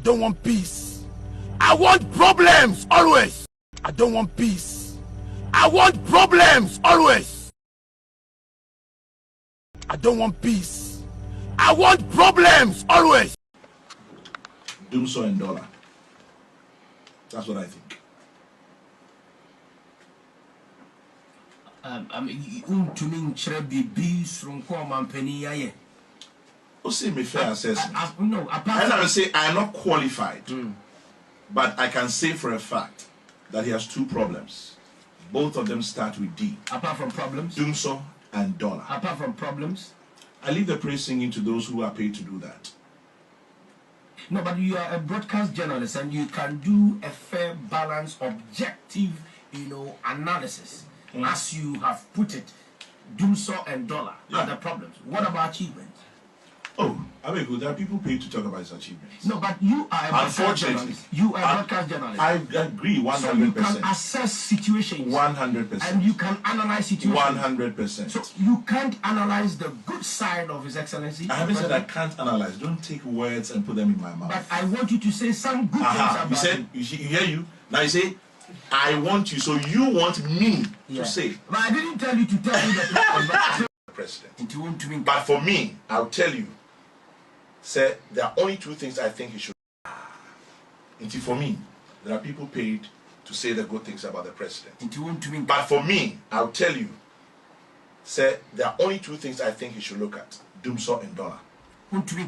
don't want peace. I want problems always. I don't want peace. I want problems always. I don't want peace. I want problems always. Judicial and dollar. That's what I think. See me fair assessment. No, and I will say I am not qualified, but I can say for a fact that he has two problems. Both of them start with D. Apart from problems? Judicial and dollar. Apart from problems? I leave the praise singing to those who are paid to do that. No, but you are a broadcast journalist and you can do a fair, balanced, objective, analysis. As you have put it, Judicial and dollar are the problems. What about achievements? Oh, I mean, there are people paid to talk about his achievements. No, but you are a broadcast journalist. You are a broadcast journalist. I agree 100%. So you can assess situations. 100%. And you can analyze situations. 100%. So you can't analyze the good side of His Excellency. I haven't said I can't analyze. Don't take words and put them in my mouth. But I want you to say some good things about you said, you hear you. Now you say, I want you. So you want me to say. But I didn't tell you to tell me the president. But for me, I'll tell you. Say there are only two things I think he should. For me, there are people paid to say the good things about the president. But for me, I'll tell you. Say there are only two things I think he should look at: Judicial and dollar. Because the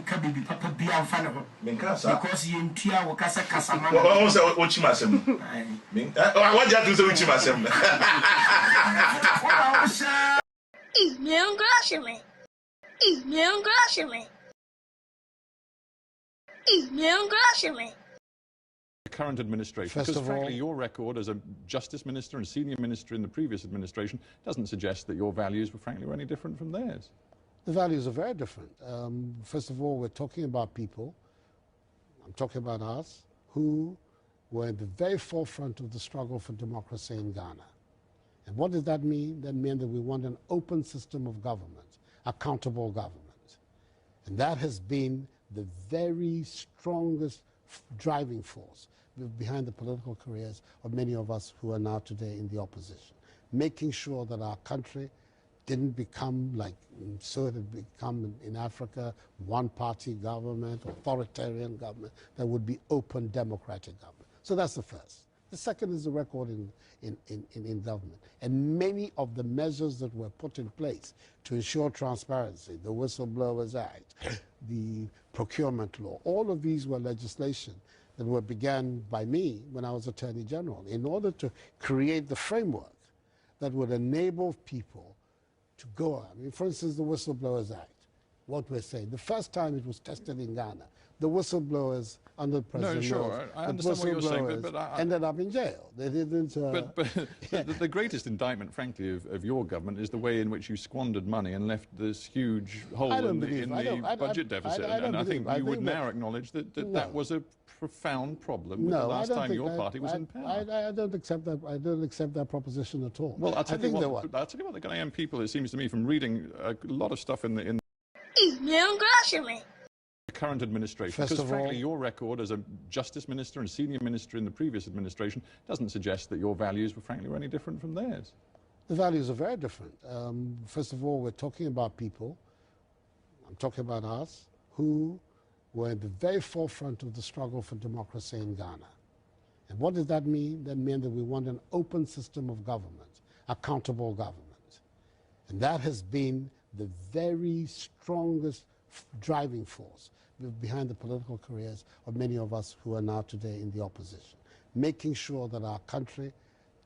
current administration, because frankly your record as a justice minister and senior minister in the previous administration doesn't suggest that your values were frankly any different from theirs. The values are very different. First of all, we're talking about people, I'm talking about us, who were at the very forefront of the struggle for democracy in Ghana. And what does that mean? That means that we want an open system of government, accountable government. And that has been the very strongest driving force behind the political careers of many of us who are now today in the opposition. Making sure that our country didn't become like, so it had become in Africa, one-party government, authoritarian government, that would be open democratic government. So that's the first. The second is the record in government. And many of the measures that were put in place to ensure transparency, the Whistleblowers Act, the procurement law, all of these were legislation that were began by me when I was Attorney General in order to create the framework that would enable people to go. I mean, for instance, the Whistleblowers Act, what we're saying. The first time it was tested in Ghana, the whistleblowers under President I understand what you're saying, but ended up in jail. They didn't. The greatest indictment, frankly, of your government is the way in which you squandered money and left this huge hole in the budget deficit. And I think you would now acknowledge that that was a profound problem with the last time your party was in power. I don't accept that. I don't accept that proposition at all. Well, I'll tell you what the Ghanaian people, it seems to me, from reading a lot of stuff in the current administration, because frankly your record as a justice minister and senior minister in the previous administration doesn't suggest that your values were frankly any different from theirs. The values are very different. First of all, we're talking about people, I'm talking about us, who were at the very forefront of the struggle for democracy in Ghana. And what does that mean? That means that we want an open system of government, accountable government. And that has been the very strongest driving force behind the political careers of many of us who are now today in the opposition. Making sure that our country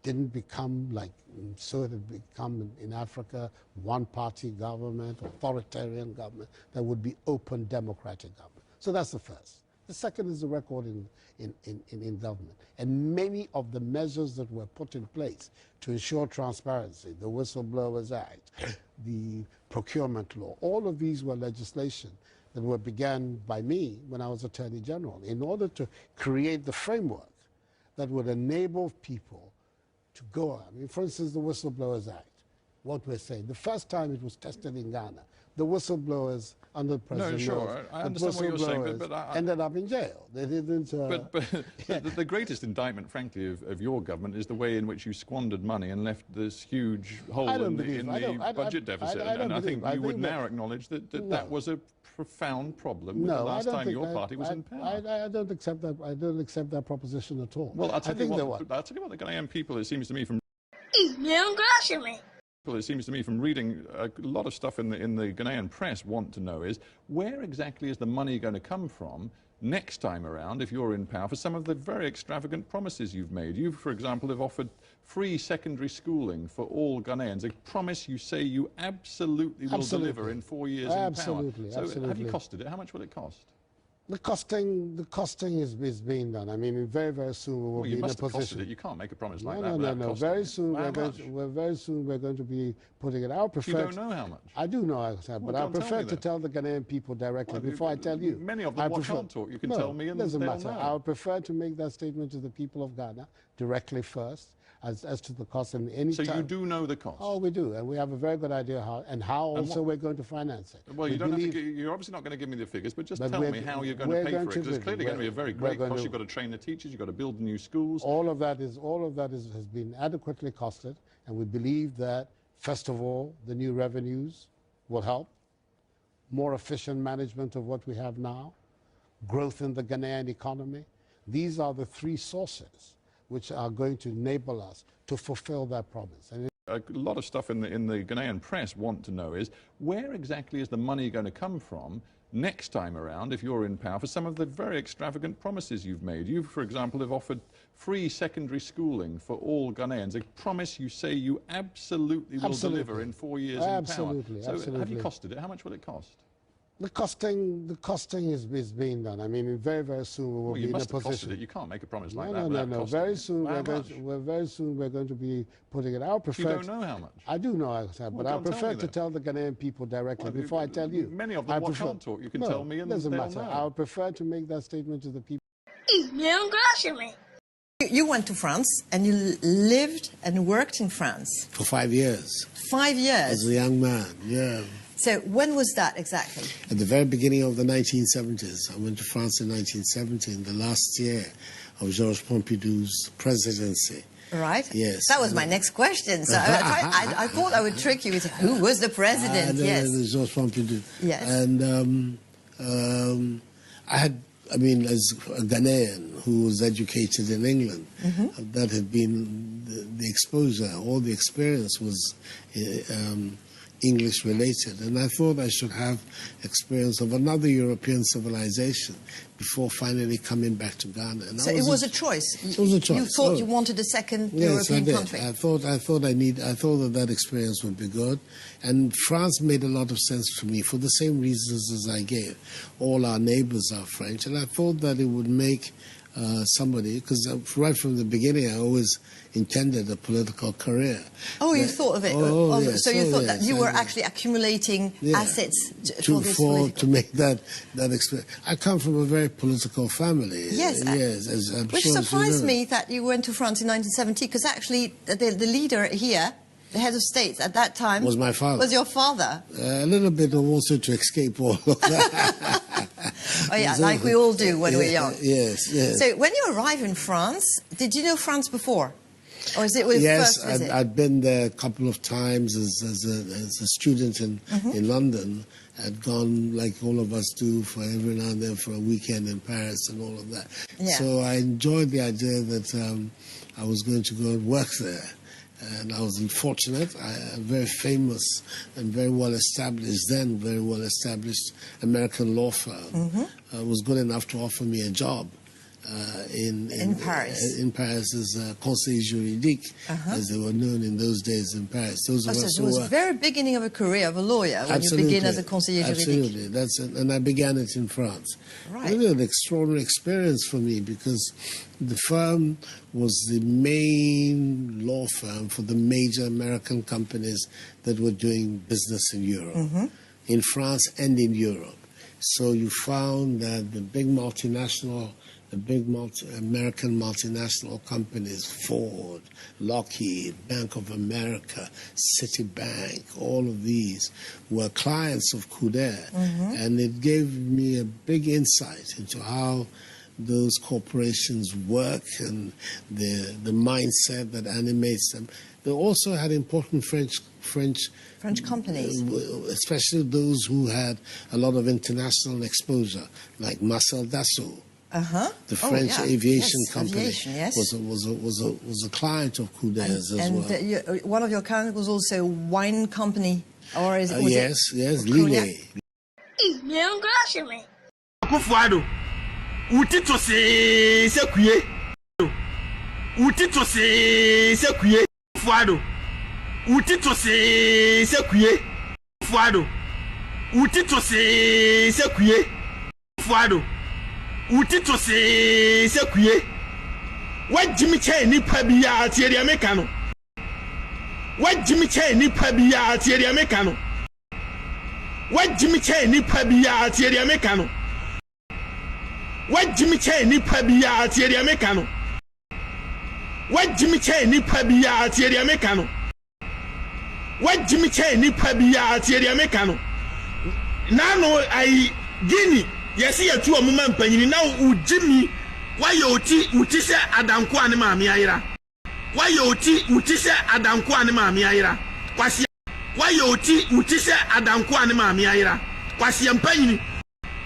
didn't become like, so it had become in Africa, one-party government, authoritarian government, that would be open democratic government. So that's the first. The second is the record in government. And many of the measures that were put in place to ensure transparency, the Whistleblowers Act, the procurement law, all of these were legislation that were began by me when I was Attorney General in order to create the framework that would enable people to go. I mean, for instance, the Whistleblowers Act, what we're saying. The first time it was tested in Ghana, the whistleblowers under President No, sure, Mills, I understand what you're saying, but ended up in jail. They didn't. But the greatest indictment, frankly, of your government is the way in which you squandered money and left this huge hole in the budget deficit. And I think you would now acknowledge that that was a profound problem with the last time your party was in power. I don't accept that. I don't accept that proposition at all. Well, I'll tell you what, the Ghanaian people, it seems to me, from reading a lot of stuff in the Ghanaian press want to know is where exactly is the money going to come from next time around if you're in power for some of the very extravagant promises you've made. You, for example, have offered free secondary schooling for all Ghanaians, a promise you say you absolutely will deliver in 4 years in power. Absolutely. So have you costed it? How much will it cost? The costing is being done. I mean, very, very soon we will be in a position. Costed it. You can't make a promise like that. No. Very soon we're going to be putting it out. You don't know how much. I do know how much, but I prefer to tell the Ghanaian people directly before I tell you. Many of them can't talk. You can tell me, and doesn't they'll matter. know. I would prefer to make that statement to the people of Ghana directly first, as to the cost and any. So you do know the cost. Oh, we do, and we have a very good idea how also we're going to finance it. Well, you're obviously not going to give me the figures, but just tell me how you're going to pay for it. Because it's clearly going to be a very great cost. You've got to train the teachers. You've got to build new schools. All of that has been adequately costed, and we believe that first of all, the new revenues will help, more efficient management of what we have now, growth in the Ghanaian economy. These are the three sources which are going to enable us to fulfill that promise. And a lot of stuff in the Ghanaian press want to know is where exactly is the money going to come from next time around if you're in power for some of the very extravagant promises you've made. You, for example, have offered free secondary schooling for all Ghanaians, a promise you say you absolutely will deliver in 4 years in power. So have you costed it? How much will it cost? The costing is being done. I mean, very, very soon we will be in a position. Costed it. You can't make a promise like that. No. Very soon we're going to be putting it out. You don't know how much. I do know how much, but I prefer to tell the Ghanaian people directly before I tell you. Many of them can't talk. You can tell me, and doesn't they'll matter. know. I would prefer to make that statement to the people. You went to France and you lived and worked in France for 5 years. 5 years as a young man. Yeah. So when was that exactly? At the very beginning of the 1970s. I went to France in 1970, in the last year of Georges Pompidou's presidency. Right. Yes. That was my next question. So I thought I would trick you with who was the president. Yes. Georges Pompidou. Yes. And as a Ghanaian who was educated in England, that had been the exposure, all the experience was English related, and I thought I should have experience of another European civilization before finally coming back to Ghana. And so it was a choice. It was a choice. You thought you wanted a second European country. I thought that experience would be good, and France made a lot of sense to me for the same reasons as I gave. All our neighbors are French, and I thought that it would make somebody, because right from the beginning I always intended a political career. Oh, you thought of it? Yes, so you thought that you were actually accumulating assets to make that experience. I come from a very political family. Yes, which surprised me that you went to France in 1970, because actually the leader here, the head of state at that time, was my father. Was your father? A little bit also to escape all of that. Oh yeah, like we all do when we're young. Yes. So when you arrived in France, did you know France before? Or is it your first visit? Yes, I'd been there a couple of times as a student in London. I'd gone, like all of us do, for every now and then for a weekend in Paris and all of that. Yeah. So I enjoyed the idea that I was going to go and work there. And I was unfortunate. A very famous and very well established American law firm was good enough to offer me a job in Paris. In Paris as conseil juridique, as they were known in those days in Paris. Those of us it was the very beginning of a career of a lawyer when you begin as a conseiller juridique. Absolutely, and I began it in France. Right. It was an extraordinary experience for me because the firm was the main law firm for the major American companies that were doing business in Europe, in France and in Europe. So you found that the big multinational the big American multinational companies, Ford, Lockheed, Bank of America, Citibank, all of these were clients of Couder. And it gave me a big insight into how those corporations work and the mindset that animates them. They also had important French companies, especially those who had a lot of international exposure, like Marcel Dassault. The French aviation company was a client of Couder's as well. And one of your clients was also a wine company, or is it? Yes, Lille. Utito se kuye. Utito se kuye. Fuado. Utito se kuye. Fuado. Utito se kuye. Fuado. Utito se kuye. What Jimmy Che ni pabia tieri americano. What Jimmy Che ni pabia tieri americano. What Jimmy Che ni pabia tieri americano. What Jimmy Che ni pabia tieri americano. What Jimmy Che ni pabia tieri americano. What Jimmy Che ni pabia tieri americano. Nano ai Guinea yesi ya tu omuma mpanyini na u Jimmy wayoti utise adanko ane maami ayira. Wayoti utise adanko ane maami ayira. Kwasi wayoti utise adanko ane maami ayira. Kwasi mpanyini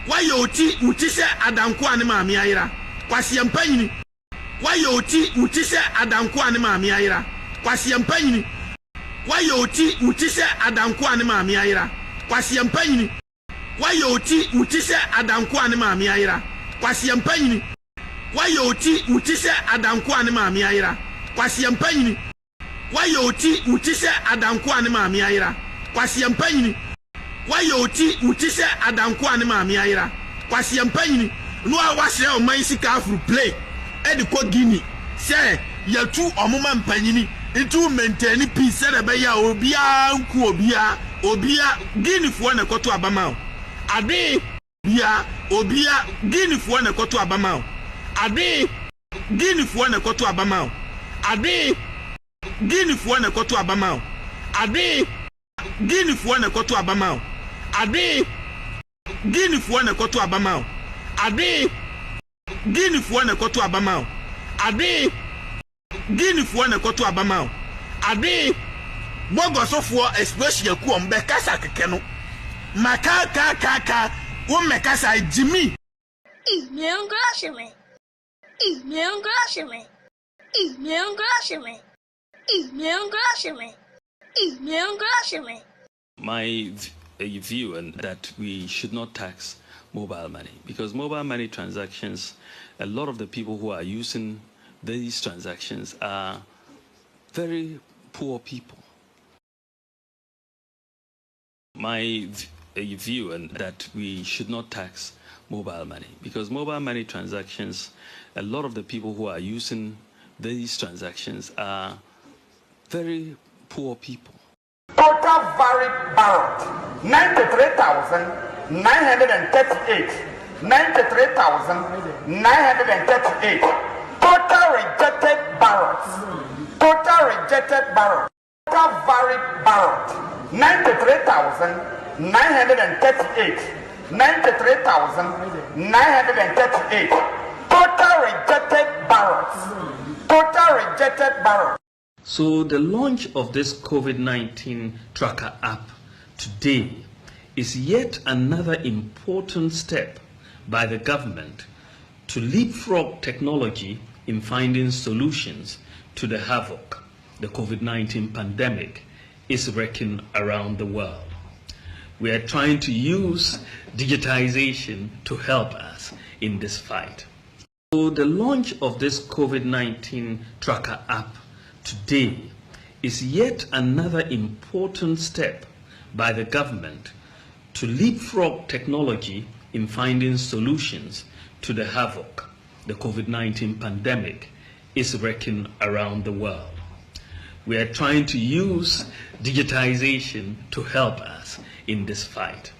wayoti utise adanko ane maami ayira. Kwasi mpanyini wayoti utise adanko ane maami ayira. Kwasi mpanyini wayoti utise adanko ane maami ayira. Kwasi mpanyini wayoti utise adanko ane maami ayira. Kwasi mpanyini wayoti utise adanko ane maami ayira. Kwasi mpanyini wayoti utise adanko ane maami ayira. Kwasi mpanyini wayoti utise adanko ane maami ayira. Kwasi mpanyini no awase o man sika afro play e de ko Guinea say yatu omuma mpanyini itu maintain peace na be ya obia nku obia Guinea fo na koto abama o ade obia Guinea fo na koto abama o ade Guinea fo na koto abama o ade Guinea fo na koto abama o ade Guinea fo na koto abama o ade Guinea fo na koto abama o ade Guinea fo na koto abama o ade Guinea fo na koto abama o ade bogosofo express yaku on be kasa keke no maka wo mekasa Jimmy My view and that we should not tax mobile money, because mobile money transactions, a lot of the people who are using these transactions are very poor people. My view and that we should not tax mobile money, because mobile money transactions, a lot of the people who are using these transactions are very poor people. Total varied ballot 93,938. 93,938. Total rejected ballots. Total rejected ballots. Total varied ballot 93,938. 93,938. Total rejected ballots. Total rejected ballots. So the launch of this COVID-19 tracker app today is yet another important step by the government to leapfrog technology in finding solutions to the havoc the COVID-19 pandemic is wreaking around the world. We are trying to use digitization to help us in this fight. So the launch of this COVID-19 tracker app today is yet another important step by the government to leapfrog technology in finding solutions to the havoc the COVID-19 pandemic is wreaking around the world. We are trying to use digitization to help us in this fight.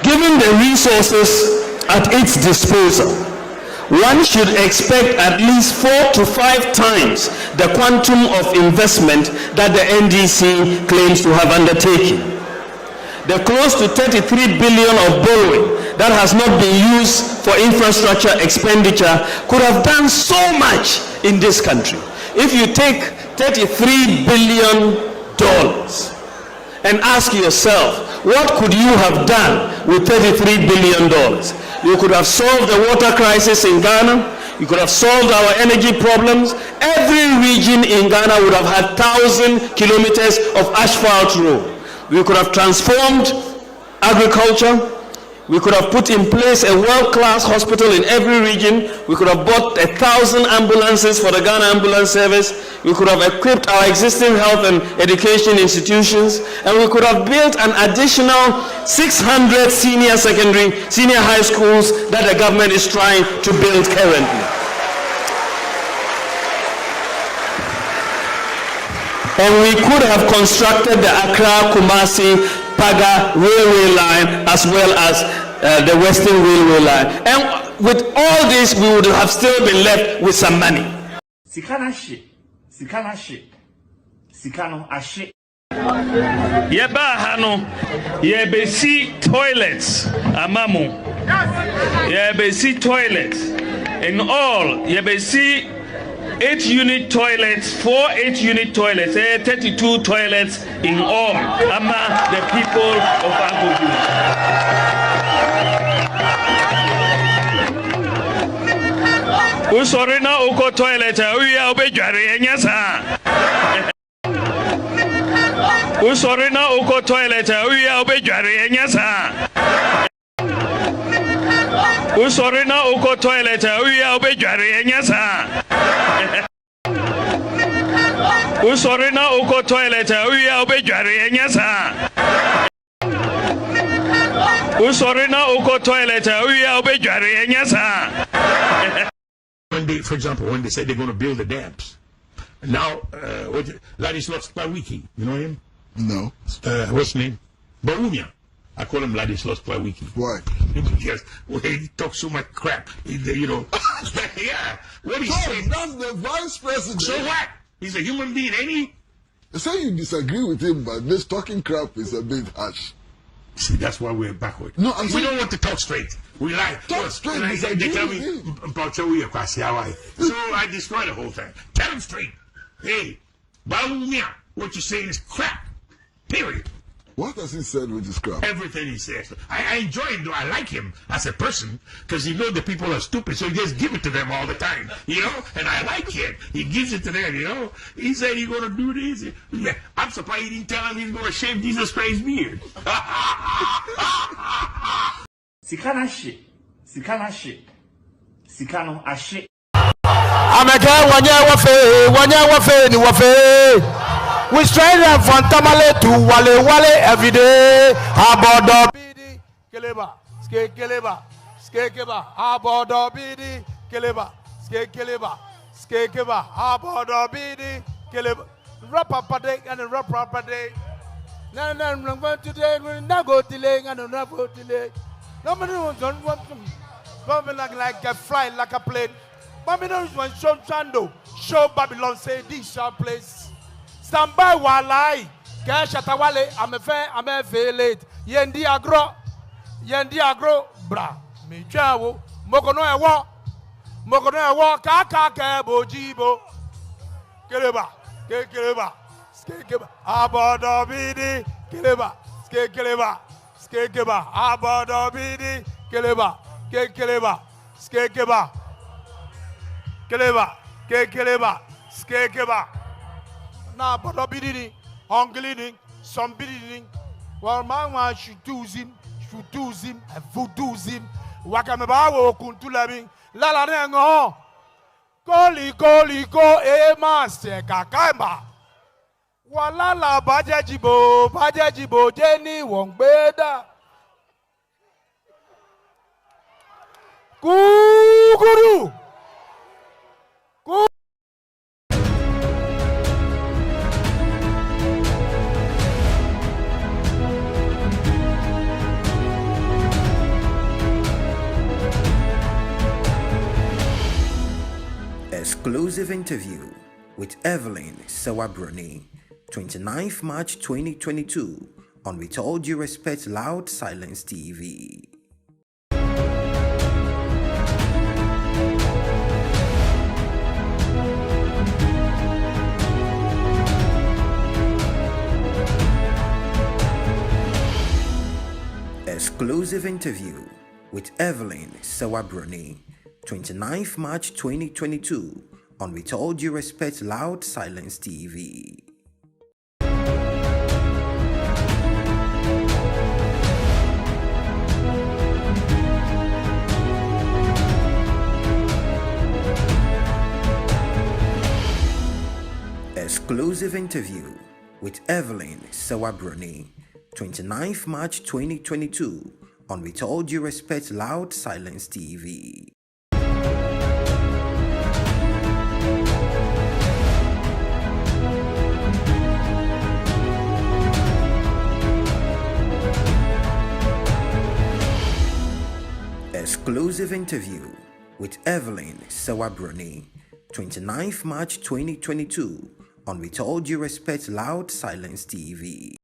Given the resources at its disposal, one should expect at least 4 to 5 times the quantum of investment that the NDC claims to have undertaken. The close to 33 billion of borrowing that has not been used for infrastructure expenditure could have done so much in this country. If you take $33 billion and ask yourself, what could you have done with $33 billion? You could have solved the water crisis in Ghana. You could have solved our energy problems. Every region in Ghana would have had 1,000 kilometers of asphalt road. We could have transformed agriculture. We could have put in place a world-class hospital in every region. We could have bought 1,000 ambulances for the Ghana Ambulance Service. We could have equipped our existing health and education institutions. And we could have built an additional 600 senior high schools that the government is trying to build currently. And we could have constructed the Accra-Kumasi-Paga railway line as well as the Western Railway line. And with all this, we would have still been left with some money. Sikano ashe. Yeba hano, yebesi toilets, amamu. Yebesi toilets. In all, yebesi 8-unit toilets, 4 8-unit toilets, 32 toilets in all, ama the people of Agogo. Usorina uko toilet, uya obejari enyasa. Usorina uko toilet, uya obejari enyasa. Usorina uko toilet, uya obejari enyasa. Usorina uko toilet, uya obejari enyasa. Usorina uko toilet, uya obejari enyasa. When they, for example, when they said they're going to build the dams, now Ladislas Klawiki, you know him? No. What's his name? Barumia. I call him Ladislas Klawiki. Why? Because he talks so much crap. You know. Yeah. What he said. That's the vice president. So what? He's a human being, ain't he? They say you disagree with him, but this talking crap is a bit harsh. See, that's why we're backward. No, we don't want to talk straight. We like talk straight. They tell me so I destroy the whole thing. Tell them straight. Hey, Baumia, what you're saying is crap. Period. What has he said with this crap? Everything he says. I enjoy him, though. I like him as a person because he knows the people are stupid, so he just give it to them all the time, you know? And I like it. He gives it to them, you know? He said he's going to do this. Yeah. I'm surprised he didn't tell him he's going to shave Jesus Christ's beard. Sikano ashe. Ameke wanye wafe. We straight them from Tamale to Wale every day. Abodo bidi keleba, skekeba, abodo bidi keleba, skekeba, abodo bidi keleba. Rap up a day and rap up a day. No, today we not go delay and not go delay. Nobody don't want to bumping like a fly, like a plane. Babylon was show Chando, show Babylon say this shall place. Stand by while I cash at Awale, I'm a fair late. Yendi agro, bra, me jawo, Mokono kaka bojibo, keleba, skekeba, abodo bidi, keleba, abodo bidi, keleba, skekeba. Na bodo bidi, hungry, some bidi. Well, man should do him, and voodoo him. Wakamebawo kuntulabi, la nengo. Koli ko master kakamba. Wala la bajajibo Jenny wong beda. Kuguru. Exclusive interview with Evelyn Sewabroni, 29th March 2022 on With All Due Respect Loud Silence TV. Exclusive interview with Evelyn Sewabroni, 29th March 2022 on With All Due Respect Loud Silence TV. Exclusive interview with Evelyn Sewabroni, 29th March 2022 on With All Due Respect Loud Silence TV. Exclusive interview with Evelyn Sewabroni, 29th March 2022 on With All Due Respect Loud Silence TV.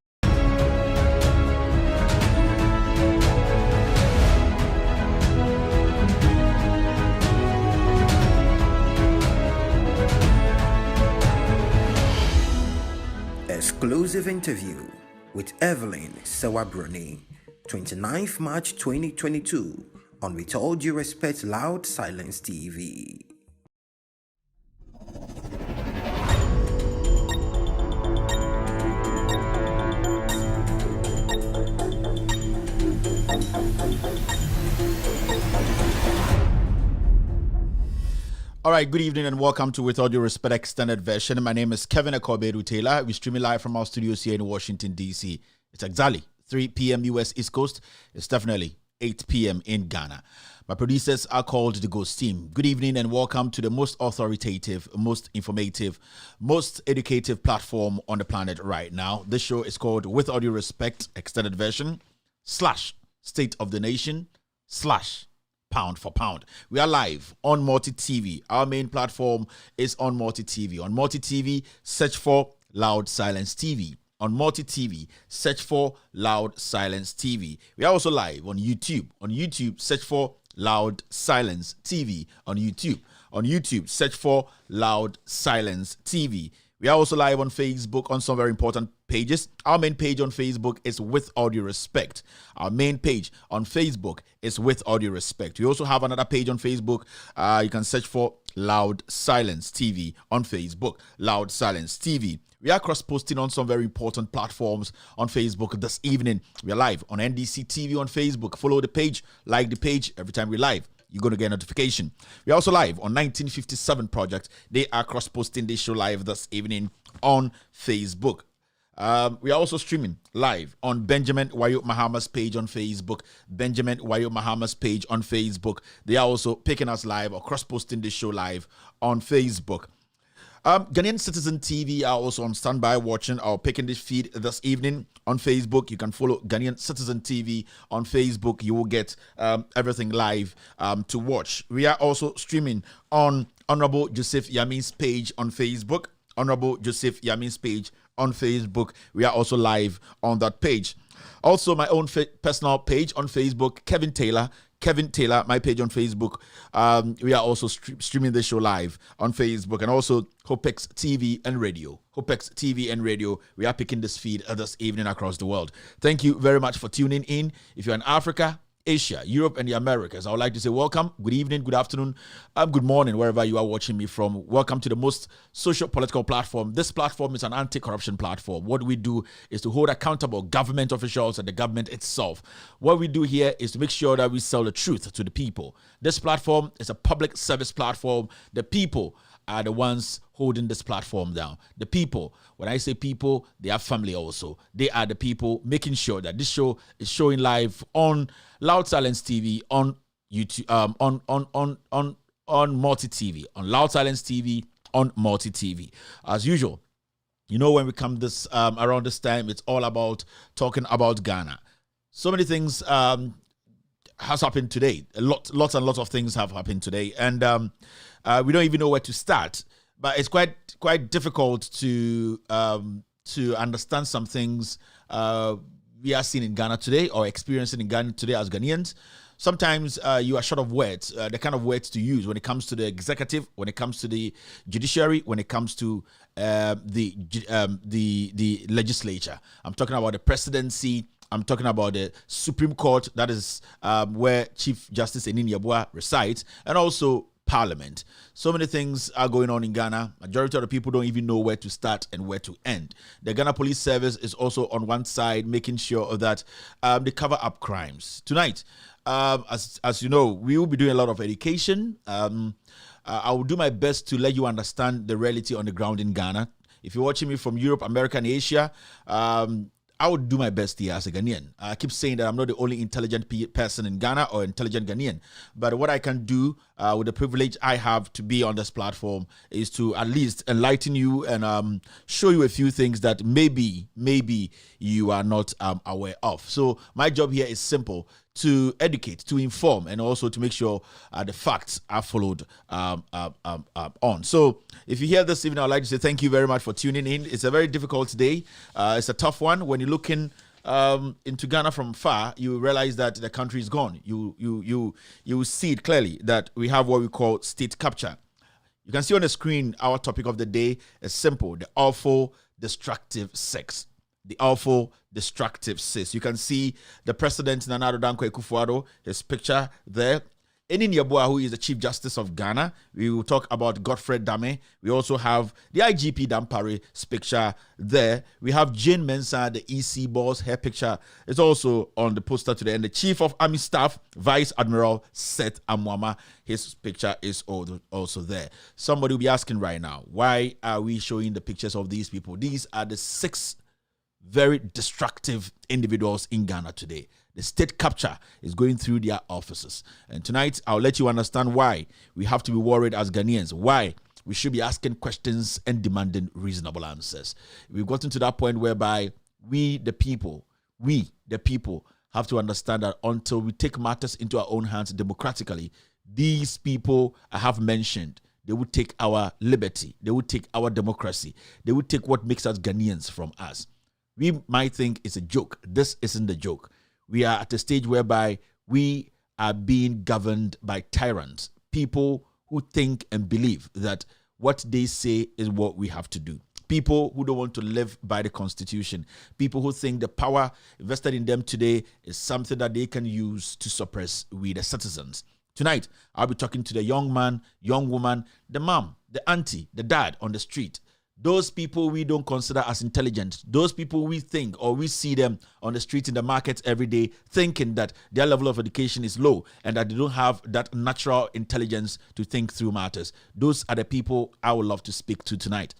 Exclusive interview with Evelyn Sewabroni, 29th March 2022 on With All Due Respect Loud Silence TV. All right, good evening and welcome to With All Due Respect Extended Version. My name is Kevin Akobedu Taylor. We're streaming live from our studios here in Washington, D.C. It's exactly 3 p.m. U.S. East Coast. It's definitely 8 p.m. in Ghana. My producers are called the Ghost Team. Good evening and welcome to the most authoritative, most informative, most educative platform on the planet right now. This show is called With All Due Respect Extended Version / State of the Nation / Pound for Pound. We are live on Multi TV. Our main platform is on Multi TV. On Multi TV, search for Loud Silence TV. On Multi TV, search for Loud Silence TV. We are also live on YouTube. On YouTube, search for Loud Silence TV. On YouTube, search for Loud Silence TV. We are also live on Facebook on some very important pages. Our main page on Facebook is With All Due Respect. Our main page on Facebook is With All Due Respect. We also have another page on Facebook. You can search for Loud Silence TV on Facebook. Loud Silence TV. We are cross-posting on some very important platforms on Facebook this evening. We are live on NDC TV on Facebook. Follow the page, like the page. Every time we live, you're going to get a notification. We're also live on 1957 Project. They are cross-posting this show live this evening on Facebook. We are also streaming live on Benjamin Wayo Mahama's page on Facebook. Benjamin Wayo Mahama's page on Facebook. They are also picking us live or cross-posting this show live on Facebook. Ghanaian Citizen TV are also on standby watching or picking this feed this evening on Facebook. You can follow Ghanaian Citizen TV on Facebook. You will get everything live to watch. We are also streaming on Honorable Joseph Yamin's page on Facebook. Honorable Joseph Yamin's page on Facebook. We are also live on that page. Also, my own personal page on Facebook, Kevin Taylor, my page on Facebook. We are also streaming the show live on Facebook, and also Hopex TV and Radio. Hopex TV and Radio. We are picking this feed this evening across the world. Thank you very much for tuning in. If you're in Africa, Asia, Europe, and the Americas, I would like to say welcome, good evening, good afternoon, good morning, wherever you are watching me from. Welcome to the most social political platform. This platform is an anti-corruption platform. What we do is to hold accountable government officials and the government itself. What we do here is to make sure that we sell the truth to the people. This platform is a public service platform. The people are the ones holding this platform down. The people, when I say people, they are family also. They are the people making sure that this show is showing live on Loud Silence TV, on YouTube, on Multi TV, on Loud Silence TV, on Multi TV. As usual, you know, when we come this around this time, it's all about talking about Ghana. So many things has happened today. Lots and lots of things have happened today, and we don't even know where to start. but it's quite difficult to understand some things we are seeing in Ghana today or experiencing in Ghana today as Ghanaians. Sometimes you are short of words, the kind of words to use when it comes to the executive, when it comes to the judiciary, when it comes to the legislature. I'm talking about the presidency. I'm talking about the Supreme Court, that is where Chief Justice Enini Yeboah resides, and also Parliament. So many things are going on in Ghana. Majority of the people don't even know where to start and where to end. The Ghana Police Service is also on one side making sure that they cover up crimes. Tonight, as you know, we will be doing a lot of education. I will do my best to let you understand the reality on the ground in Ghana. If you're watching me from Europe, America, and Asia, I would do my best here as a Ghanaian. I keep saying that I'm not the only intelligent person in Ghana or intelligent Ghanaian. But what I can do with the privilege I have to be on this platform is to at least enlighten you and show you a few things that maybe you are not aware of. So my job here is simple: to educate, to inform, and also to make sure the facts are followed on. So if you hear this evening, I'd like to say thank you very much for tuning in. It's a very difficult day. It's a tough one. When you're looking into Ghana from far, you realize that the country is gone. You see it clearly that we have what we call state capture. You can see on the screen our topic of the day is simple: the awful, destructive sex. The awful, destructive sis. You can see the President Nana Addo Dankwa Akufo-Addo, his picture there. Enini Yeboah, who is the Chief Justice of Ghana. We will talk about Godfred Dame. We also have the IGP Dampare's picture there. We have Jane Mensah, the EC boss. Her picture is also on the poster today. And the Chief of Army Staff, Vice Admiral Seth Amwama, his picture is also there. Somebody will be asking right now, why are we showing the pictures of these people? These are the 6 very destructive individuals in Ghana today. The state capture is going through their offices. And tonight, I'll let you understand why we have to be worried as Ghanaians, why we should be asking questions and demanding reasonable answers. We've gotten to that point whereby we, the people, have to understand that until we take matters into our own hands democratically, these people I have mentioned, they would take our liberty, they would take our democracy, they would take what makes us Ghanaians from us. We might think it's a joke. This isn't a joke. We are at a stage whereby we are being governed by tyrants, people who think and believe that what they say is what we have to do. People who don't want to live by the Constitution. People who think the power invested in them today is something that they can use to suppress we, the citizens. Tonight, I'll be talking to the young man, young woman, the mom, the auntie, the dad on the street. Those people we don't consider as intelligent, those people we think or we see them on the street in the markets every day thinking that their level of education is low and that they don't have that natural intelligence to think through matters. Those are the people I would love to speak to tonight.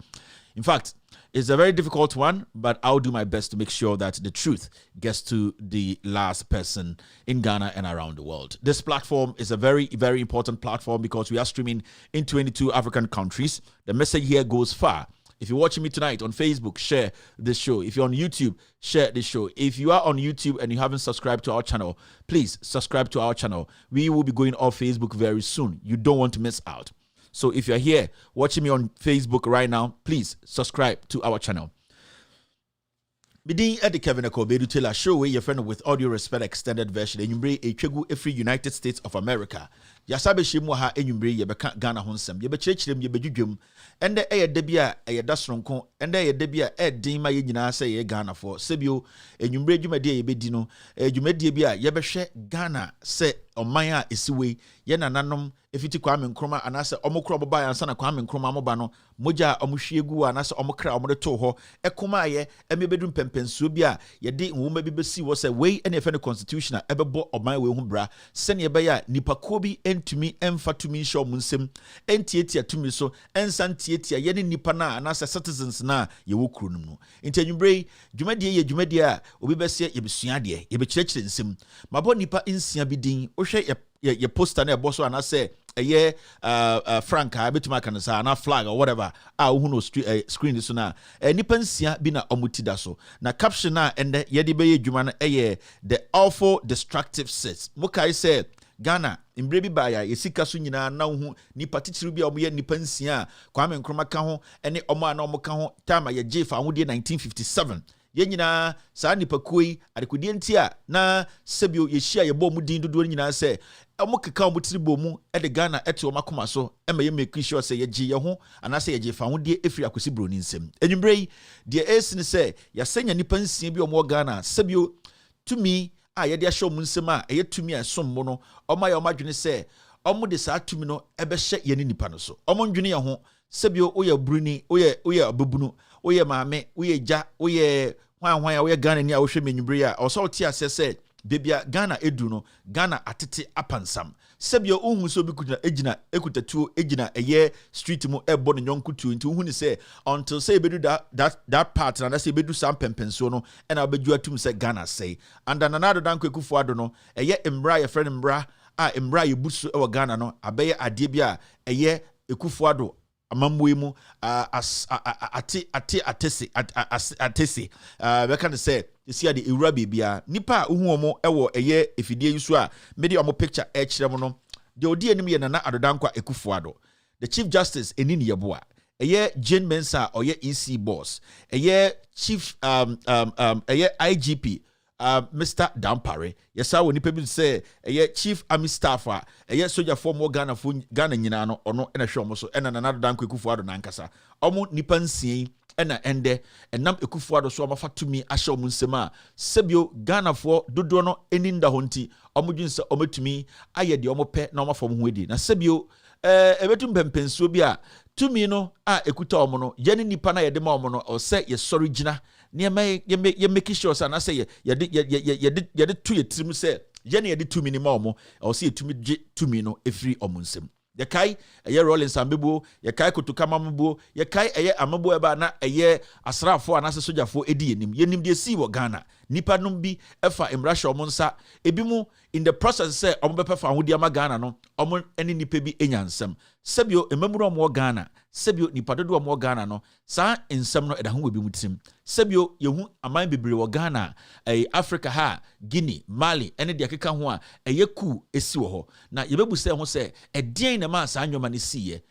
In fact, it's a very difficult one, but I'll do my best to make sure that the truth gets to the last person in Ghana and around the world. This platform is a very, very important platform because we are streaming in 22 African countries. The message here goes far. If you're watching me tonight on Facebook, share this show. If you're on YouTube, share this show. If you are on YouTube and you haven't subscribed to our channel, please subscribe to our channel. We will be going off Facebook very soon. You don't want to miss out. So if you're here watching me on Facebook right now, please subscribe to our channel. Bidin Eddie Kevin Akobedu Taylor show your friend with audio respect extended version. Enyumbre Echegu Efri United States of America. Yasabe Shimu ha enyumbre yebeka Ghana honsem. Yebechirechirem yebedwudwum. Ende debia dasronko. Ende debia din ma ye nyina se ye Ghana for. Sebio enyumbre dwumade yebedi no. Dwumade bia yebehwe Ghana se omanya esiwe ye nananom efiti Kwame Nkrumah anase omokro boba yansa na Kwame Nkrumah moba no moja omuhwiegu anase omokra omode to ho ekoma ye emebedum pempensuo bia ye de nwoma bi besi wo se wei ene efe ne constitution a ebebo oman we hu bra sene ye beya nipakuo bi entumi emfatumi hye omunsem entietia tumi so ensantietia ye ne nipa na anase citizens na ye wo kuro num no ntanyumbre dwumadie ye dwumadie a obi bese ye besua de ye bekyerechire nsem mabo nipa nsia bi din ohwe ye poster na ebo so anase eye franka betuma kan sa na flag or whatever hu no screen so na nipa nsia bi na omutida so na caption na ende ye de beye dwuma na eye the awful destructive sets mukai say Ghana mbre bi ba ya yesika so nyina na hu nipa titiru bi a omo ye nipa nsia Kwame Nkrumah ka ho ene omo a na omo ka ho time ye jefa ahode 1957 ye nyina saa nipa koi adekodie ntia na sebio ye hia ye bɔ mu din dodo nyina se omo keka omo tiribo mu de Ghana ete omo akoma so ema ye make sure se ye gye ye ho anase ye jefa ahode efiri akosi bro ni nsem enwumrei de esine se ya senya nipa nsia bi omo Ghana sebio tumi a ye de ahye omo nsem a ye tumi a som mo no omo ya omo adwene se omo de saa tumi no ebe hye ye ni nipa no so omo ndwene ye ho sebio oye bruni oye ababunu oye maame oye ja oye hwan ya oye Ghana ni a wo hwe menwumbre a oso ti ase se bebia Ghana edu no Ghana atete apansam sebio ohun so bi kuta ejina ekutatuo ejina eye street mu ebo no nyonkutuo nti ohun ni se until say bedu that part na say bedu sam pempenso no na obeju atum se Ghana say and another dan kwekufo ado no eye mbra ye friend mbra a mbra ye busu e Ghana no abeye ade bi a eye ekufo ado amamwe mu atese we can say see the ewura bibia nipa ohu omo ewo eye efidie yusu a mede omo picture e kire mo no de odi anim ye nana adodankwa ekufuado the chief justice enini yeboa eye Jane Mensa oye EC boss eye chief eye IGP Mr. Dampare yesa woni pe bi say eye chief army staff a eye soldier for mo Ghana nyina no ono na hwe omo so na nanado danko ekufuado nankasa omo nipa nsie na ende enam ekufuado so omafa tumi ahye omo nsem a sebio Ghana for dodo no eninda honti omo dwunse omo tumi aye de omo pe na omafa mo ho edi na sebio ebetum pempensuo bi a tumi no a ekuta omo no ye ni nipa na ye de ma omo no o se ye sori gina ye make sure say na say ye de tu ye trim say ye na ye de tumi ni ma omo o se ye tumi gye tumi no efiri omo nsem ye kai eye Rollins ambebuo ye kai kotoka mambuo ye kai eye amabo eba na eye asrafo anase sojafo edi yenim de si wo Ghana nipa num bi efa emrasha omo nsa ebi mu in the process say omo bepa fa hodi ama Ghana no omo eni nipa bi enyansem sebio emamuru omo Ghana sebio nipa dodo omo Ghana no saa ensem no eda ho webi mutim sebio yehu aman bebre wo Ghana Africa ha Guinea Mali ene de akeka ho a eye ku esi wo ho na yebebu se ho se edien na ma saa nyoma ne siye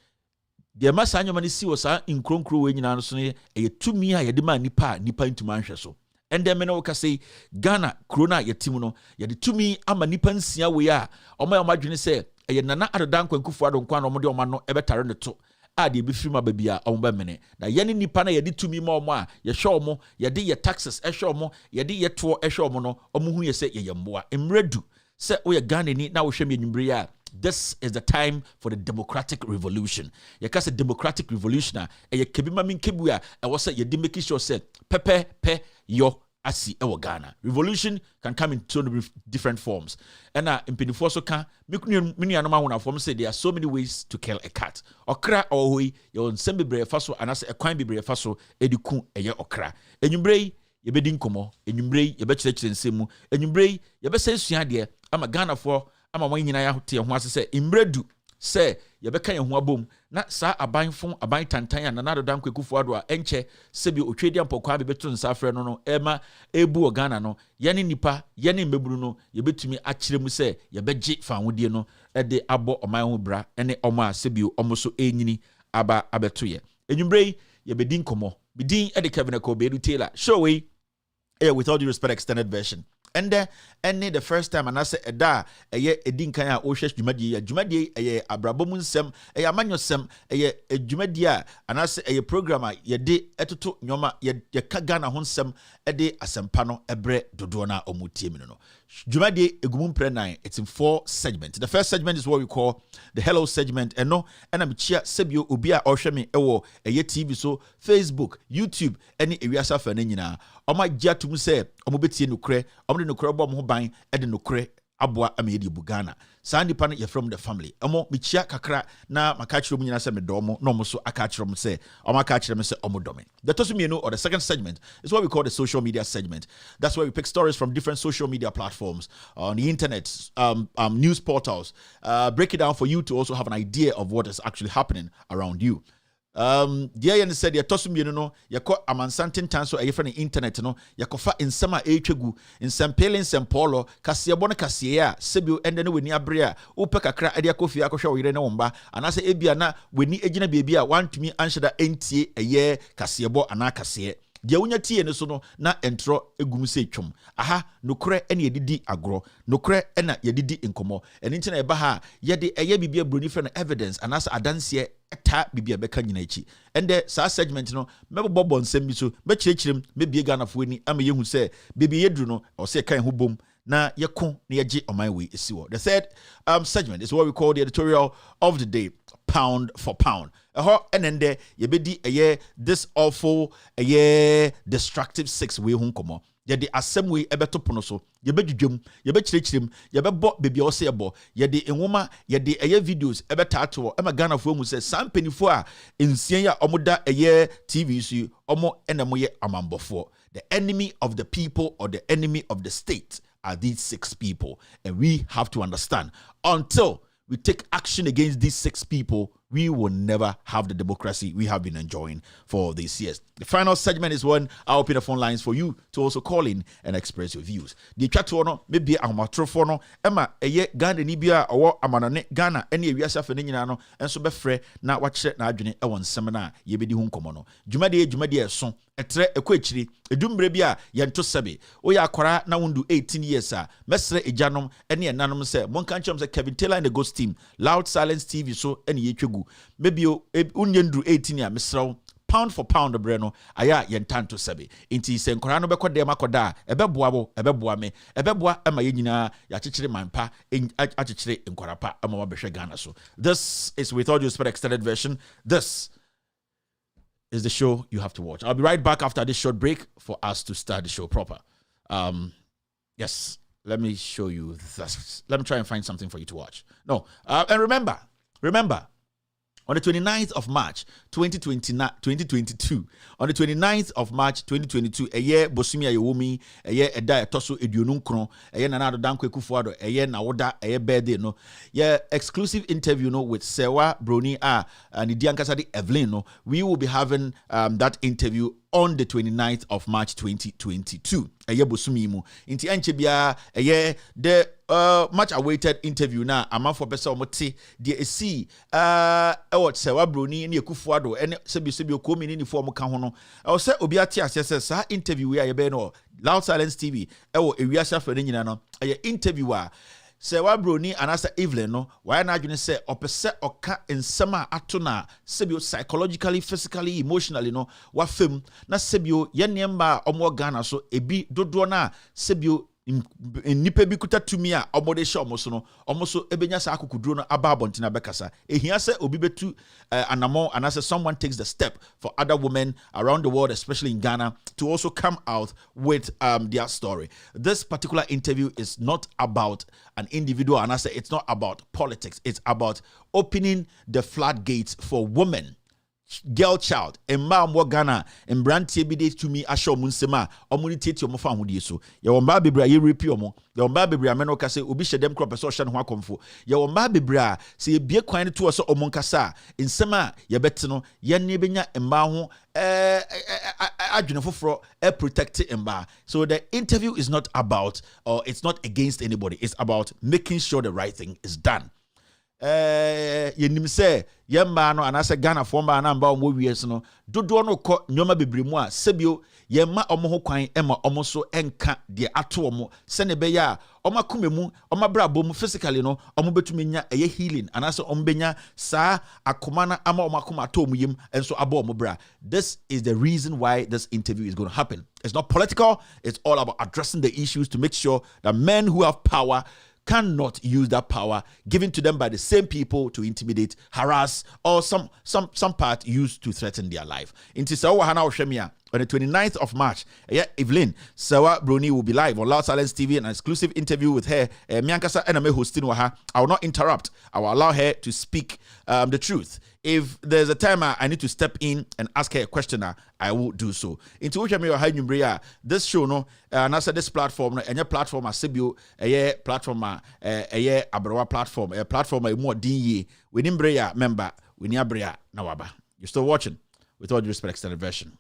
de ma saa nyoma ne si wo saa inkronkro we nyina no so ne eye tumi a yede ma nipa ntuma nhwe so ende me no ka say Ghana corona yetim no yede tumi ama nipa nsia we a oma adwene se eye nana adodan kwankufo adonkwa no omode oma no ebetare ne to a de bifiri ma babia omba mene na yene nipa na yede tumi ma omo a ye hwe omo yede ye taxes hwe omo yede ye to hwe omo no omo hu ye se ye mboa emredu se wo ye Ghana ni na wo hwe me nwumbre a this is the time for the democratic revolution. You can say democratic revolution. E kebima min kebuya. E was say you di make sure say pe yo asi ewo Ghana. Revolution can come in so many different forms. And impinifo so can mini anoma wona form say there are so many ways to kill a cat. Okra ohui yo nsembe bre faso anase e kwan bebre faso ediku eye okra. Enwumbrei ye bedi nkomo. Enwumbrei ye be kyerɛkyerɛ nsɛm. Enwumbrei ye be say sua de ama Ghana for ama wan nyina ya te ho ase se imredu se ye beka ye ho abom na saa aban tantan ya na dodan kwekufo ado a enche se bi otwedi ampokwa be beto nsa afre no ema ebu o Ghana no ye ne nipa ye ne mbeburu no ye betumi akire mu se ye begye fa hodie no de abo oman ho bra ene omo a se bi omo so enyini aba abeto ye enwumbrei ye bedin komo bidin e de Kevin Akobedu Taylor show we with all due respect extended version. And the first time and I say da edin kan a ohwe dwumadi eye abrabom nsem eye amanyosem eye dwumadi and I say eye programmer ye de etoto nyoma ye ka Ghana ho nsem de asempa no ebre dodo na omutie mi no dwumadi egumum pre 9 it's in 4 segments. The first segment is what we call the hello segment and I'm chia sebio obi a ohwe me ewo eye TV so Facebook YouTube any ewiasa fa na nyina oma giatum se omo betie nokre omo de nokre bom ho ban e de nokre aboa amedi bugana saa nipa no ye from the family omo michia kakra na maka kire mu nyina se me domo no omo so aka kire mu se omo aka kire me se omo dome the tosumienu or the second segment is what we call the social media segment. That's where we pick stories from different social media platforms on the internet, news portals, break it down for you to also have an idea of what is actually happening around you. deɛ yɛ said, Tosum, you know, you call a man something so a friend internet, no, Yakofa in summer echegu, in some pelin, some polo, Cassia Bonacasia, Sibu, and then we near Brea, Upeka cra, Edia Kofi, Akosha, Irena, and I say, Ebiana, we need Egina baby, I want to me answer that NTA a year, Cassiabo, and Acasia. Dia unya tie ne so no na entro egum se twom aha nokre ene yedidi agro nokre ena yedidi enkomo eni nti na eba ha yede eye bibia broni fe na evidence anasa adanse eta bibia beka nyina echi ende sa segment no mebobbo nsem bi so be kirekirem mebie ganafo ani ama yehu se bibia yedru no o se kan ho bom na yeko na yeje oman we esiwo. The third segment is what we call the editorial of the day, pound for pound. And then there yebedi this awful destructive 6 way hun komo. Yede asem we ebeto pono so yebedwudwem yebekirikirem yebebo baby o se ebo yede enwoma yede videos ebetato ema Ghana fo mu se sampenifo a ensien ya omoda TV su omo enemo ye amambofo. The enemy of the people or the enemy of the state are these 6 people, and we have to understand, until we take action against these 6 people, we will never have the democracy we have been enjoying for these years. The final segment is when I open the phone lines for you to also call in and express your views. The chat no maybe amatrofono Emma Ghana ni bia or amanane Ghana any wiasa fe nyina no enso be frɛ na wakyerɛ na adwene ɛwɔ nsɛm na yebedi hu nkɔmɔ no. Dwumade ɛso etre ekɔakyiri edumbre bia yɛnto sɛbe oyɛ akwara na wundu 18 years a mesrɛ ejanom ɛne ɛnanom sɛ monka nkyɛm sɛ Kevin Taylor and the Ghost Team Loud Silence TV so ɛne yɛtwegu maybe unyendru 18 ya mesrɛ pound for pound breno aya yentanto sebe inti se nkora no bekɔ dem akɔda ɛbɛboa bo ɛbɛboa me ɛbɛboa ama yenyina ya kyekyere manpa akyekyere nkora pa ama wabɛhwɛ Ghana so. This is with audio spread extended version. This is the show you have to watch. I'll be right back after this short break for us to start the show proper. Yes, let me show you this. Let me try and find something for you to watch. No, and remember on the 29th of March 2022, on the 29th of March 2022, a year Bosumia Yomi, a year a day Toso Edionunkron, a year Nanado Danko Kufuado, a year Nawoda, a year birthday, no, yeah, exclusive interview, no, with Sewa Broni and the Diankasadi Evelyn, no, we will be having that interview on the 29th of March 2022. A year Bosumimu. Inti Anchebia, a year the much awaited interview now. A month for Bessa Moti, the AC, what Sewa Bruni, and Yakufuado, and Sebio coming in the form of Kahono. I'll say Obiatia says, interview where you been Loud Silence TV, Iriasa Ferdinand, a interviewer. Sewa Bruni and Asa Evelyn no why na adwene say opese oka nsema atona sebio psychologically physically emotionally no wa fam na sebio ye nemba omo Ghana so ebi dodo na sebio nipa bi kuta tumi a omode hye omoso no omoso ebenya sa akukuduro no aba abontina bekasa ehia se obi betu anamo and as someone takes the step for other women around the world, especially in Ghana, to also come out with their story. This particular interview is not about an individual, and I say it's not about politics. It's about opening the floodgates for women, girl child, emma mo Ghana, embrantie bi de to me asho munsema omunitete omo fa hodie so ye womba bebra ye repi omo ye womba bebra me no ka se obi hyedem crop so hye no ho akomfo ye womba bebra se ye bie kwan to so omo nkasa nsema ye bete no ye ne benya emma ho adwene foforo protect emma. So the interview is not about, or it's not against anybody, it's about making sure the right thing is done. Yenim se yemba no anase Ghana fomba na mba omo wies no dodo no kɔ nyoma bebremu a sebio yemma omo ho kwan ema omo so enka de ato omo se ne be ya omo akomemu omo brabom physically no omo betumi nya eye healing anase omo benya sa akoma na ama omo akoma ato omo yim enso abo omo bra. This is the reason why this interview is going to happen. It's not political, it's all about addressing the issues to make sure that men who have power cannot use that power given to them by the same people to intimidate, harass, or some part used to threaten their life. Inti Sawa Hana Oshemia on the 29th of March, Evelyn Sawa Bruni will be live on Loud Silence TV, an exclusive interview with her. Miankasa Ename hosting Waha. I will not interrupt. I will allow her to speak the truth. If there's a time I need to step in and ask her a question, I will do so. Into which I may have this show, no, and I said this platform, no, and your platform, a Sibu, a platform, a Abrawa platform, a platform, a more DE, we Brea member, we Brea Nawaba. You're still watching With All Due Respect Extended Version.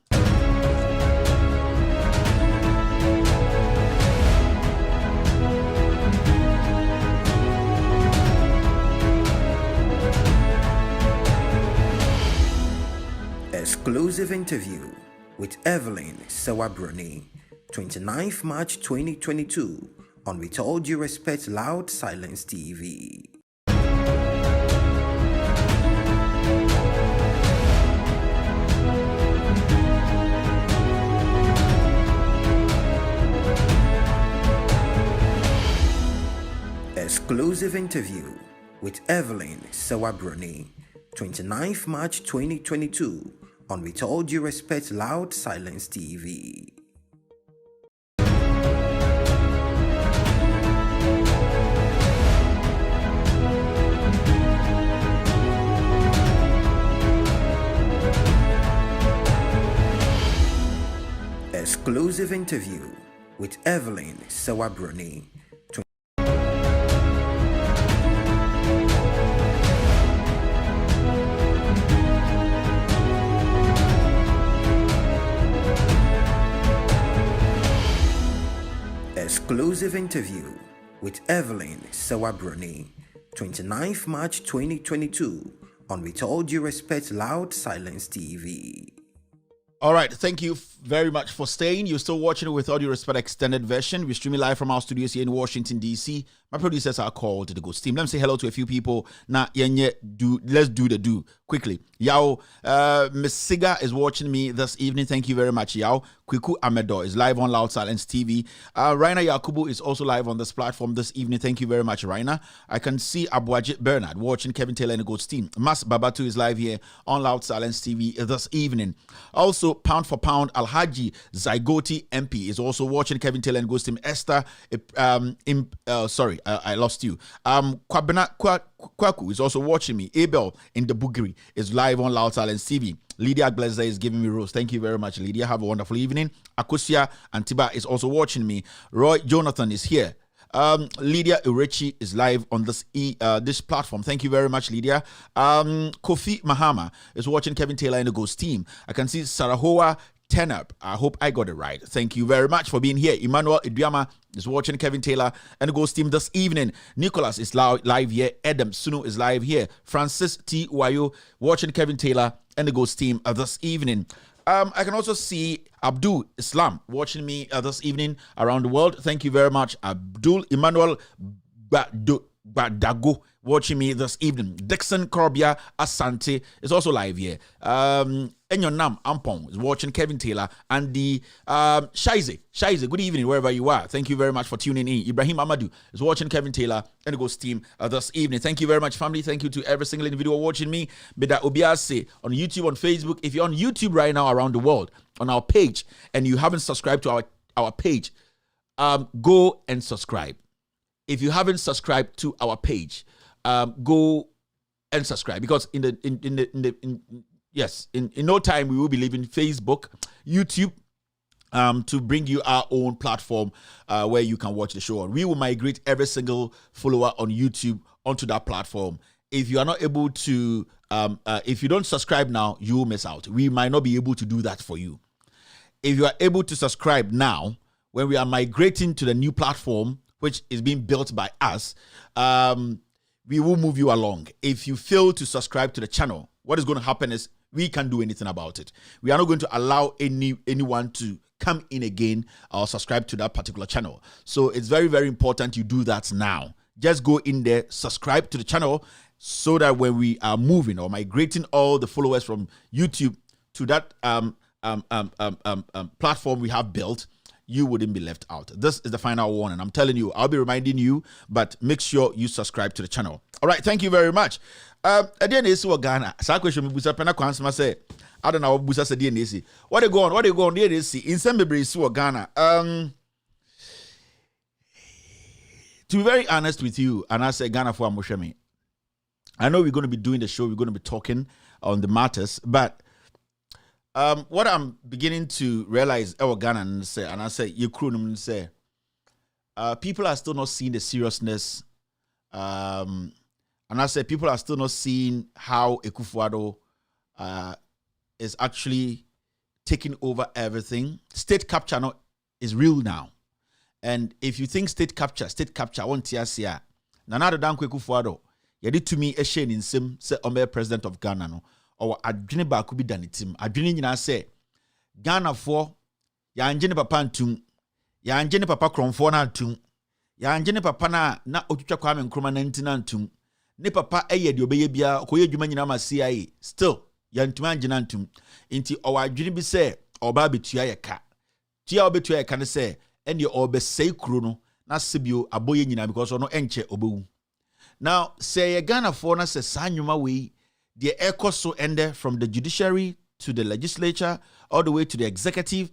Exclusive interview with Evelyn Sewabroni, 29th March 2022 on With All Due Respect Loud Silence TV. Exclusive interview with Evelyn Sewabroni, 29th March 2022 on With All Due Respect Loud Silence TV. Exclusive interview with Evelyn Sewabroni. Exclusive interview with Evelyn Sewabroni, 29th March 2022 on With All Due Respect Loud Silence TV. All right, thank you very much for staying. You're still watching it With All Due Respect Extended Version. We're streaming live from our studios here in Washington, D.C. My producers are called the Ghost Team. Let me say hello to a few people. Now, let's do the do quickly. Yao, Miss Siga is watching me this evening. Thank you very much, Yao. Kwiku Amedo is live on Loud Silence TV. Raina Yakubu is also live on this platform this evening. Thank you very much, Raina. I can see Abuajit Bernard watching Kevin Taylor and the Ghost Team. Mas Babatu is live here on Loud Silence TV this evening. Also, pound for pound, Alhaji Zygoti MP is also watching Kevin Taylor and Ghost Team. Esther, I lost you. Kwabena Kwaku is also watching me. Abel in the Bugri is live on Loud Silence TV. Lydia Gleza is giving me rose. Thank you very much, Lydia. Have a wonderful evening. Akusia Antiba is also watching me. Roy Jonathan is here. Lydia Urechi is live on this platform. Thank you very much, Lydia. Kofi Mahama is watching Kevin Taylor and the Ghost Team. I can see Sarahoa Tenup. I hope I got it right. Thank you very much for being here. Emmanuel Idiama is watching Kevin Taylor and the Ghost Team this evening. Nicholas is live here. Adam Sunu is live here. Francis T. Wayo watching Kevin Taylor and the Ghost Team this evening. I can also see Abdul Islam watching me this evening around the world. Thank you very much, Abdul Emmanuel Badago watching me this evening. Dixon Corbia Asante is also live here. Enyonam Ampong is watching Kevin Taylor and the Shaize, good evening wherever you are. Thank you very much for tuning in. Ibrahim Amadou is watching Kevin Taylor and the Ghost Team this evening. Thank you very much, family. Thank you to every single individual watching me. Beda Obiase on YouTube, on Facebook. If you're on YouTube right now around the world, on our page, and you haven't subscribed to our page, go and subscribe. If you haven't subscribed to our page, go and subscribe, because in no time we will be leaving Facebook, YouTube, to bring you our own platform where you can watch the show on. We will migrate every single follower on YouTube onto that platform. If you are not able to, if you don't subscribe now, you will miss out. We might not be able to do that for you. If you are able to subscribe now, when we are migrating to the new platform, which is being built by us, we will move you along. If you fail to subscribe to the channel, what is going to happen is we can't do anything about it. We are not going to allow anyone to come in again or subscribe to that particular channel. So it's very, very important you do that now. Just go in there, subscribe to the channel, so that when we are moving or migrating all the followers from YouTube to that platform we have built, you wouldn't be left out. This is the final warning. I'm telling you, I'll be reminding you, but make sure you subscribe to the channel. All right, thank you very much. Again, this is Ghana. Sa question busa pena kwansma say, I don't know busa say DNC. What they go on? DNC in some is Ghana. To be very honest with you, and I say Ghana for Amoshemi, I know we're going to be doing the show, we're going to be talking on the matters, but what I'm beginning to realize, Ghana and I say, people are still not seeing the seriousness. And I say, people are still not seeing how Akufo-Addo is actually taking over everything. State capture is real now. And if you think state capture won't tiasia. Nanado Dan Kweku Fuado, yadi to me a shane in sim, say Omer president of Ghana no, or adwene ba kubi danitim. Adwene nyina say Ghana for ya anjene papa ntum, ya anjene papa kromfo na ntum, ya anjene papa na otwitwa Kwame Nkrumah na ntina ntum. Ne papa eye de obeye bia koye dwuma nyina ma CIA. Still ya ntuma anjena ntum. Inti owa adwene bi say oba betua ye ka. Tua obetua ye ka ne say ene obesei kuro no na sebio aboye nyina because ono enche obewu. Now say Ghana for na say sanyuma we the ekoso ende from the judiciary to the legislature all the way to the executive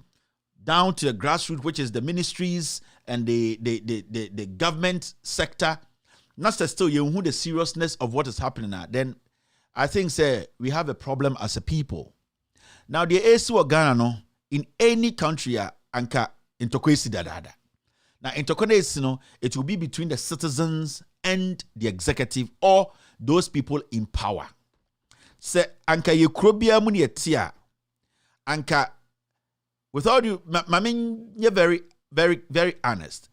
down to the grassroots, which is the ministries and the government sector. Not still you who the seriousness of what is happening now. Then I think say we have a problem as a people. Now the AC of Ghana no in any country anka intokwesi dadada. Now intokwesi no it will be between the citizens and the executive or those people in power. Say anka ye krobia mu ne tia anka without you mamin you're very honest.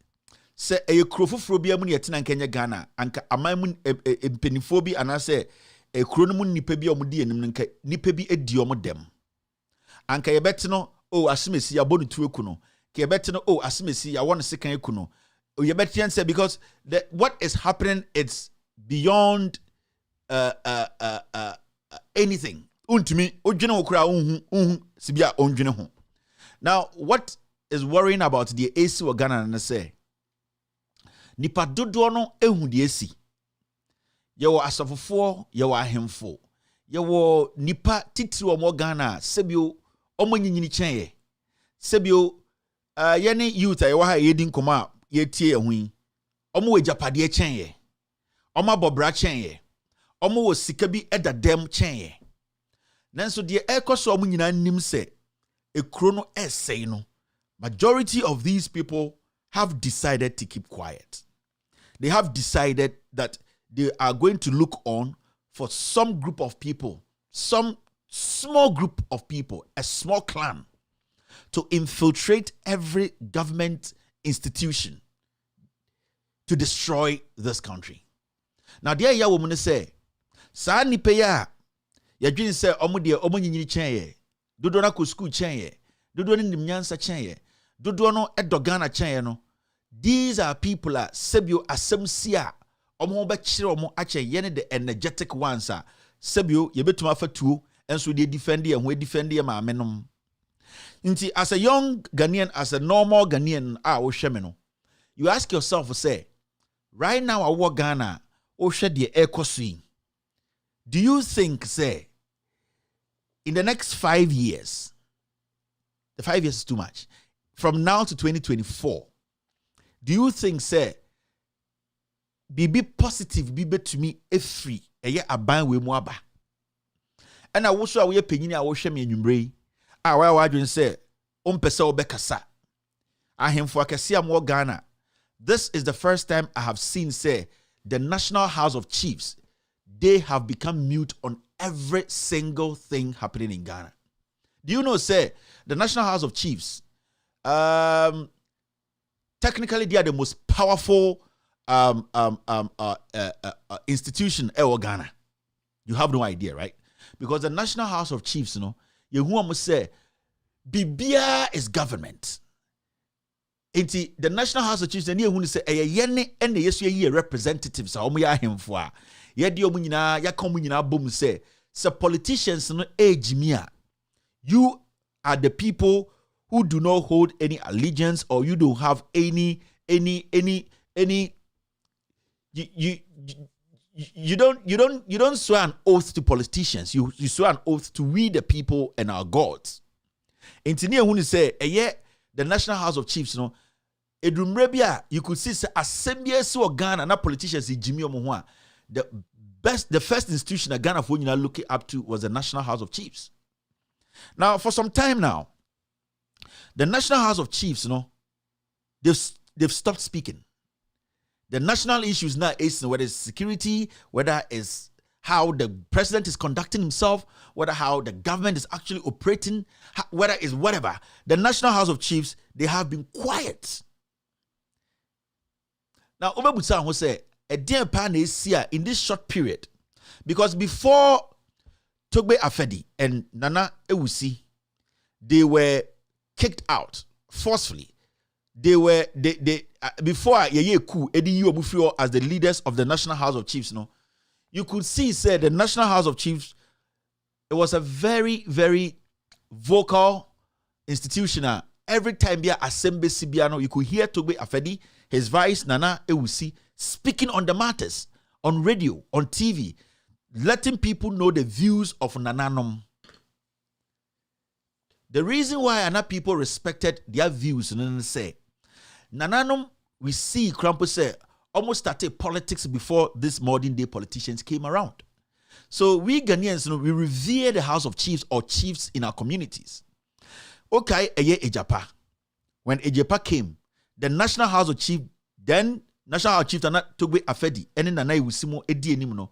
Say a crofofro bia mu ne tia anka nya Ghana anka amamu empenifo bi anase e kuro mu nipa bi omudi enim nka nipa bi edi omodem anka ye betino o asimesi ya bonu tueku no ke betino o asimesi ya won sekan eku no o ye betian say because what is happening it's beyond anything untumi odwene okura unhu sibia ondwene ho. Now what is worrying about the AC of Ghana na say nipa dodo no ehu de asi yewo asofofo yewo ahemfo yewo nipa titiri omo Ghana sebio omo nyinyini chenye sebio yene youth ayewa ha yedin koma yetie ehun omo wejapade chenye omo abobra chenye omo wo sika bi edadem chenye nanso de ekoso omo nyina nim se ekro no essay no majority of these people have decided to keep quiet. They have decided that they are going to look on for some group of people, some small group of people, a small clan, to infiltrate every government institution to destroy this country. Now, there ya woman say, "Sa ni pe ya, ya dwin say omo de omo nyinyini chen ye, dodo na ko school chen ye, dodo ni nimnyansa chen ye, dodo no edogana chen ye no." These are people sebio asemsia omo be kire omo ache yene the energetic ones sebio ye betuma fatuo enso de defend ye ho defend ye ma menom. Nti as a young Ghanaian, as a normal Ghanaian wo hwe me no, you ask yourself say right now I work Ghana o hwe de ekoso. Do you think say in the next 5 years, the 5 years is too much, from now to 2024, do you think say be positive be to me free eye aban we mu aba and I wo we penyini a wo hwe me anwumre a wa wadwen say ompese obekasa ahemfo akese am wo Ghana? This is the first time I have seen say the National House of Chiefs, they have become mute on every single thing happening in Ghana. Do you know say the National House of Chiefs technically they are the most powerful institution in Ghana. You have no idea, right? Because the National House of Chiefs, you know, you who say Bibia is government. Inti the National House of Chiefs, and you who say yene and the yesu representatives are omo ya hemfo a ye de omo nyina ya kom nyina bom say politicians no age mia. You are the people who do not hold any allegiance, or you don't have any you don't swear an oath to politicians. You swear an oath to we the people and our gods. Engineer who say the National House of Chiefs, you know, edumrebia you could see assembly so Ghana na politicians in Jimmy Omohua. The first institution that Ghana for you looking up to was the National House of Chiefs. Now for some time now, the National House of Chiefs, you know, they've stopped speaking. The national issues now is whether it's security, whether it's how the president is conducting himself, whether how the government is actually operating, whether it's whatever. The National House of Chiefs, they have been quiet. Now, Obebusa will say, a dear pan is here in this short period, because before Togbe Afedi and Nana Ewusi, they were kicked out forcefully. Before Yeye Ku Edi Yobufio as the leaders of the National House of Chiefs, you could see, the National House of Chiefs, it was a very, very vocal institution. Every time there assembly Sibiano, you could hear Togbe Afedi, his vice Nana Ewusi, speaking on the matters, on radio, on TV, letting people know the views of Nananom. The reason why Nana people respected their views, say, Nananom, we see Krampo say, almost started politics before these modern day politicians came around. So we Ghanaians, we revere the House of Chiefs or chiefs in our communities. Okay, Ejapa. When Ejapa came, the National House of Chiefs, then National House of Chiefs, Togbe Afedi, and Nana Ewusimo Edi Enimno,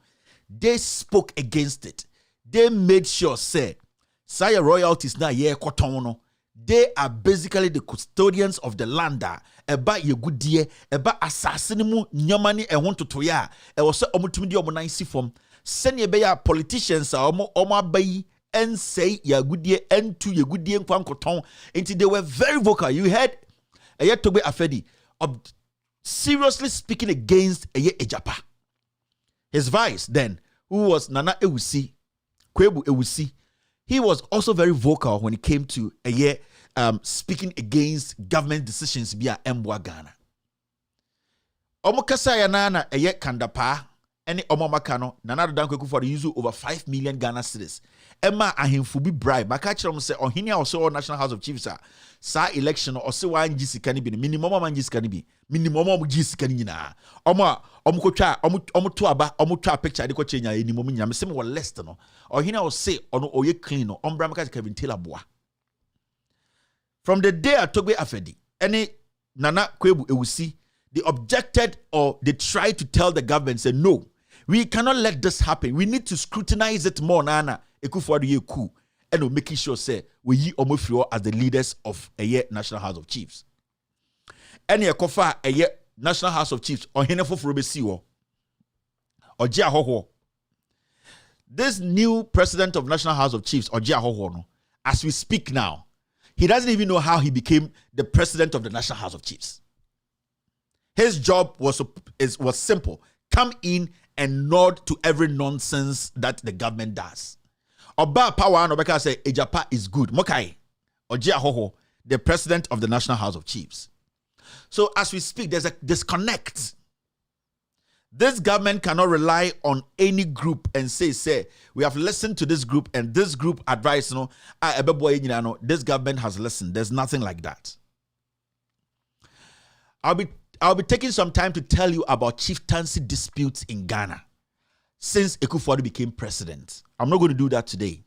they spoke against it. They made sure, Saya royalties na ye kotono. They are basically the custodians of the land. Eba ye goodie, eba assassinimu nyamani e won totoya. E wo se omutumi di omo si form. Send ye be ya politicians omo abayi and say ye goodie and to ye goodie nkwan koton. Until they were very vocal. You heard Togbe Afedi seriously speaking against Ejapa. His vice then, who was Nana Ewusi, Kwebu Ewusi, he was also very vocal when it came to speaking against government decisions via Mbwa Ghana. Omokasa ya nana kandapa any omomakano Nana Dankweku for the use over 5 million Ghana cedis. Emma ahemfu bi bribe. Makachira say ohini also National House of Chiefs sa election or se wan gisi kani bi minimum man gisi kani bi minimum mo gisi kani nyina. Omukotwa omuto aba omutwa picture de ko chenya enimum nyina me sem wo list no. Ohini o say ono oye clean no. Ombra makachi Kevin Taylor boa. From the day Togbe Afedi, any Nana Kwebu Ewusi, they objected or they tried to tell the government, say, no, we cannot let this happen. We need to scrutinize it more, Nana. Ekufuadu and we're making sure, say, we yi omofrio as the leaders of a National House of Chiefs. Any kofa a National House of Chiefs, or Henefo Frobesiwo, or Jia Hoho. This new president of National House of Chiefs, or Jia Hoho, as we speak now, he doesn't even know how he became the president of the National House of Chiefs. His job was simple. Come in and nod to every nonsense that the government does. Oba Power and Obeka say Ejapa is good. Mokai Ojia Hoho, the president of the National House of Chiefs. So as we speak, there's a disconnect. This government cannot rely on any group and say, we have listened to this group and this group advice, this government has listened. There's nothing like that. I'll be taking some time to tell you about chieftaincy disputes in Ghana since Ekufuadu became president. I'm not going to do that today.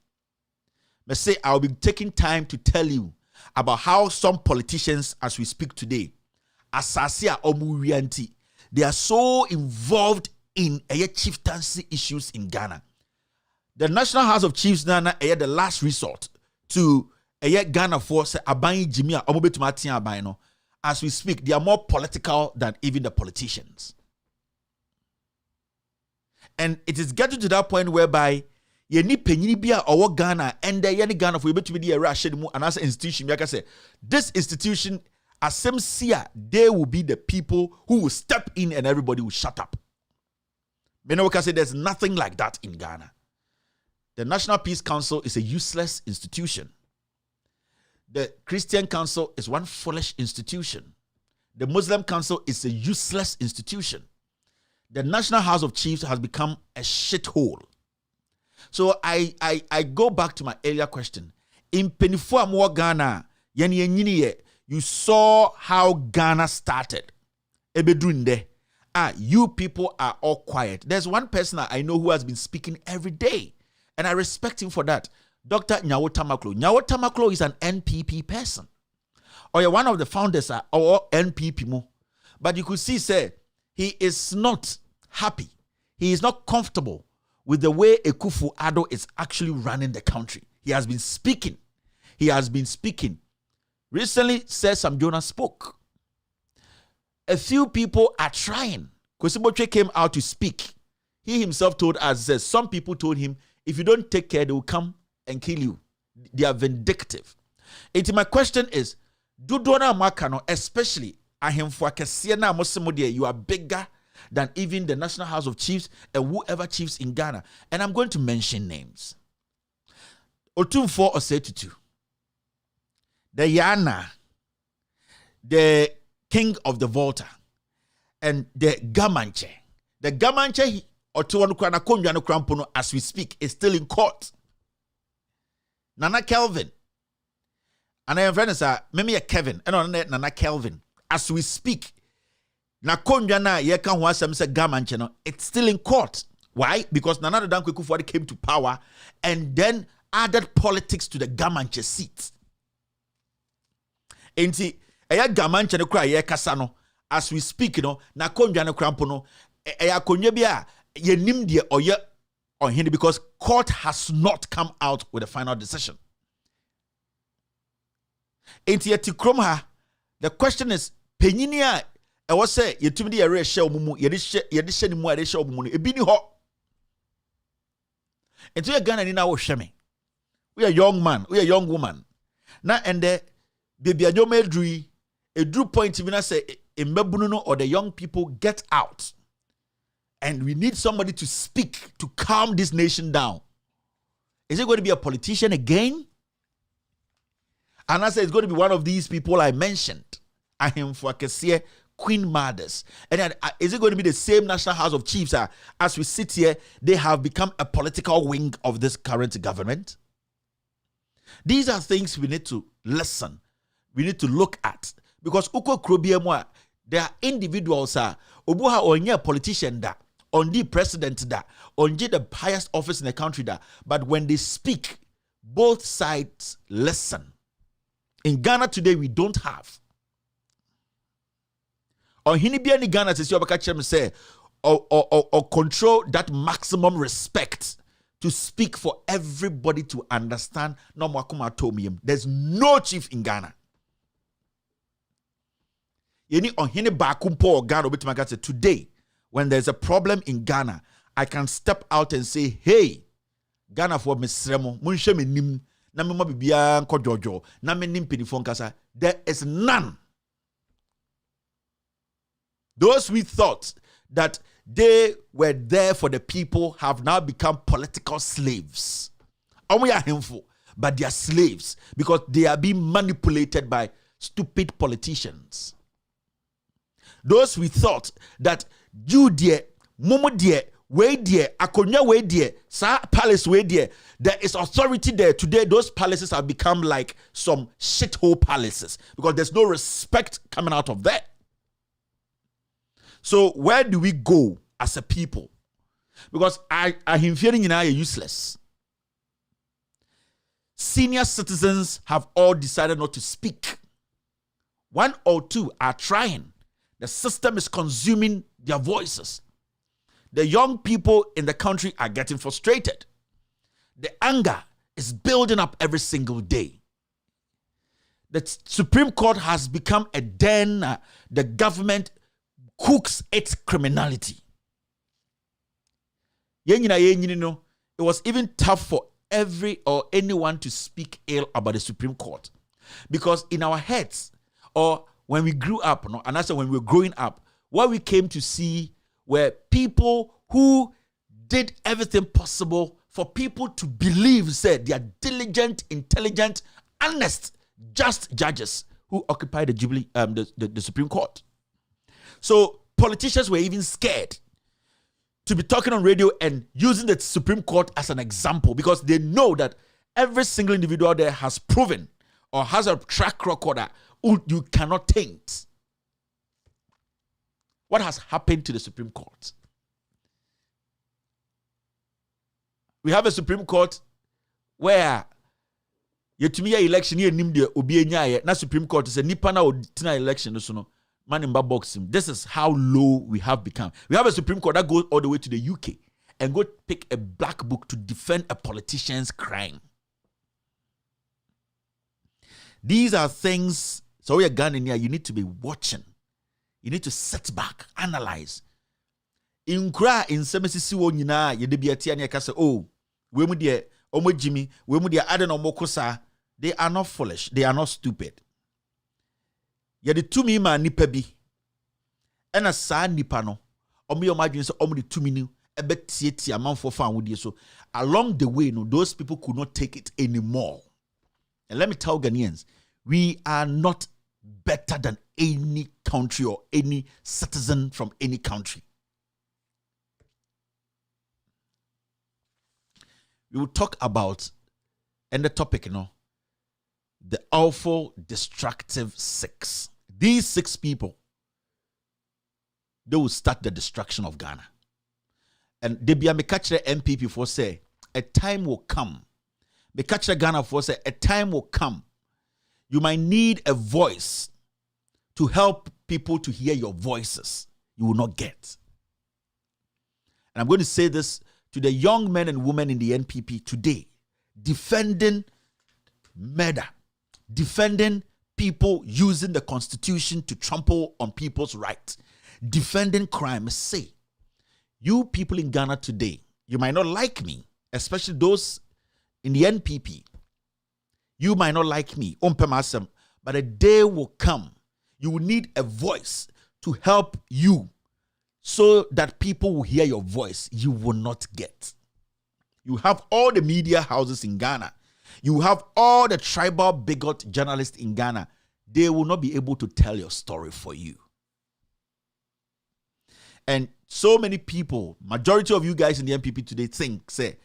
But say I'll be taking time to tell you about how some politicians, as we speak today, Asasia Omurianti, they are so involved in chieftaincy issues in Ghana. The National House of Chiefs Nana the last resort to Ghana for say Abayi Jimia Omobetumatia Abayno. As we speak, they are more political than even the politicians. And it is getting to that point whereby yeni penyibia or Ghana and the yeni Ghana for you to be the Russian and as an institution. Like I say, this institution, as some seer, they will be the people who will step in and everybody will shut up. Menawaka say there's nothing like that in Ghana. The National Peace Council is a useless institution. The Christian Council is one foolish institution. The Muslim Council is a useless institution. The National House of Chiefs has become a shithole. So I go back to my earlier question. In Penifua Ghana, you saw how Ghana started. You people are all quiet. There's one person I know who has been speaking every day, and I respect him for that. Dr. Nyawo Tamaklo. Nyawo Tamaklo is an NPP person. Or one of the founders are or NPP mo. But you could see, he is not happy. He is not comfortable with the way Akufo-Addo is actually running the country. He has been speaking. Recently, Sir Sam Jonas spoke. A few people are trying. Kwesi Botwe came out to speak. He himself told us, says, some people told him, if you don't take care, they will come and kill you. They are vindictive. And my question is, Dudona Makano, especially Ahemfo Akese na Mosemodie, you are bigger than even the National House of Chiefs and whoever chiefs in Ghana. And I'm going to mention names. Otumfo Osetutu, the Yana, the King of the Volta, and the Gamanche. The Gamanche, as we speak, is still in court. Nana Kelvin. And I have friends are maybe a Kevin, and Nana Kelvin. As we speak, Nakonjana Yeka Wasam said Gamanche, it's still in court. Why? Because Nana Dankwe Kufuor came to power and then added politics to the Gamanche seat. Enti eya Gamanche no kra ye kasa no, as we speak, Nakonjana no krampo no, eya konye bia ye nim de oye on him because court has not come out with a final decision. Enti yeti krom ha, the question is, penyinia e was say yetumi de yere hye omumu, yede hye ni mu ade hye omumu no ebi ni ho. Enti ye Ghana ni na wo hwe me. We are young man, we are young woman. Na ende baby adwoma edru point even say embebunu no or the young people get out. And we need somebody to speak to calm this nation down. Is it going to be a politician again? And I say it's going to be one of these people I mentioned. Ahemfo Akese, Queen Mothers. And then, is it going to be the same National House of Chiefs? As we sit here, they have become a political wing of this current government. These are things we need to listen. We need to look at. Because uko krobiemwa, there are individuals obuha onye politician da, on the president da, on the highest office in the country da. But when they speak, both sides listen. In Ghana today, we don't have. On hinibia ni Ghana say or control that maximum respect to speak for everybody to understand. No mwakuma tomium. There's no chief in Ghana. Yeni on hini bakumpo Ghana obitimaka today, when there's a problem in Ghana, I can step out and say, hey, Ghana for misremo, munshe me nim, na me mo bibia nko jojo, na me nim pinifon kasa. There is none. Those we thought that they were there for the people have now become political slaves. And we are harmful, but they are slaves because they are being manipulated by stupid politicians. Those we thought that you dear, Momo dear, way dear, Akonya way dear, Sa palace way dear, there is authority there. Today, those palaces have become like some shithole palaces because there's no respect coming out of that. So where do we go as a people? Because I am feeling are useless. Senior citizens have all decided not to speak. One or two are trying. The system is consuming their voices. The young people in the country are getting frustrated. The anger is building up every single day. The Supreme Court has become a den. The government cooks its criminality. It was even tough for every or anyone to speak ill about the Supreme Court. Because in our heads, or when we grew up, and also when we were growing up, what we came to see were people who did everything possible for people to believe, said they are diligent, intelligent, honest, just judges who occupy the Jubilee, the Supreme Court. So politicians were even scared to be talking on radio and using the Supreme Court as an example because they know that every single individual there has proven or has a track record that you cannot taint. What has happened to the Supreme Court? We have a Supreme Court where yetumiya election ye nim de obi enyaye na Supreme Court say nipa na odina election so no man in boxing. This is how low we have become. We have a Supreme Court that goes all the way to the UK and go pick a black book to defend a politician's crime. These are things, so you're Ghanaian here, you need to be watching. You need to sit back, analyze. In cry in semesisi wo nyina ye de biatia ne kase oh we mu de omo Jimmy we mu de ade no mokosa. They are not foolish, they are not stupid. Ye de tumi ma nipa bi ena saa nipa no omo yo madwin so omo de tumi ni ebetietie amanfo fa anwodie so along the way no those people could not take it anymore. And let me tell Ghanaians, we are not better than any country or any citizen from any country. We will talk about, and the topic, the awful, destructive 6. These 6 people, they will start the destruction of Ghana. And they be a mekachere MPP for say, a time will come. Mekachere Ghana for say, a time will come. You might need a voice to help people to hear your voices. You will not get. And I'm going to say this to the young men and women in the NPP today, defending murder, defending people using the constitution to trample on people's rights, defending crime. Say, you people in Ghana today, you might not like me, especially those in the NPP. You might not like me, but a day will come. You will need a voice to help you so that people will hear your voice. You will not get. You have all the media houses in Ghana. You have all the tribal bigot journalists in Ghana. They will not be able to tell your story for you. And so many people, majority of you guys in the NPP today say,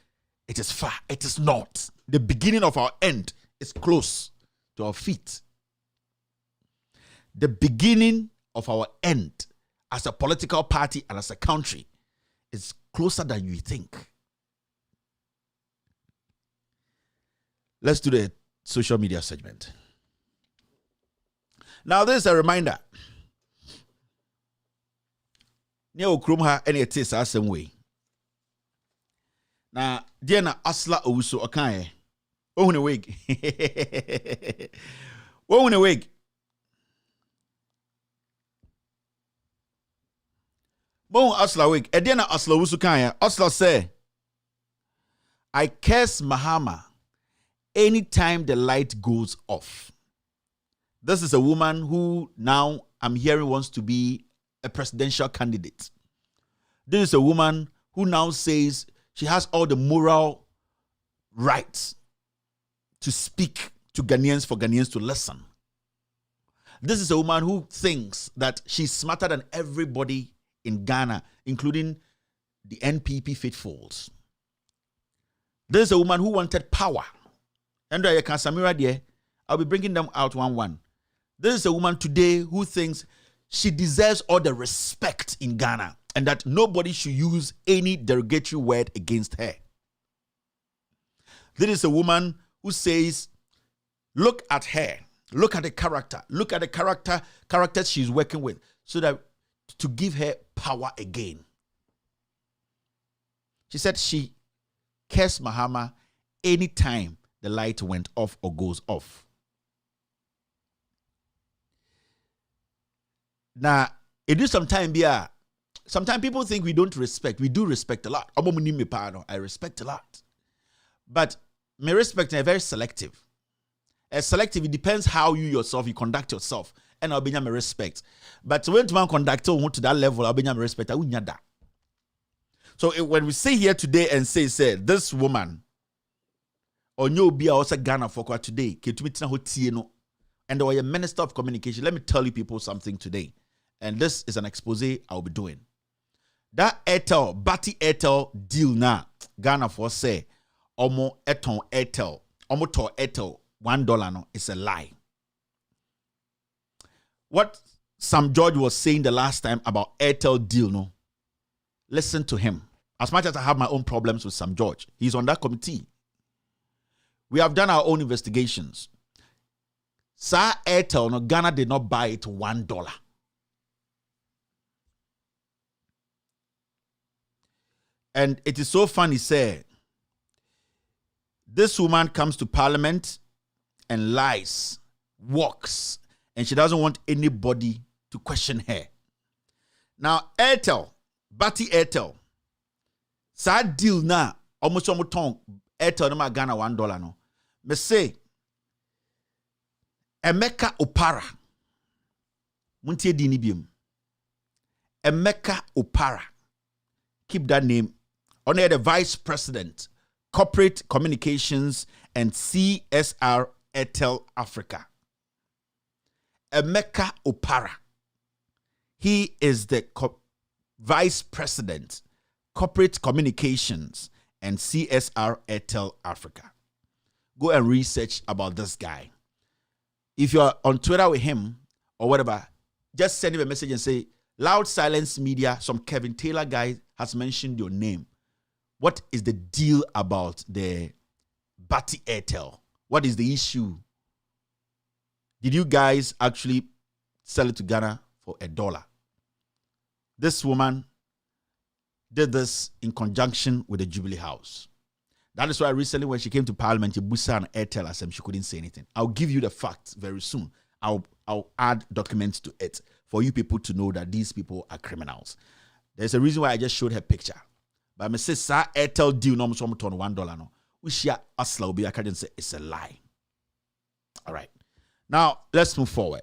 it is far. It is not. The beginning of our end is close to our feet. The beginning of our end as a political party and as a country is closer than you think. Let's do the social media segment. Now, this is a reminder. Neo Krumha and it is the same way. Now, Diana Asla Owusu Okaye. Oh, in a wig. Oh, in a wig. Bon Asla wig. Ediana Asla Owusu Kaya. Asla say, I curse Mahama anytime the light goes off. This is a woman who now I'm hearing wants to be a presidential candidate. This is a woman who now says she has all the moral rights to speak to Ghanaians for Ghanaians to listen. This is a woman who thinks that she's smarter than everybody in Ghana, including the NPP faithfuls. This is a woman who wanted power. And I'll be bringing them out one. This is a woman today who thinks she deserves all the respect in Ghana and that nobody should use any derogatory word against her. This is a woman who says, look at her, look at the characters she's working with, so that to give her power again. She said she cursed Mahama anytime the light went off or goes off. Now, it is sometimes people think we don't respect. We do respect a lot. I respect a lot. But my respect is very selective. Selective, it depends how you conduct yourself. And I'll be my respect. But when one conductor went to that level, I'll be my respect. I wouldn't that. So when we say here today and say this woman, or no be also Ghana for today, and there was a minister of communication. Let me tell you people something today. And this is an expose I'll be doing. That Bati Airtel deal now, Ghana for say, Omo Eton Airtel, Omo to Airtel, $1 no, it's a lie. What Sam George was saying the last time about Airtel deal, no, listen to him. As much as I have my own problems with Sam George, he's on that committee. We have done our own investigations. Sa Airtel, no, Ghana did not buy it $1. And it is so funny, say, this woman comes to parliament and lies, walks, and she doesn't want anybody to question her. Now, Airtel, Bati Airtel, sad deal na, almost tongue, Airtel no Ghana $1 no. Me say, Emeka Opara, muntie dinibium. Emeka Opara, keep that name. On the Vice President, Corporate Communications and CSR Airtel Africa. Emeka Opara. He is the Vice President, Corporate Communications and CSR Airtel Africa. Go and research about this guy. If you're on Twitter with him or whatever, just send him a message and say, Loud Silence Media, some Kevin Taylor guy has mentioned your name. What is the deal about the Bati Airtel? What is the issue? Did you guys actually sell it to Ghana for $1? This woman did this in conjunction with the Jubilee House. That is why recently when she came to Parliament, Busa and Airtel asked she couldn't say anything. I'll give you the facts very soon. I'll add documents to it for you people to know that these people are criminals. There's a reason why I just showed her picture. But I say, sir, Airtel deal no $1 no. We share asla obi I say it's a lie. All right. Now let's move forward.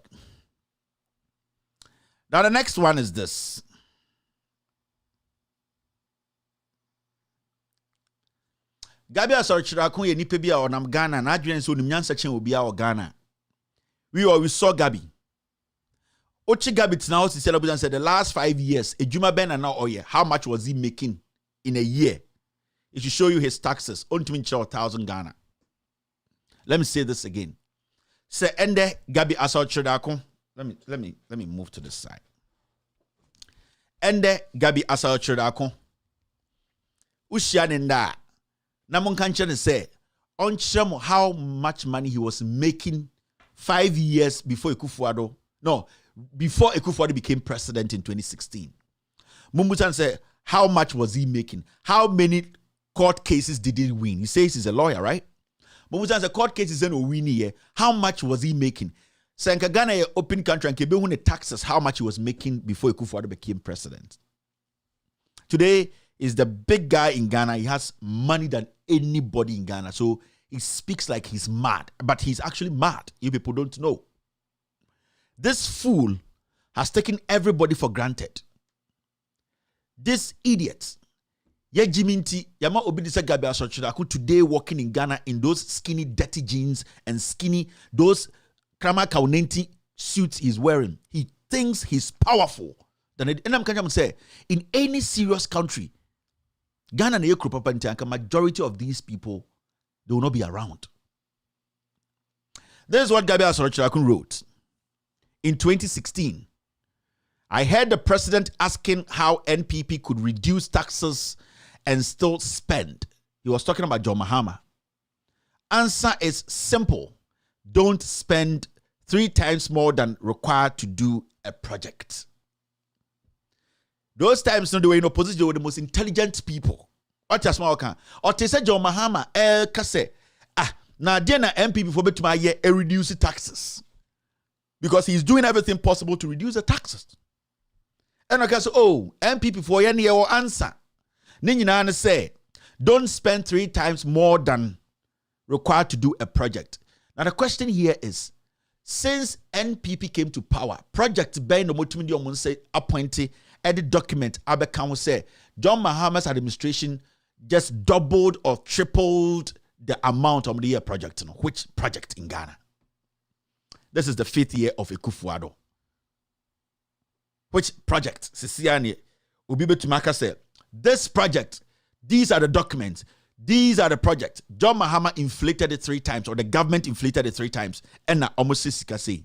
Now the next one is this. Gabi Asorichiraku ye nipe bia onam Ghana na adwen so nimnyansa chen obi a o Ghana. We saw Gabi. Ochi Gabi tna house said the last 5 years ejuma ben na oye how much was he making in a year? It should show you his taxes. Only 1,000 Ghana. Let me say this again. Say ende Gabi Asorichiraku. Let me move to this side. Ende Gabi Asorichiraku. Ushianenda. Namon Kanchen say on Chemo how much money he was making 5 years before Ekufuado. No, before Ekufuado became president in 2016. Mumbutan said, how much was he making? How many court cases did he win? He says he's a lawyer, right? Mumbutan said, court cases in win here. How much was he making? Sanka Ghana open country and Kebe the taxes, how much he was making before Ekufuado became president. Today is the big guy in Ghana. He has money than anybody in Ghana. So he speaks like he's mad, but he's actually mad. You people don't know. This fool has taken everybody for granted. This idiot, Yejiminti, Yama Obidisa Gabi Asorichiraku today walking in Ghana in those skinny, dirty jeans and skinny, those Krama Kaunenti suits he's wearing. He thinks he's powerful. And I'm going to say, in any serious country, Ghana and majority of these people, they will not be around. This is what Gabi Asorichiraku wrote. In 2016, I heard the president asking how NPP could reduce taxes and still spend. He was talking about John Mahama. Answer is simple. Don't spend 3 times more than required to do a project. Those times, no, they were in opposition, they were the most intelligent people. Or just small can. Or they said John Mahama, kase, now then MPP for better my year reduce taxes. Because he's doing everything possible to reduce the taxes. And I can say, MPP for any or answer. Ninja say, don't spend 3 times more than required to do a project. Now the question here is, since NPP came to power, project Ben no Motumidi Omunse appointee at the document Abekan say John Mahama's administration just doubled or tripled the amount of the year project. Which project in Ghana? This is the 5th year of Ekufuado. Which project? Sisiani Ubibe Tumaka said, this project, these are the documents, these are the projects. John Mahama inflated it 3 times, or the government inflated it 3 times. And now almost Sikasi.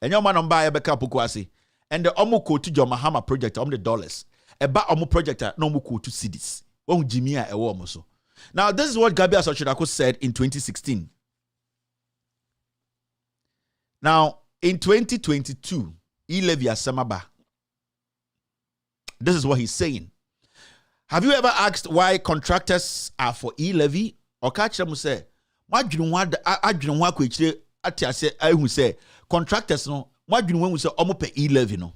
And your man on buy a backup Pukwasi. And the Omuko to John Mahama project the dollars. A ba Omu project no muko to cities. One Jimia a womoso. Now, this is what Gabi Asorichiraku said in 2016. Now, in 2022, Ilevia Samaba. This is what he's saying. Have you ever asked why contractors are for e-levy? Or catch them say, why do you want say contractors no? Why do you want to say pay e-levy no?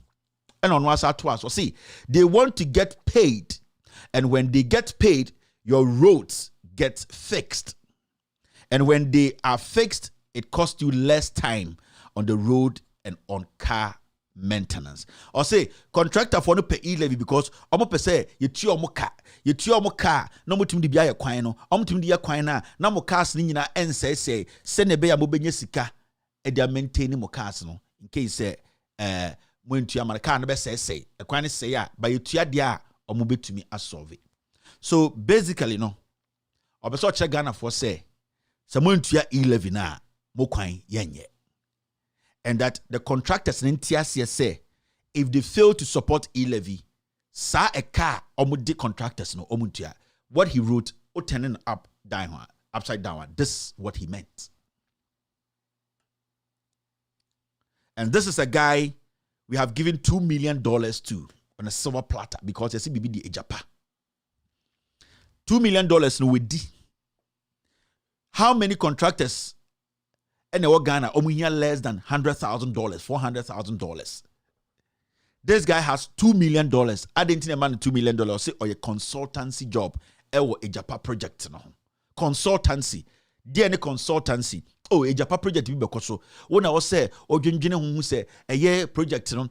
And on what's to us. So see, they want to get paid, and when they get paid, your roads get fixed. And when they are fixed, it costs you less time on the road and on car maintenance. Or say contractor for no pay e-levy because omo say you tie omo car no mutum di bia kwan no omutum di kwan na mo cars ni nyina ensese se ne be ya mo benya sika e dia maintain mo cars no in case say mo ntua man car no be say kwan ne say ya ba yetua dia omo betumi asolve. So basically no obeso che Ghana for say se mo ntua e-levy na mo kwan yenye. And that the contractors in NTS say if they fail to support e-levy, sa a car omudi contractors no omuntia. What he wrote, turning upside down. This is what he meant. And this is a guy we have given $2 million to on a silver platter because you see BB the Ejapa. $2 million no with D. How many contractors and the Ghana less than $100,000, $400,000? This guy has $2 million. I didn't think a man $2 million say or a consultancy job. Ewo Ejapa project no. Consultancy. DNA consultancy. Oh, Ejapa project bi bekoso. When I was say odwendwene hu say eye project no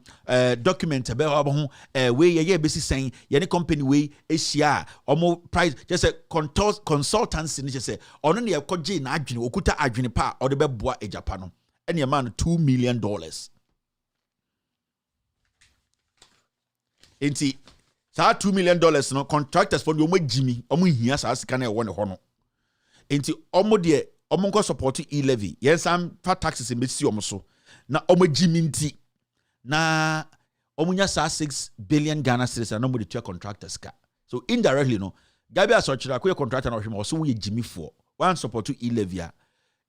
document be ho we ye besi sen ye ne company we ehia omo price just say consultancy ni just say ono ne ekoje na adwene okuta adwene pa o de beboa Ejapa no. Ene man $2 million. Enti sa $2 million no contractors for omo jimi omo hia sa sika na e wo ne ho no. Enti omo de omo support e-levy yes am fa taxes emesi omo so na omo jiminti na omo nya sa 6 billion Ghana cedis na omo de tua contractors ka. So indirectly no gabi asochira ko contractor na hwemo so we jimi for one support e-levy.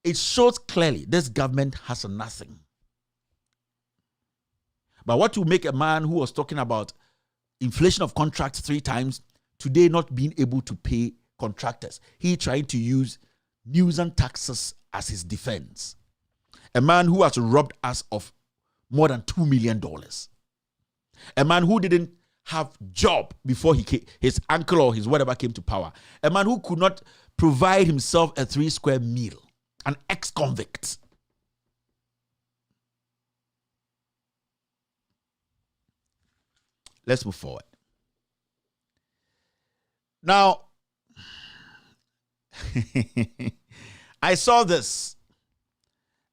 It shows clearly this government has nothing. But what will make a man who was talking about inflation of contracts 3 times today not being able to pay contractors? He trying to use nuisance taxes as his defense. A man who has robbed us of more than $2 million. A man who didn't have job before his uncle or his whatever came to power. A man who could not provide himself a 3-square meal. An ex-convict. Let's move forward. Now, I saw this,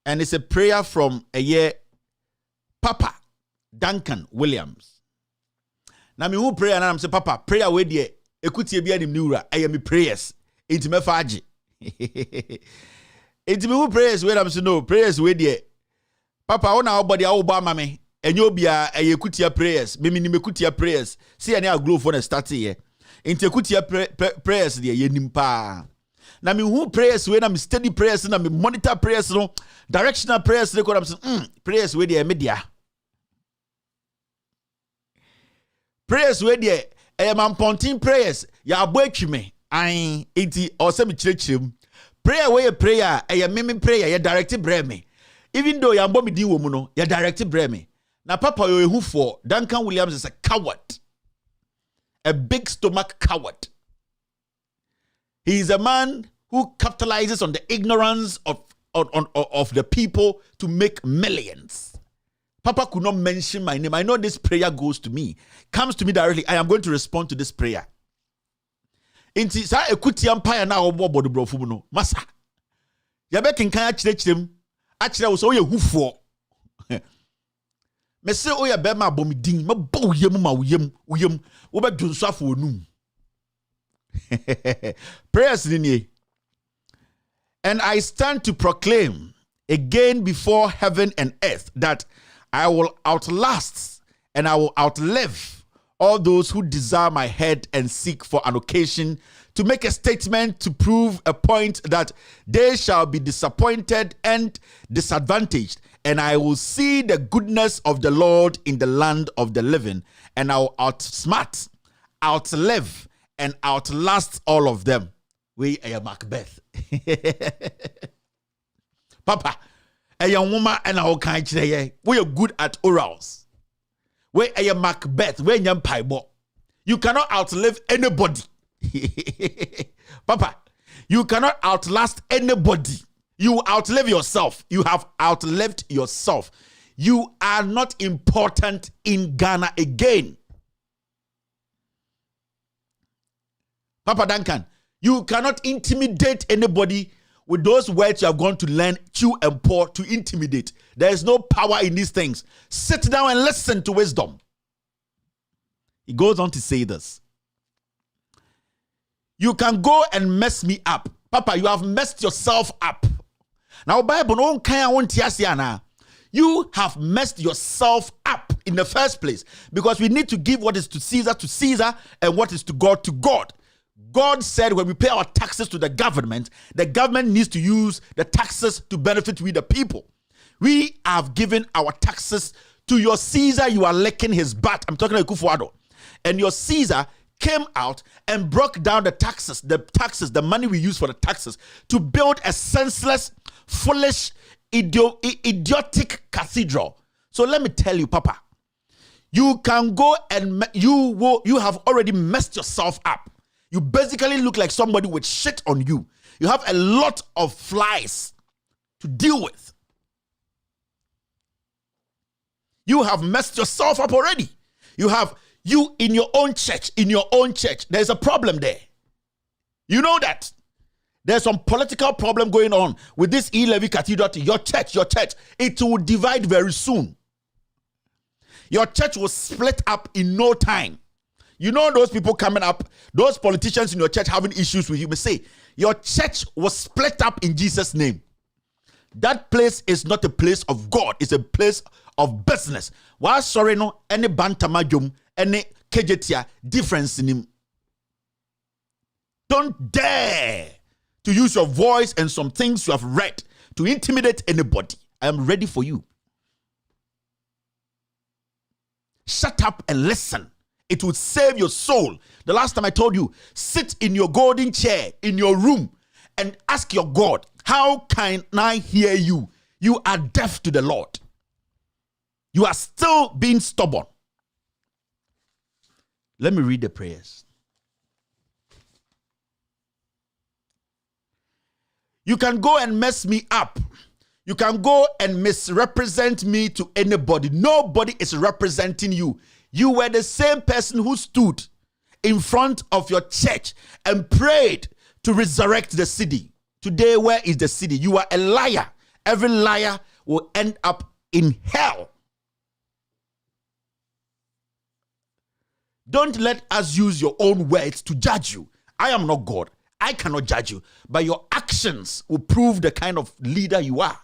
and it's a prayer from Papa Duncan Williams. Now, me who pray and I'm say, Papa, prayer with ye, ekuti ebi anim niura, I me prayers, into me faji. Into me who prayers where I'm say no, prayers with ye. Papa, ona obody Obama me, and you be a ekutia prayers, me ekutia prayers. See, I need a glow for the start here. Into ekutia prayers there, ye nimpa. Na me who prayers when I'm steady prayers na me monitor prayers no directional prayers they call am prayers we dey media prayers we dey man pontin prayers ya aboatwi me an enti o se me kirechirem prayer we prayer me prayer ya direct brɛ me even though ya mbɔ me din wo mu no ya direct brɛ me na papa yo ehu for Duncan Williams is a coward, a big stomach coward. He is a man who capitalizes on the ignorance of the people to make millions. Papa could not mention my name. I know this prayer goes to me, comes to me directly. I am going to respond to this prayer. Inti sa ekuti empire na obo bodo brofu no masa. Ya be kinkan achirechirem achire wo so ye hufo. Me se o ya be ma bomidin ma bo yem ma uyem wo be dwonso afo onum. Prayers in. And I stand to proclaim again before heaven and earth that I will outlast and I will outlive all those who desire my head and seek for an occasion to make a statement to prove a point that they shall be disappointed and disadvantaged, and I will see the goodness of the Lord in the land of the living, and I will outsmart, outlive, and outlast all of them. We are Macbeth. Papa, a young woman and our kind we are good at orals. We are Macbeth, we are Paibo. You cannot outlive anybody. Papa, you cannot outlast anybody. You outlive yourself. You have outlived yourself. You are not important in Ghana again. Papa Duncan, you cannot intimidate anybody with those words you have gone to learn, chew and pour to intimidate. There is no power in these things. Sit down and listen to wisdom. He goes on to say this. You can go and mess me up. Papa, you have messed yourself up. Now, Bible, you have messed yourself up in the first place, because we need to give what is to Caesar and what is to God to God. God said when we pay our taxes to the government needs to use the taxes to benefit we the people. We have given our taxes to your Caesar. You are licking his butt. I'm talking about Kufuado. And your Caesar came out and broke down the taxes, the money we use for the taxes, to build a senseless, foolish, idiotic cathedral. So let me tell you, Papa, you can go and you have already messed yourself up. You basically look like somebody with shit on you. You have a lot of flies to deal with. You have messed yourself up already. You in your own church, there's a problem there. You know that. There's some political problem going on with this E-Levy cathedral to your church. It will divide very soon. Your church will split up in no time. You know those people coming up, those politicians in your church having issues with you, may say, your church was split up in Jesus' name. That place is not a place of God. It's a place of business. Why sorry no, any bantamajum, any kejetia difference in him. Don't dare to use your voice and some things you have read to intimidate anybody. I am ready for you. Shut up and listen. It would save your soul. The last time I told you, sit in your golden chair in your room and ask your God, how can I hear you? You are deaf to the Lord. You are still being stubborn. Let me read the prayers. You can go and mess me up. You can go and misrepresent me to anybody. Nobody is representing you. You were the same person who stood in front of your church and prayed to resurrect the city. Today, where is the city? You are a liar. Every liar will end up in hell. Don't let us use your own words to judge you. I am not God. I cannot judge you. But your actions will prove the kind of leader you are.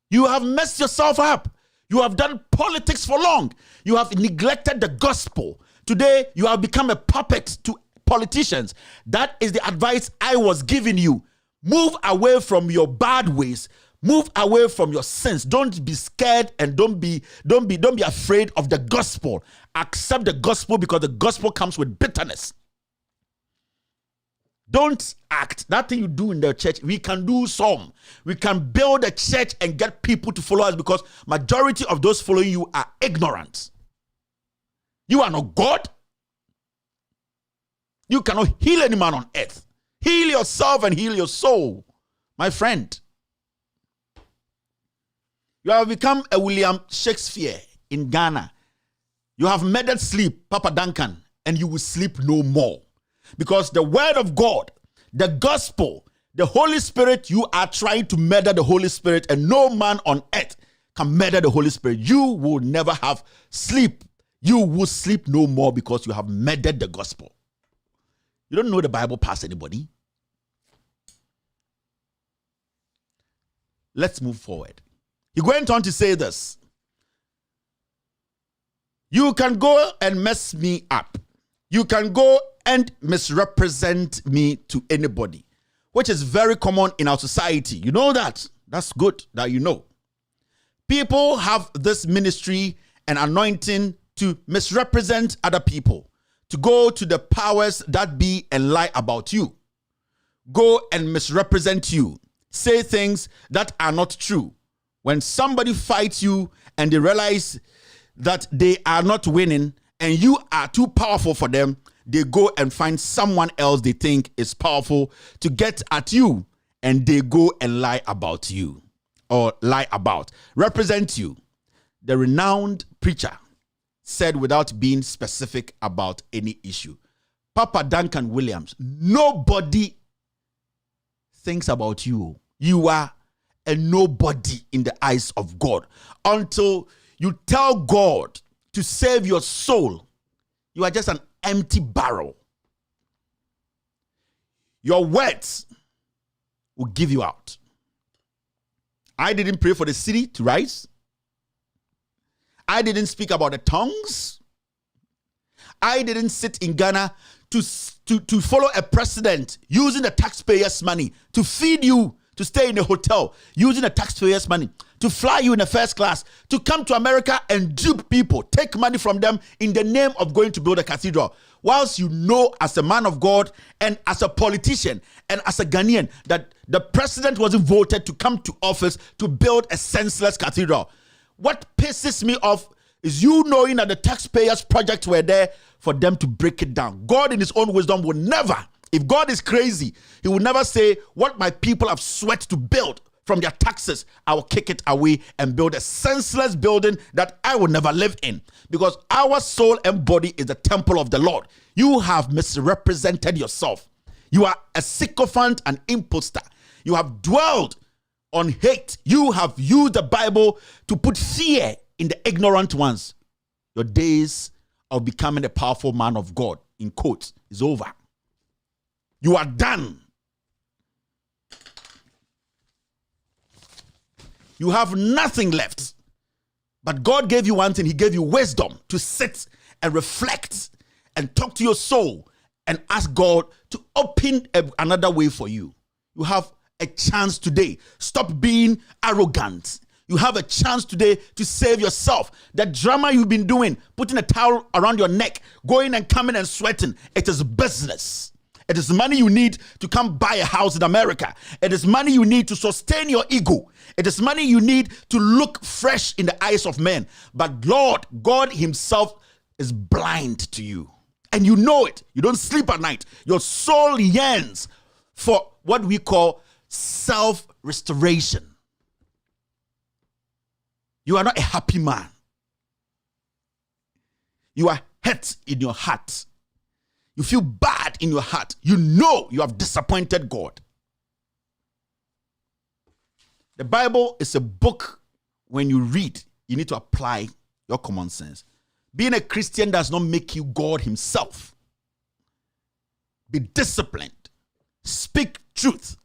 You have messed yourself up. You have done politics for long. You have neglected the gospel. Today, you have become a puppet to politicians. That is the advice I was giving you. Move away from your bad ways. Move away from your sins. Don't be scared and don't be afraid of the gospel. Accept the gospel, because the gospel comes with bitterness. Don't act. That thing you do in the church, we can do some. We can build a church and get people to follow us, because majority of those following you are ignorant. You are not God. You cannot heal any man on earth. Heal yourself and heal your soul, my friend. You have become a William Shakespeare in Ghana. You have murdered sleep, Papa Duncan, and you will sleep no more. Because the word of God, the gospel, the Holy Spirit, you are trying to murder the Holy Spirit, and no man on earth can murder the Holy Spirit. You will never have sleep. You will sleep no more because you have murdered the gospel. You don't know the Bible past anybody. Let's move forward. He went on to say this. You can go and mess me up. You can go and misrepresent me to anybody, which is very common in our society. You know that. That's good that you know. People have this ministry and anointing to misrepresent other people, to go to the powers that be and lie about you, go and misrepresent you, say things that are not true. When somebody fights you and they realize that they are not winning and you are too powerful for them, they go and find someone else they think is powerful to get at you, and they go and lie about you, or lie about, represent you. The renowned preacher said, without being specific about any issue, Papa Duncan Williams, nobody thinks about you. You are a nobody in the eyes of God. Until you tell God to save your soul, you are just an empty barrel. Your words will give you out. I didn't pray for the city to rise. I didn't speak about the tongues. I didn't sit in Ghana to follow a president using the taxpayers' money to feed you, to stay in a hotel using the taxpayers' money, to fly you in a first class, to come to America and dupe people, take money from them in the name of going to build a cathedral. Whilst you know, as a man of God and as a politician and as a Ghanaian, that the president wasn't voted to come to office to build a senseless cathedral. What pisses me off is you knowing that the taxpayers' projects were there for them to break it down. God in his own wisdom will never, if God is crazy, he will never say, what my people have sweat to build from their taxes, I will kick it away and build a senseless building that I will never live in. Because our soul and body is the temple of the Lord. You have misrepresented yourself. You are a sycophant and impostor. You have dwelled on hate. You have used the Bible to put fear in the ignorant ones. Your days of becoming a powerful man of God, in quotes, is over. You are done. You have nothing left. But God gave you one thing. He gave you wisdom to sit and reflect and talk to your soul and ask God to open another way for you. You have a chance today. Stop being arrogant. You have a chance today to save yourself. The drama you've been doing, putting a towel around your neck, going and coming and sweating, it is business. It is money you need to come buy a house in America. It is money you need to sustain your ego. It is money you need to look fresh in the eyes of men. But Lord, God himself is blind to you. And you know it. You don't sleep at night. Your soul yearns for what we call self-restoration. You are not a happy man. You are hurt in your heart. You feel bad in your heart. You know you have disappointed God. The Bible is a book. When you read, you need to apply your common sense. Being a Christian does not make you God himself. Be disciplined. Speak truth.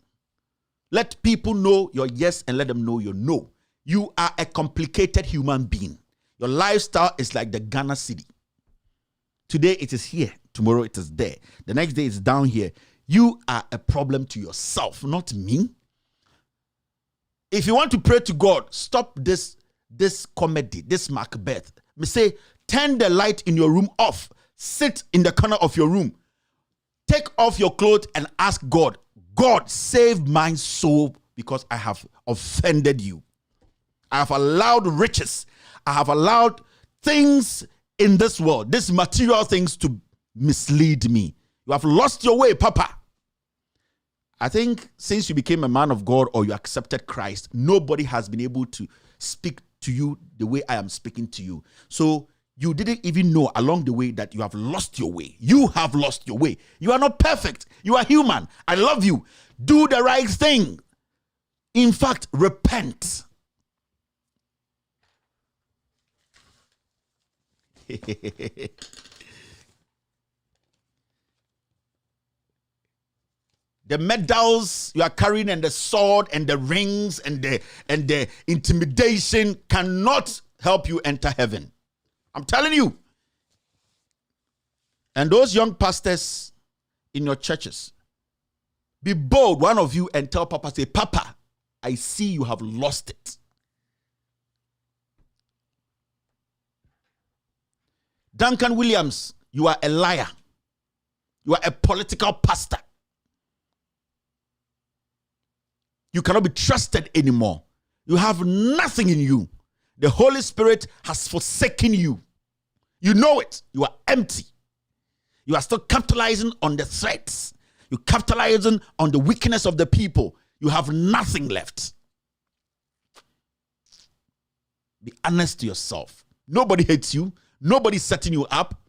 Let people know your yes and let them know your no. You are a complicated human being. Your lifestyle is like the Ghana city. Today it is here. Tomorrow it is there. The next day it's down here. You are a problem to yourself, not me. If you want to pray to God, stop this comedy, this Macbeth. Me say, turn the light in your room off. Sit in the corner of your room. Take off your clothes and ask God, God, save my soul because I have offended you. I have allowed riches. I have allowed things in this world, these material things, to mislead me. You have lost your way, Papa. I think since you became a man of God or you accepted Christ, nobody has been able to speak to you the way I am speaking to you. So you didn't even know along the way that you have lost your way. You have lost your way. You are not perfect. You are human. I love you. Do the right thing. In fact, repent. The medals you are carrying and the sword and the rings and the intimidation cannot help you enter heaven. I'm telling you. And those young pastors in your churches, be bold, one of you, and tell Papa, say, Papa, I see you have lost it. Duncan Williams, you are a liar. You are a political pastor. You cannot be trusted anymore. You have nothing in you. The Holy Spirit has forsaken you. You know it. You are empty. You are still capitalizing on the threats. You're capitalizing on the weakness of the people. You have nothing left. Be honest to yourself. Nobody hates you. Nobody's setting you up.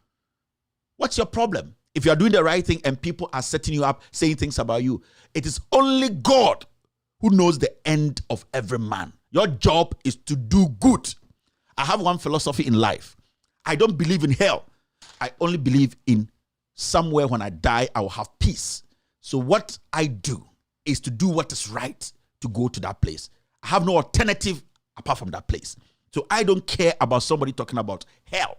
What's your problem? If you are doing the right thing and people are setting you up, saying things about you, it is only God who knows the end of every man. Your job is to do good. I have one philosophy in life. I don't believe in hell. I only believe in somewhere when I die, I will have peace. So what I do is to do what is right to go to that place. I have no alternative apart from that place. So I don't care about somebody talking about hell.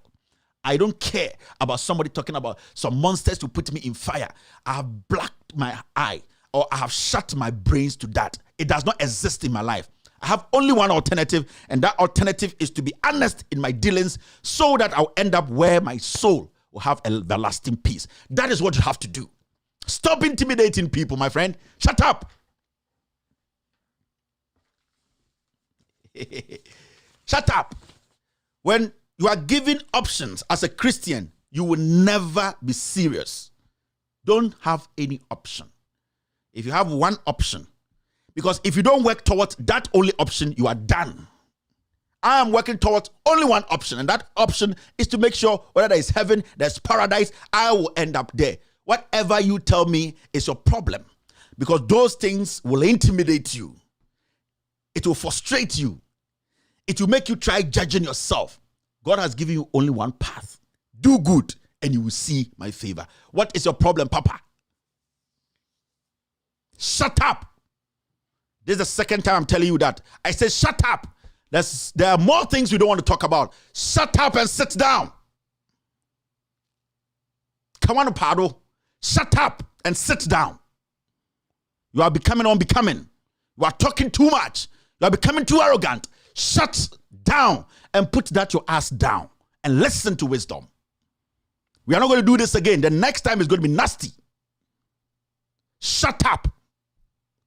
I don't care about somebody talking about some monsters to put me in fire. I have blacked my eye, or I have shut my brains to that. It does not exist in my life. I have only one alternative, and that alternative is to be honest in my dealings so that I'll end up where my soul will have a lasting peace. That is what you have to do. Stop intimidating people, my friend. Shut up. Shut up. When you are given options as a Christian, you will never be serious. Don't have any option. If you have one option, because if you don't work towards that only option, you are done. I am working towards only one option, and that option is to make sure whether there is heaven, there's paradise, I will end up there. Whatever you tell me is your problem, because those things will intimidate you. It will frustrate you. It will make you try judging yourself. God has given you only one path. Do good, and you will see my favor. What is your problem, Papa? Shut up. This is the second time I'm telling you that. I say shut up. There are more things we don't want to talk about. Shut up and sit down. Come on, Pado. Shut up and sit down. You are becoming unbecoming. You are talking too much. You are becoming too arrogant. Shut down and put that your ass down and listen to wisdom. We are not going to do this again. The next time is going to be nasty. Shut up.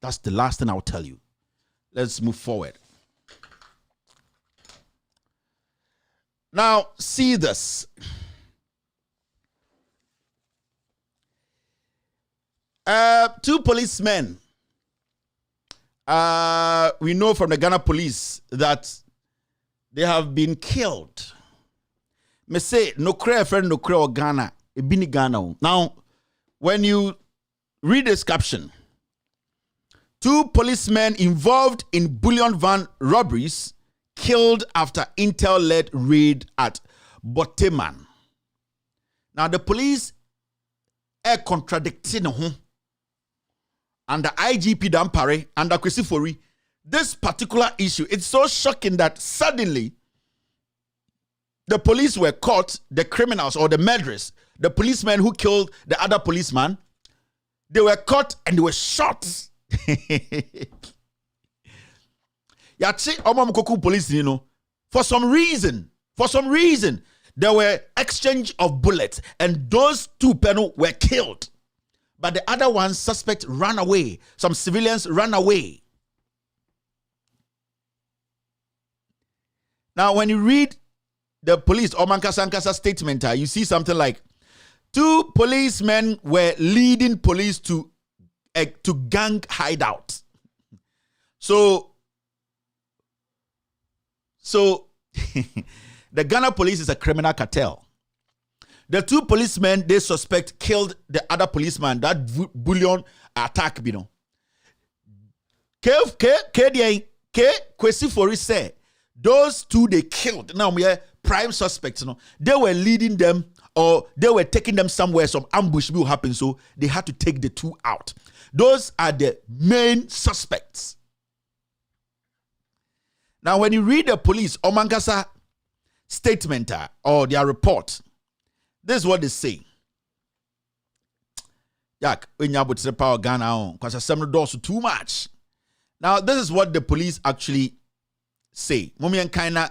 That's the last thing I'll tell you. Let's move forward. Now, see this. Two policemen. We know from the Ghana police that they have been killed. Me say, no cray friend, no cray or Ghana. It been Ghana. Now, when you read this caption, two policemen involved in bullion van robberies killed after intel-led raid at Boteman. Now, the police are contradicting under IGP Dampare, under Kwesifori, this particular issue. It's so shocking that suddenly the police were caught, the criminals or the murderers, the policemen who killed the other policeman, they were caught and they were shot. Police, you know, for some reason, there were exchange of bullets and those two people were killed. But the other one suspect ran away. Some civilians ran away. Now, when you read the police, Omankasankasa statement, you see something like, two policemen were leading police to gang hideout. So the Ghana police is a criminal cartel. The two policemen they suspect killed the other policeman, that bullion attack, you know. Kwesifori say those two they killed. Now we are prime suspects, you know. They were leading them or they were taking them somewhere, some ambush will happen, so they had to take the two out. Those are the main suspects. Now, when you read the police, Omankasa statement or their report, this is what they say. Yak, when you put the power Ghana on, because some doors too much. Now, this is what the police actually say. Momi and Kaina,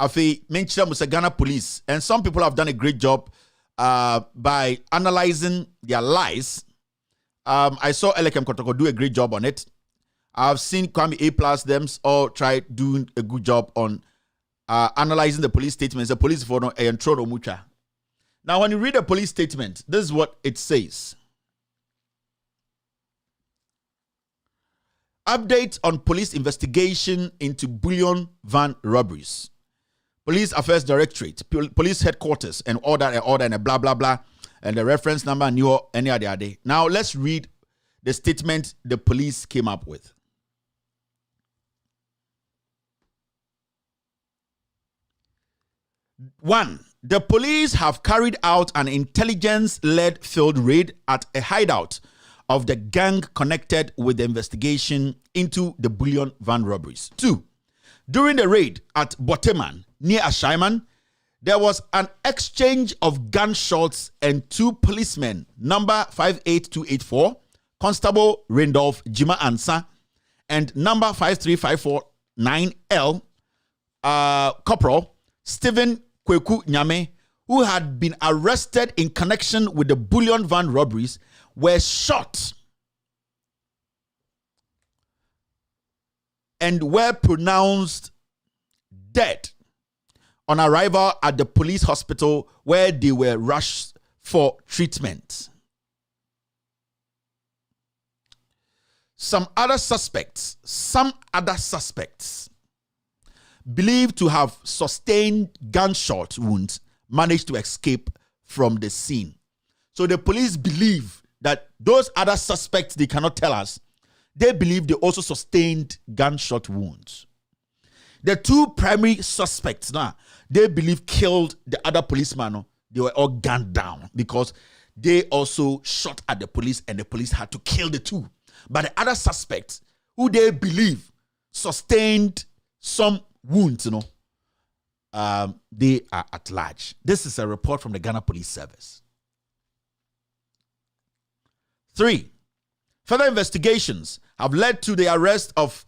Afi mentioned Ghana police, and some people have done a great job by analyzing their lies. I saw Elekem Kotoko do a great job on it. I've seen Kwame A+ them all try doing a good job on analyzing the police statements. The police for no mucha. Now, when you read a police statement, this is what it says. Update on police investigation into bullion van robberies. Police Affairs Directorate, Police Headquarters, and order and a blah, blah, blah, and the reference number and any other day. Now, let's read the statement the police came up with. 1. The police have carried out an intelligence-led field raid at a hideout of the gang connected with the investigation into the bullion van robberies. 2. During the raid at Boteman, near Ashaiman, there was an exchange of gunshots and 2 policemen, number 58284, Constable Randolph Jima Ansa, and number 53549L, Corporal Stephen Kweku Nyame, who had been arrested in connection with the bullion van robberies, were shot and were pronounced dead on arrival at the police hospital, where they were rushed for treatment. Some other suspects believed to have sustained gunshot wounds managed to escape from the scene. So the police believe that those other suspects, they cannot tell us, they believe they also sustained gunshot wounds. The 2 primary suspects now, they believe killed the other policeman. They were all gunned down because they also shot at the police and the police had to kill the 2. But the other suspects, who they believe sustained some wounds, they are at large. This is a report from the Ghana Police Service. 3. Further investigations have led to the arrest of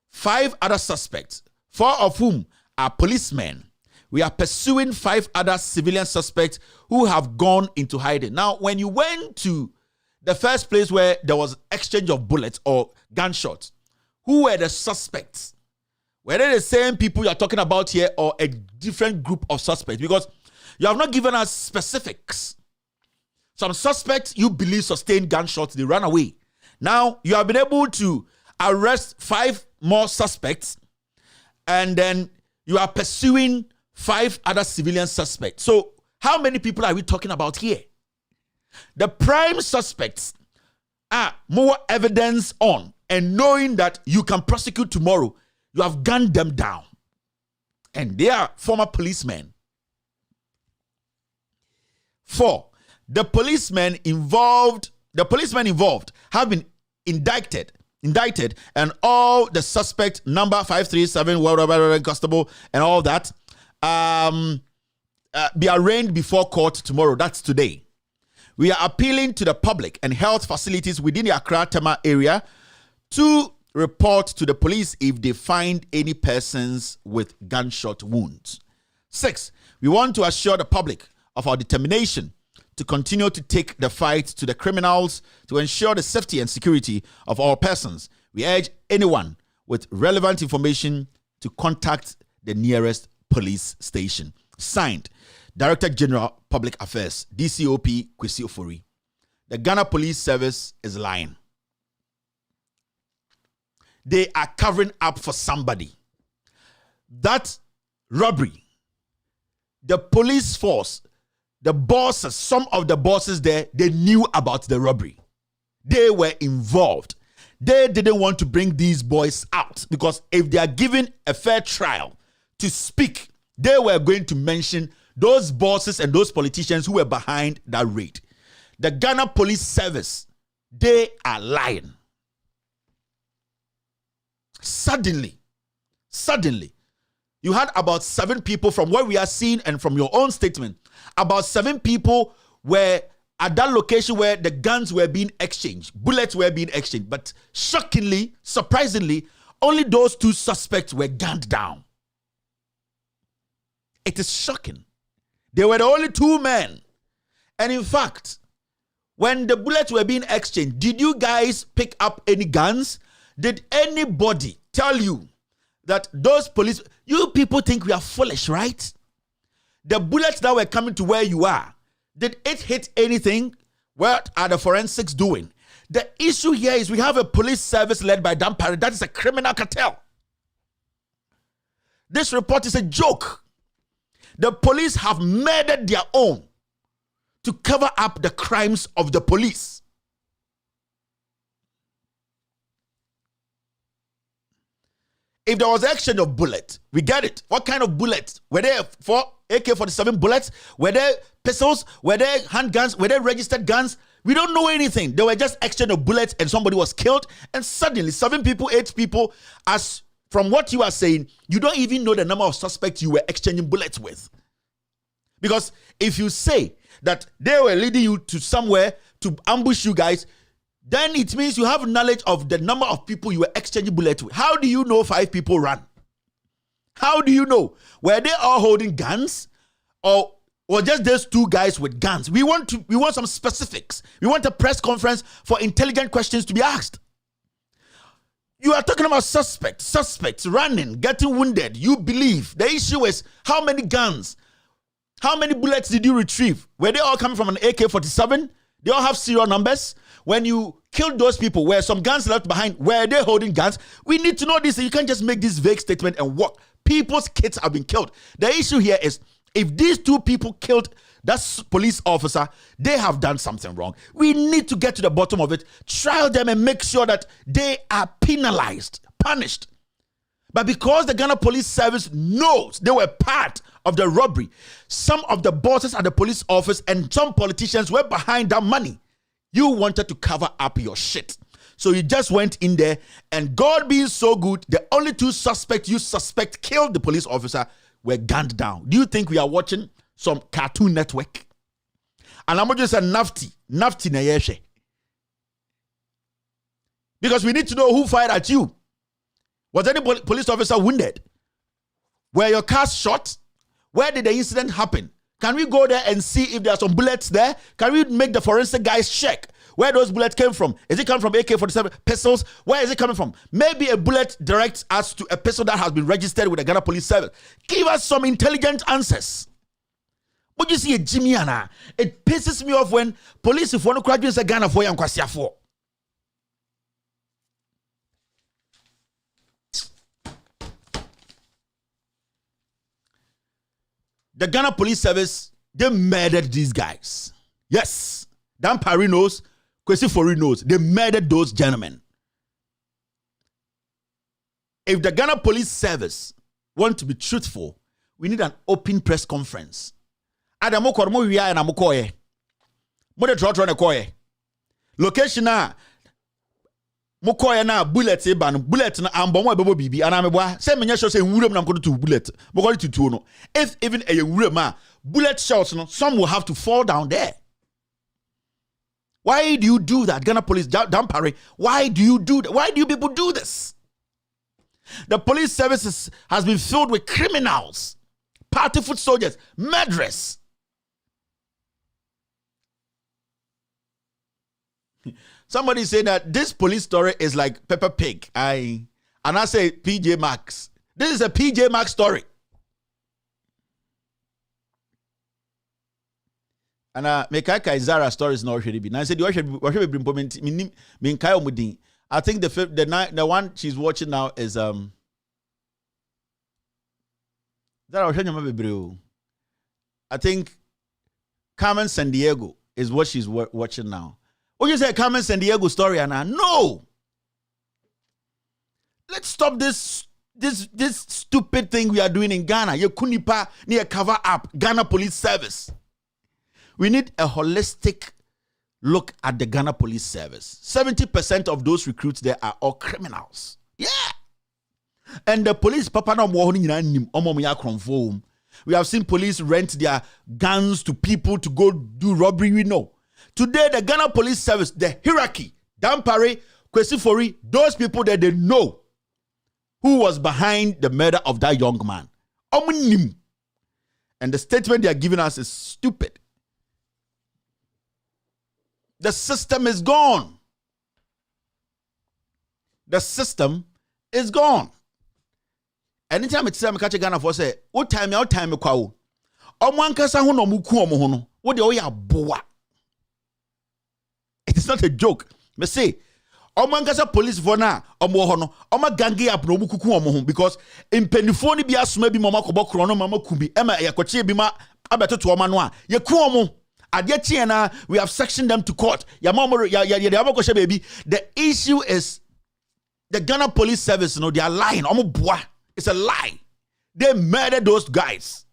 5 other suspects, 4 of whom are policemen. We are pursuing 5 other civilian suspects who have gone into hiding. Now, when you went to the first place where there was exchange of bullets or gunshots, who were the suspects? Were they the same people you are talking about here or a different group of suspects? Because you have not given us specifics. Some suspects you believe sustained gunshots, they ran away. Now, you have been able to arrest 5 more suspects, and then you are pursuing 5 other civilian suspects. So, how many people are we talking about here? The prime suspects are more evidence on, and knowing that you can prosecute tomorrow, you have gunned them down. And they are former policemen. 4. The policemen involved have been indicted, and all the suspects, number 537, Constable, and all that, be arraigned before court tomorrow. That's today. We are appealing to the public and health facilities within the Accra Tema area to report to the police if they find any persons with gunshot wounds. 6. We want to assure the public of our determination to continue to take the fight to the criminals to ensure the safety and security of all persons. We urge anyone with relevant information to contact the nearest police station. Signed, Director General Public Affairs, DCOP Kwesi Ofori. The Ghana Police Service is lying. They are covering up for somebody. That robbery, the police force, the bosses, some of the bosses there, they knew about the robbery. They were involved. They didn't want to bring these boys out because if they are given a fair trial to speak, they were going to mention those bosses and those politicians who were behind that raid. The Ghana Police Service, they are lying. Suddenly, you had about 7 people from what we are seeing and from your own statement. About 7 people were at that location where the guns were being exchanged, bullets were being exchanged. But shockingly, surprisingly, only those 2 suspects were gunned down. It is shocking. They were the only 2 men. And in fact, when the bullets were being exchanged, did you guys pick up any guns? Did anybody tell you that those police, you people think we are foolish, right? The bullets that were coming to where you are, did it hit anything? What are the forensics doing? The issue here is we have a police service led by Dan Parry. That is a criminal cartel. This report is a joke. The police have murdered their own to cover up the crimes of the police. If there was exchange of bullets, we get it. What kind of bullets? Were there for AK-47 bullets? Were there pistols? Were there handguns? Were there registered guns? We don't know anything. They were just exchange of bullets and somebody was killed. And suddenly 7 people, 8 people, as from what you are saying, you don't even know the number of suspects you were exchanging bullets with. Because if you say that they were leading you to somewhere to ambush you guys, then it means you have knowledge of the number of people you were exchanging bullets with. How do you know 5 people ran? How do you know? Were they all holding guns? Or just those 2 guys with guns? We want some specifics. We want a press conference for intelligent questions to be asked. You are talking about suspects running, getting wounded. You believe. The issue is how many guns? How many bullets did you retrieve? Were they all coming from an AK-47? They all have serial numbers. When you killed those people, were some guns left behind? Were they holding guns? We need to know this. You can't just make this vague statement and walk. People's kids have been killed. The issue here is if these 2 people killed that police officer, they have done something wrong. We need to get to the bottom of it, trial them and make sure that they are penalized, punished. But because the Ghana Police Service knows they were part of the robbery, some of the bosses at the police office and some politicians were behind that money. You wanted to cover up your shit. So you just went in there, and God being so good, the only 2 suspects you suspect killed the police officer were gunned down. Do you think we are watching some Cartoon Network? And I'm just saying nafty na yeshe. Because we need to know who fired at you. Was any police officer wounded? Were your cars shot? Where did the incident happen? Can we go there and see if there are some bullets there? Can we make the forensic guys check where those bullets came from? Is it coming from AK-47 pistols? Where is it coming from? Maybe a bullet directs us to a pistol that has been registered with the Ghana Police Service. Give us some intelligent answers. But you see, Jimmy Anna, it pisses me off when police if one graduates a Ghana for for. The Ghana Police Service, they murdered these guys. Yes. Dan Parry knows, Kwesi Fori knows. They murdered those gentlemen. If the Ghana Police Service want to be truthful, we need an open press conference. Location na mukoye na bullet bullet na ambon wa bebo bibi anamebwa say menye show say wurem na mkodo to bullet bokori tutuo no. If even a wurem bullet shots no, some will have to fall down there. Why do you do that? Ghana Police, Dan Parry, why do you do that? Why do you people do this? The police services has been filled with criminals, party foot soldiers, murderers. Somebody said that this police story is like Peppa Pig. And I say PJ Maxx. This is a PJ Maxx story. And Mekaka Zara story is not really be. I said you should be implementing. I think the one she's watching now is Zara. I think Carmen San Diego is what she's watching now. What you say, Carmen San Diego story, Anna? No. Let's stop this stupid thing we are doing in Ghana. You kunipa near cover up Ghana Police Service. We need a holistic look at the Ghana Police Service. 70% of those recruits there are all criminals. Yeah. And the police, papa no mo nim. We have seen police rent their guns to people to go do robbery. We know. Today, the Ghana Police Service, the hierarchy, Dan Parry, Kwesi Fori, those people that they know who was behind the murder of that young man. And the statement they are giving us is stupid. The system is gone. The system is gone. Anytime it's time catch Ghana for say, what time kwa wo. Omwankasa ho no muku omo ho no. Wo de oya boa. It is not a joke. Me say, omwankasa police for na omo ho no. Oma gangi up no muku omo ho because impenifo ni bi asoma bi mama kobɔ kro no mama kubi. Ema yakoche bi ma abetoto omo no a. Ye ku omo. Adeɛ na we have sectioned them to court. Ya baby. The issue is the Ghana Police Service, you know, they are lying. It's a lie. They murdered those guys.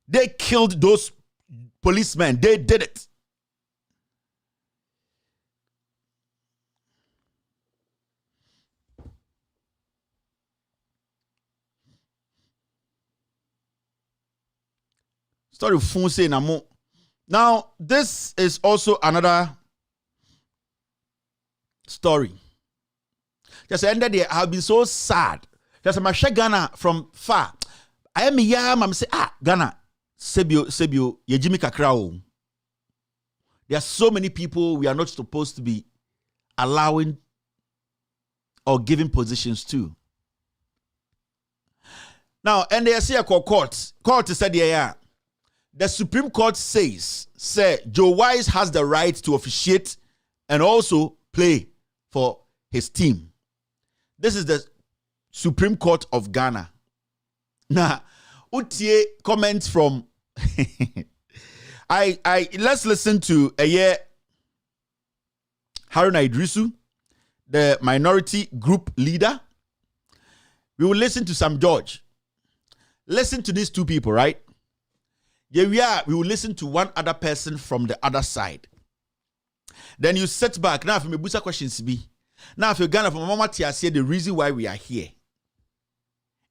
They killed those policemen. They did it. Story Funse Namo. Now, this is also another story. Just ended there. I've been so sad. Just my Ghana from far. I am yam. I'm say Ghana. Sebio Yejimi Kakrao. There are so many people we are not supposed to be allowing or giving positions to. Now, and they say a court said yeah. The Supreme Court says, Joe Wise has the right to officiate and also play for his team. This is the Supreme Court of Ghana. Now, utie comments from let's listen to Haruna Idrisu, the minority group leader. We will listen to Sam George. Listen to these two people, right? Yeah, we will listen to one other person from the other side. Then you sit back. Now, if you busa questions be. Now, if you're Ghana from Mama Tia say the reason why we are here.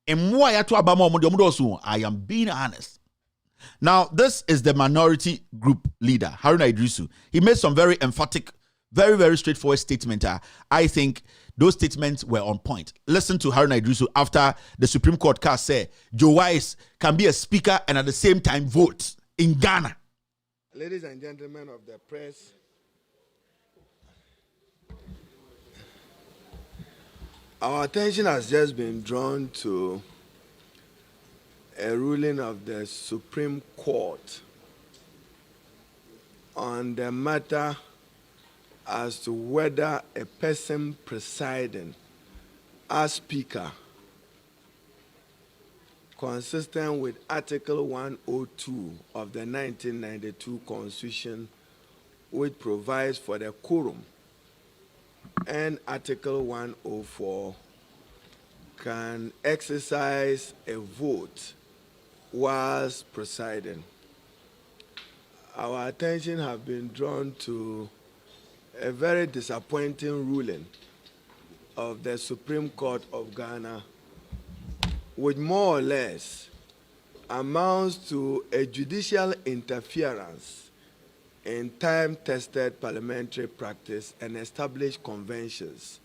And I am being honest. Now, this is the minority group leader, Haruna Idrisu. He made some very emphatic, very, very straightforward statement. I think those statements were on point. Listen to Haruna Idrisu after the Supreme Court cast said Joe Wise can be a speaker and at the same time vote in Ghana. Ladies and gentlemen of the press, our attention has just been drawn to a ruling of the Supreme Court on the matter as to whether a person presiding as Speaker, consistent with Article 102 of the 1992 Constitution, which provides for the quorum, and Article 104, can exercise a vote whilst presiding. Our attention has been drawn to a very disappointing ruling of the Supreme Court of Ghana, which more or less amounts to a judicial interference in time-tested parliamentary practice and established conventions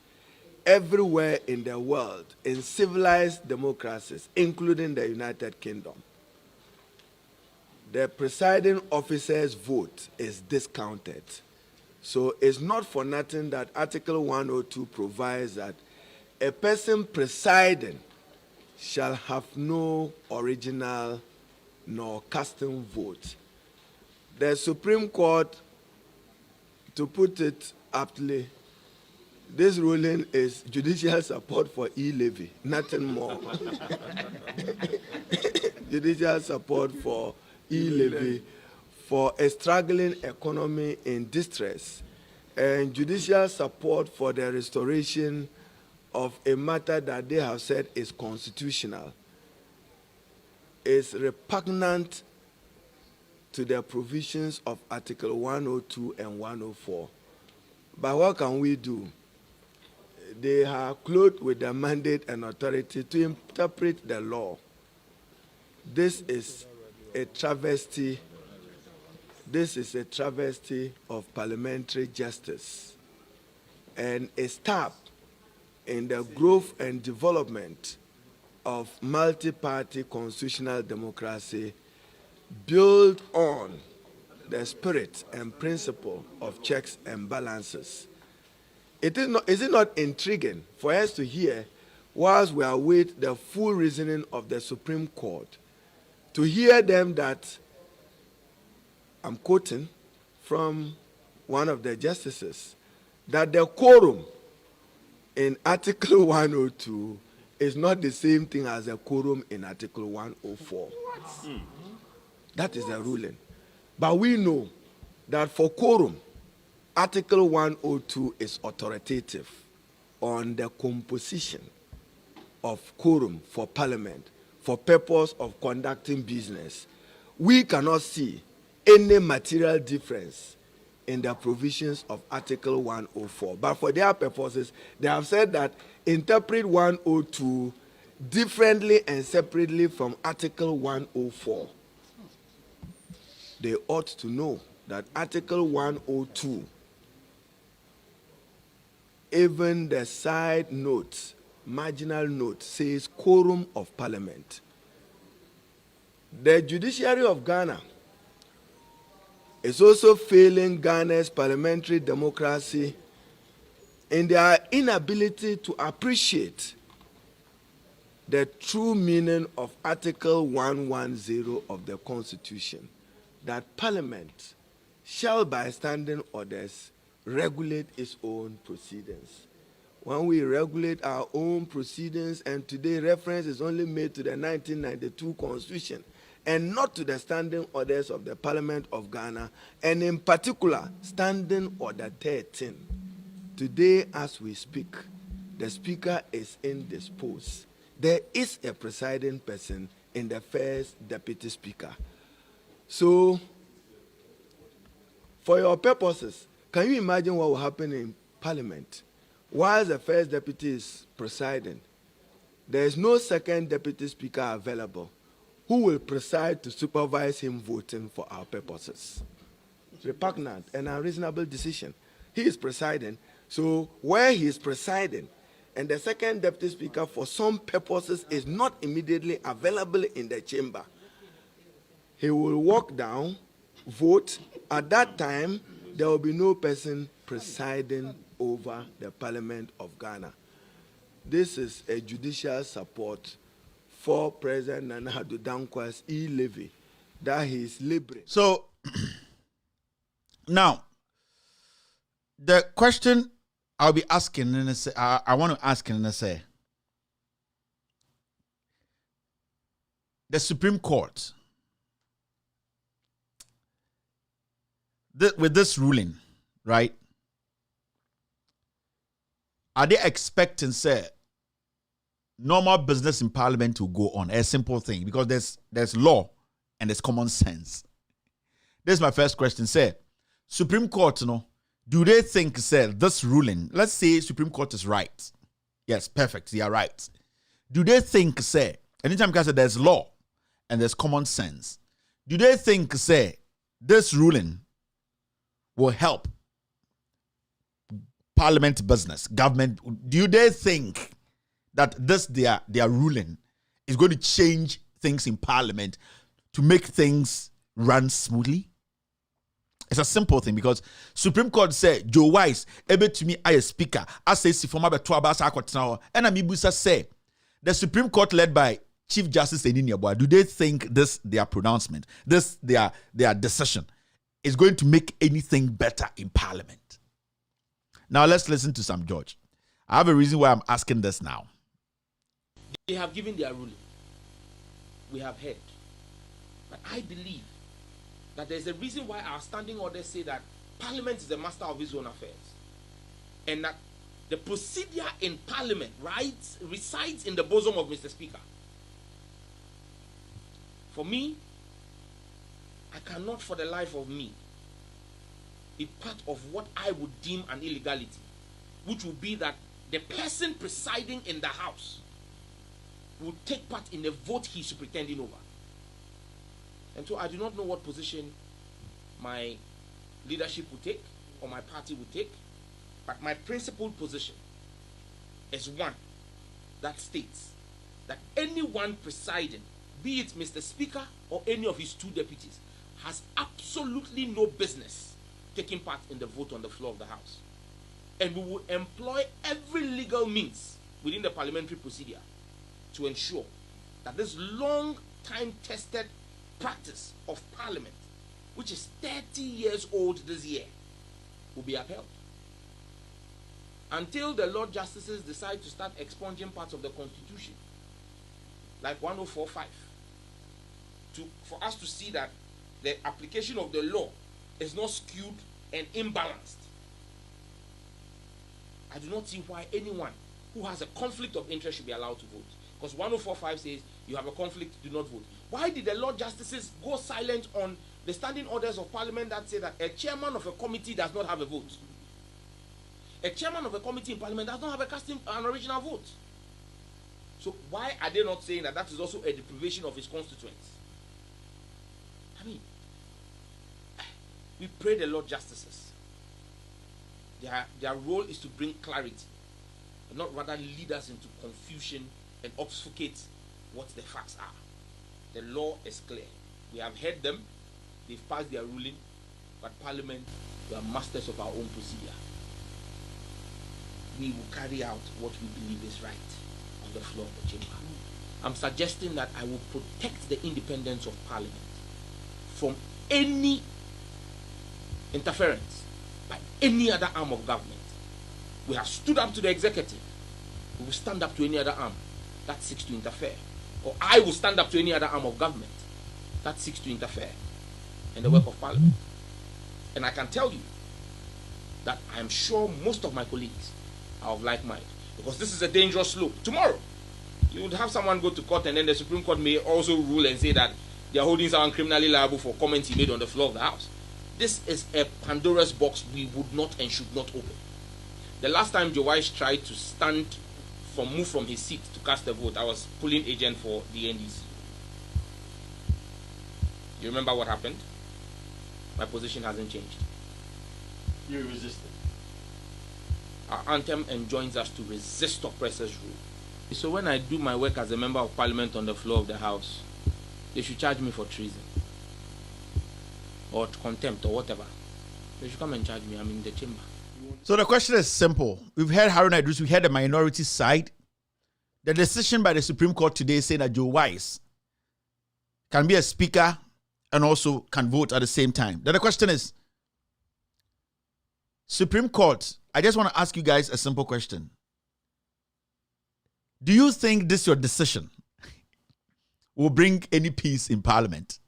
everywhere in the world, in civilized democracies, including the United Kingdom. The presiding officer's vote is discounted. So it's not for nothing that Article 102 provides that a person presiding shall have no original nor custom vote. The Supreme Court, to put it aptly, this ruling is judicial support for e-levy, nothing more. Judicial support for e-levy for a struggling economy in distress, and judicial support for the restoration of a matter that they have said is constitutional, is repugnant to the provisions of Article 102 and 104. But what can we do? They are clothed with the mandate and authority to interpret the law. This is a travesty. This is a travesty of parliamentary justice and a step in the growth and development of multi-party constitutional democracy built on the spirit and principle of checks and balances. Is it not intriguing for us to hear, whilst we await the full reasoning of the Supreme Court, to hear them that, I'm quoting from one of the justices, that the quorum in Article 102 is not the same thing as the quorum in Article 104. That is the ruling. But we know that for quorum, Article 102 is authoritative on the composition of quorum for Parliament for purpose of conducting business. We cannot see any material difference in the provisions of Article 104. But for their purposes, they have said that interpret 102 differently and separately from Article 104. They ought to know that Article 102, even the side note, marginal note, says quorum of Parliament. The judiciary of Ghana is also failing Ghana's parliamentary democracy in their inability to appreciate the true meaning of Article 110 of the Constitution, that Parliament shall by standing orders regulate its own proceedings. When we regulate our own proceedings, and today reference is only made to the 1992 Constitution and not to the standing orders of the Parliament of Ghana, and in particular, Standing Order 13. Today, as we speak, the Speaker is indisposed. There is a presiding person in the first Deputy Speaker. So, for your purposes, can you imagine what will happen in Parliament? While the first Deputy is presiding, there is no second Deputy Speaker available who will preside to supervise him voting for our purposes. Repugnant and unreasonable decision. He is presiding, so where he is presiding, and the second Deputy Speaker for some purposes is not immediately available in the chamber, he will walk down, vote. At that time, there will be no person presiding over the Parliament of Ghana. This is a judicial support for President Nana Addo Dankwa's e-levy that he is liberating. So, now, the question I'll be asking, I want to ask in a say, the Supreme Court, with this ruling, right, are they expecting, say, normal business in Parliament to go on? A simple thing, because there's law and there's common sense. This is my first question. Say, Supreme Court, do they think, say, this ruling, let's say Supreme Court is right. Yes, perfect, they are right. Do they think, say, anytime you say there's law and there's common sense, do they think, say, this ruling will help Parliament business, government? Do they think that this their ruling is going to change things in Parliament to make things run smoothly? It's a simple thing, because Supreme Court said Joe Wise able to me as speaker, as says former and Amibusa say the Supreme Court led by Chief Justice Eninia, do they think this their pronouncement, this their decision is going to make anything better in Parliament? Now let's listen to Sam George. I have a reason why I'm asking this now. They have given their ruling. We have heard. But I believe that there's a reason why our standing orders say that Parliament is the master of his own affairs. And that the procedure in Parliament resides in the bosom of Mr. Speaker. For me, I cannot for the life of me be part of what I would deem an illegality, which would be that the person presiding in the House will take part in a vote he's superintending over. And so I do not know what position my leadership will take or my party will take, but my principled position is one that states that anyone presiding, be it Mr. Speaker or any of his two deputies, has absolutely no business taking part in the vote on the floor of the House. And we will employ every legal means within the parliamentary procedure to ensure that this long time tested practice of Parliament, which is 30 years old this year, will be upheld. Until the Lord Justices decide to start expunging parts of the Constitution, like 1045, for us to see that the application of the law is not skewed and imbalanced. I do not see why anyone who has a conflict of interest should be allowed to vote. Because 1045 says you have a conflict, do not vote. Why did the Lord Justices go silent on the standing orders of Parliament that say that a chairman of a committee does not have a vote? A chairman of a committee in Parliament does not have an original vote. So why are they not saying that that is also a deprivation of his constituents? I mean, we pray the Lord Justices. Their role is to bring clarity, and not rather lead us into confusion and obfuscate what the facts are. The law is clear. We have heard them. They've passed their ruling. But Parliament, we are masters of our own procedure. We will carry out what we believe is right on the floor of the chamber. I'm suggesting that I will protect the independence of Parliament from any interference by any other arm of government. We have stood up to the executive. We will stand up to any other arm that seeks to interfere. Or I will stand up to any other arm of government that seeks to interfere in the work of Parliament. And I can tell you that I am sure most of my colleagues are of like mind, because this is a dangerous slope. Tomorrow, you would have someone go to court, and then the Supreme Court may also rule and say that they are holding someone criminally liable for comments he made on the floor of the House. This is a Pandora's box we would not and should not open. The last time Joe Wise tried to move from his seat to cast a vote, I was polling agent for the NDC. You remember what happened? My position hasn't changed. You resisted. Our anthem enjoins us to resist oppressors' rule. So when I do my work as a member of Parliament on the floor of the House, they should charge me for treason or contempt or whatever. They should come and charge me. I'm in the chamber. So the question is simple. We've heard Haruna Idris, we heard the minority side. The decision by the Supreme Court today saying that Joe Wise can be a speaker and also can vote at the same time. Then the question is, Supreme Court, I just want to ask you guys a simple question. Do you think this your decision will bring any peace in Parliament?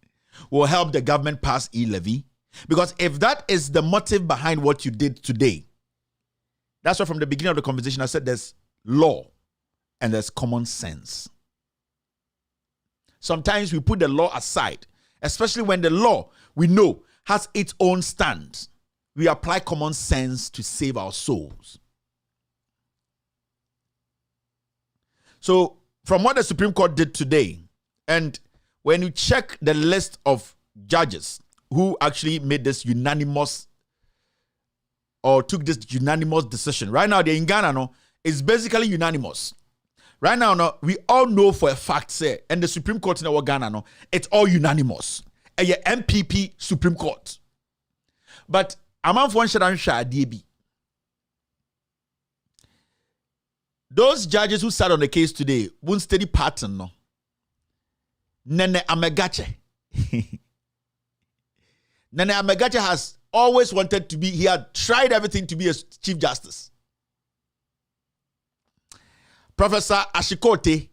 Will help the government pass e-levy? Because if that is the motive behind what you did today, that's why from the beginning of the conversation I said there's law and there's common sense. Sometimes we put the law aside, especially when the law, we know, has its own stand. We apply common sense to save our souls. So, from what the Supreme Court did today, and when you check the list of judges who actually made this unanimous or took this unanimous decision, right now, the in Ghana, no, it's basically unanimous. Right now, no, we all know for a fact, say, and the Supreme Court in our Ghana, no, it's all unanimous. And your MPP Supreme Court. But among one DB. Those judges who sat on the case today won't steady pattern, no. Nene Amegache. Nene Amegache has always wanted to be, he had tried everything to be a Chief Justice. Professor Ashikote,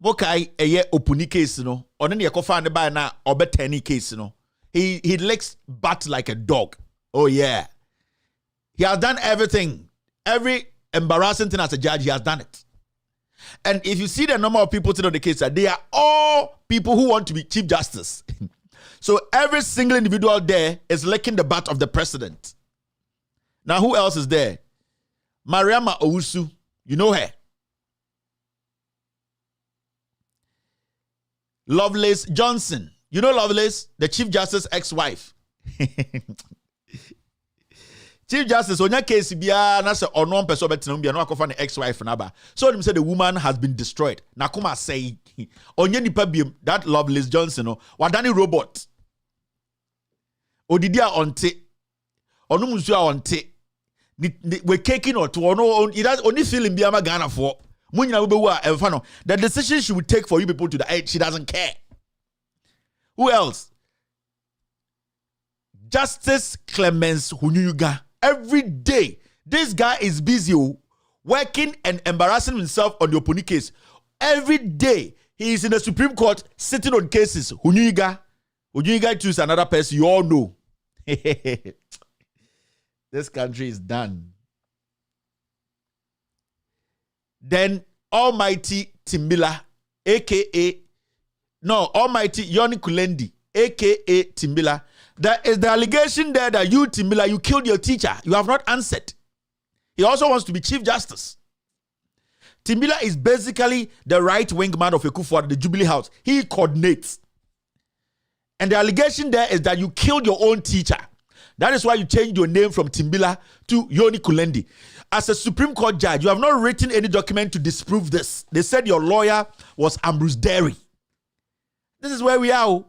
Mokai eye opuni case no, onene yakofa ne ba na obetani case no. He licks butt like a dog. Oh yeah. He has done everything. Every embarrassing thing as a judge, he has done it. And if you see the number of people sitting on the case, they are all people who want to be Chief Justice. So every single individual there is licking the butt of the president. Now who else is there? Mariama Owusu, you know her. Lovelace Johnson. You know Lovelace, the Chief Justice ex-wife. Chief Justice, on your case, bia na se ono person betina bia no akofa ne ex-wife naba. So him say the woman has been destroyed. Nakuma say onye nipa biem that Loveless Johnson no wadani robot. Odidi a onte. Onu musu a onte. We caking or to ono it has only feeling bia ma Ghana for. Munyina we be wa emfa no. The decision she would take for you people to the edge, she doesn't care. Who else? Justice Clemens Hunyuga. Every day, this guy is busy working and embarrassing himself on the Oponi case. Every day, he is in the Supreme Court sitting on cases. Hunyuga choose another person you all know. This country is done. Then Almighty Timbila, Almighty Yoni Kulendi, aka Timbila. There is the allegation there that you, Timbila, you killed your teacher. You have not answered. He also wants to be Chief Justice. Timbila is basically the right-wing man of Ekufu at the Jubilee House. He coordinates. And the allegation there is that you killed your own teacher. That is why you changed your name from Timbila to Yoni Kulendi. As a Supreme Court judge, you have not written any document to disprove this. They said your lawyer was Ambrose Derry. This is where we are.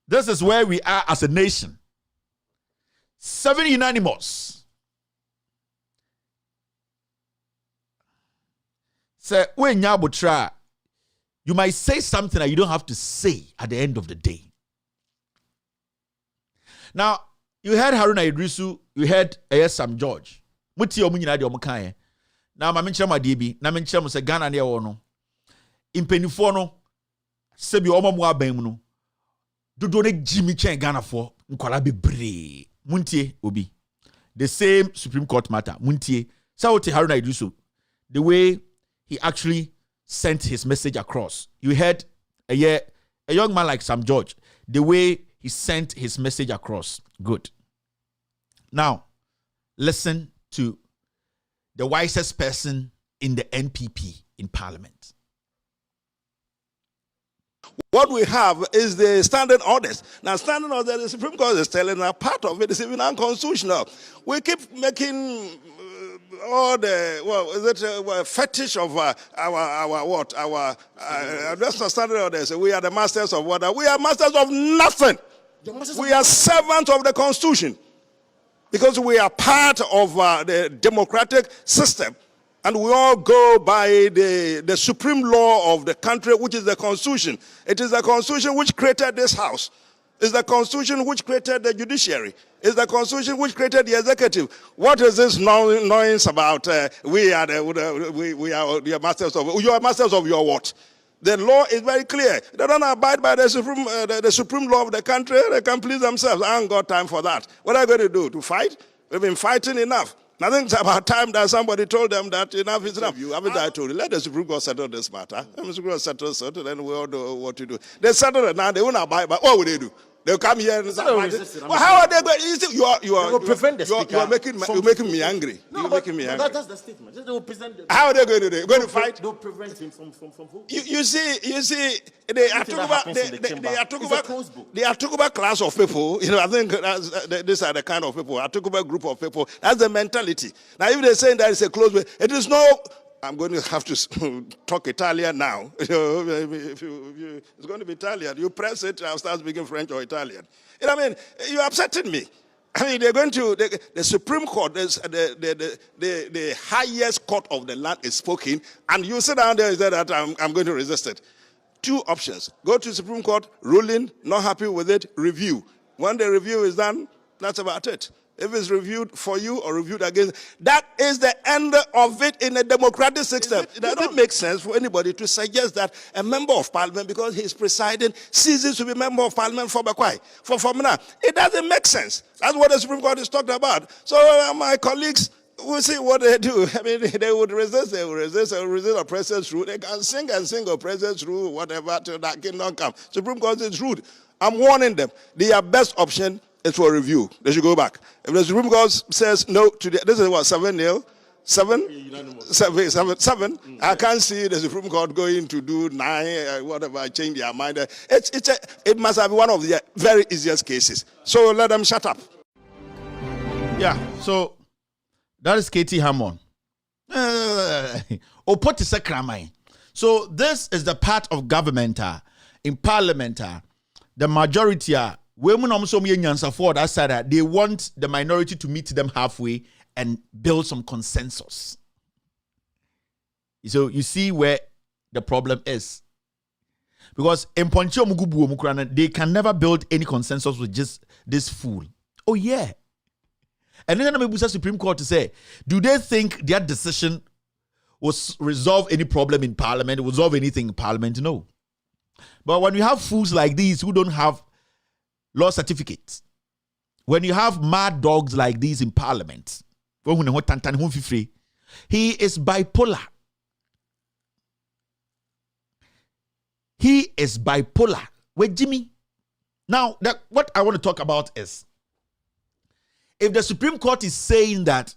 This is where we are as a nation. 7 unanimous. Say, when you might say something that you don't have to say at the end of the day. Now, you heard Haruna Idrisu, you heard Sam George. Muti omunyina de omukaye. Na ma menkyere ma de bi, na menkyere mo se Ghana ne wo no. Impenifo no sebi omomo aban mu no. Dodo ne Jimmy Chen Ghana for nkwala bebre. Muntie obi. The same Supreme Court matter. Muntie. Sawote Haruna Idrisu. The way he actually sent his message across. You heard a young man like Sam George. The way he sent his message across. Good. Now, listen to the wisest person in the NPP in Parliament. What we have is the standing orders. Now, standing orders, the Supreme Court is telling us part of it is even unconstitutional. We keep making all the fetish of that's not standing orders. We are the masters of what? We are masters of nothing. We are servants of the Constitution because we are part of the democratic system. And we all go by the supreme law of the country, which is the Constitution. It is the Constitution which created this House. It's the Constitution which created the judiciary. It's the Constitution which created the executive. What is this noise about? We are the masters of. You are masters of your what? The law is very clear. They don't abide by the supreme law of the country. They can please themselves. I ain't got time for that. What are you going to do? To fight? We've been fighting enough. I think it's about time that somebody told them that enough is enough. You haven't I told you. Let the Supreme Court settle this matter. Let the Supreme Court settle it, then we all know what to do. They settle it now. They won't abide by. What will they do? They'll come here and well, how are they going? You are making me angry. No, you're making me angry. That's the statement. They will present them. How are they going to do? They're going to fight? They'll prevent him from who? You see, they are talking about class of people. You know, I think these are the kind of people. I talk about group of people. That's the mentality. Now, if they're saying that it's a closed way, it is no. I'm going to have to talk Italian now. It's going to be Italian. You press it, I'll start speaking French or Italian. You know what I mean? You're upsetting me. I mean, they're going to, the Supreme Court, the highest court of the land is spoken, and you sit down there and say that I'm going to resist it. Two options. Go to the Supreme Court, ruling, not happy with it, review. When the review is done, that's about it. If it's reviewed for you or reviewed against, that is the end of it in a democratic system. It doesn't make sense for anybody to suggest that a member of parliament, because he's presiding, ceases to be member of parliament for Bakwai. For Formina. It doesn't make sense. That's what the Supreme Court is talking about. So my colleagues will see what they do. I mean, they would resist. They will resist a president's rule. They can sing a president's rule, whatever, till that kingdom come. Supreme Court is rude. I'm warning them. Their best option is for review. They should go back. If the Supreme Court says no to this is what, 7-0? 7? I can't see the Supreme Court going to do 9, whatever, change their mind. It must have been one of the very easiest cases. So let them shut up. Yeah, so that is Katie Hammond. So this is the part of government in parliament, the majority women for that side, they want the minority to meet them halfway and build some consensus. So you see where the problem is. Because in Poncho Mugubu, they can never build any consensus with just this fool. Oh yeah. And then the Supreme Court to say, do they think their decision will resolve any problem in Parliament, will resolve anything in Parliament? No. But when you have fools like these who don't have law certificates, when you have mad dogs like these in Parliament, he is bipolar. He is bipolar. Wait, Jimmy. Now, what I want to talk about is, if the Supreme Court is saying that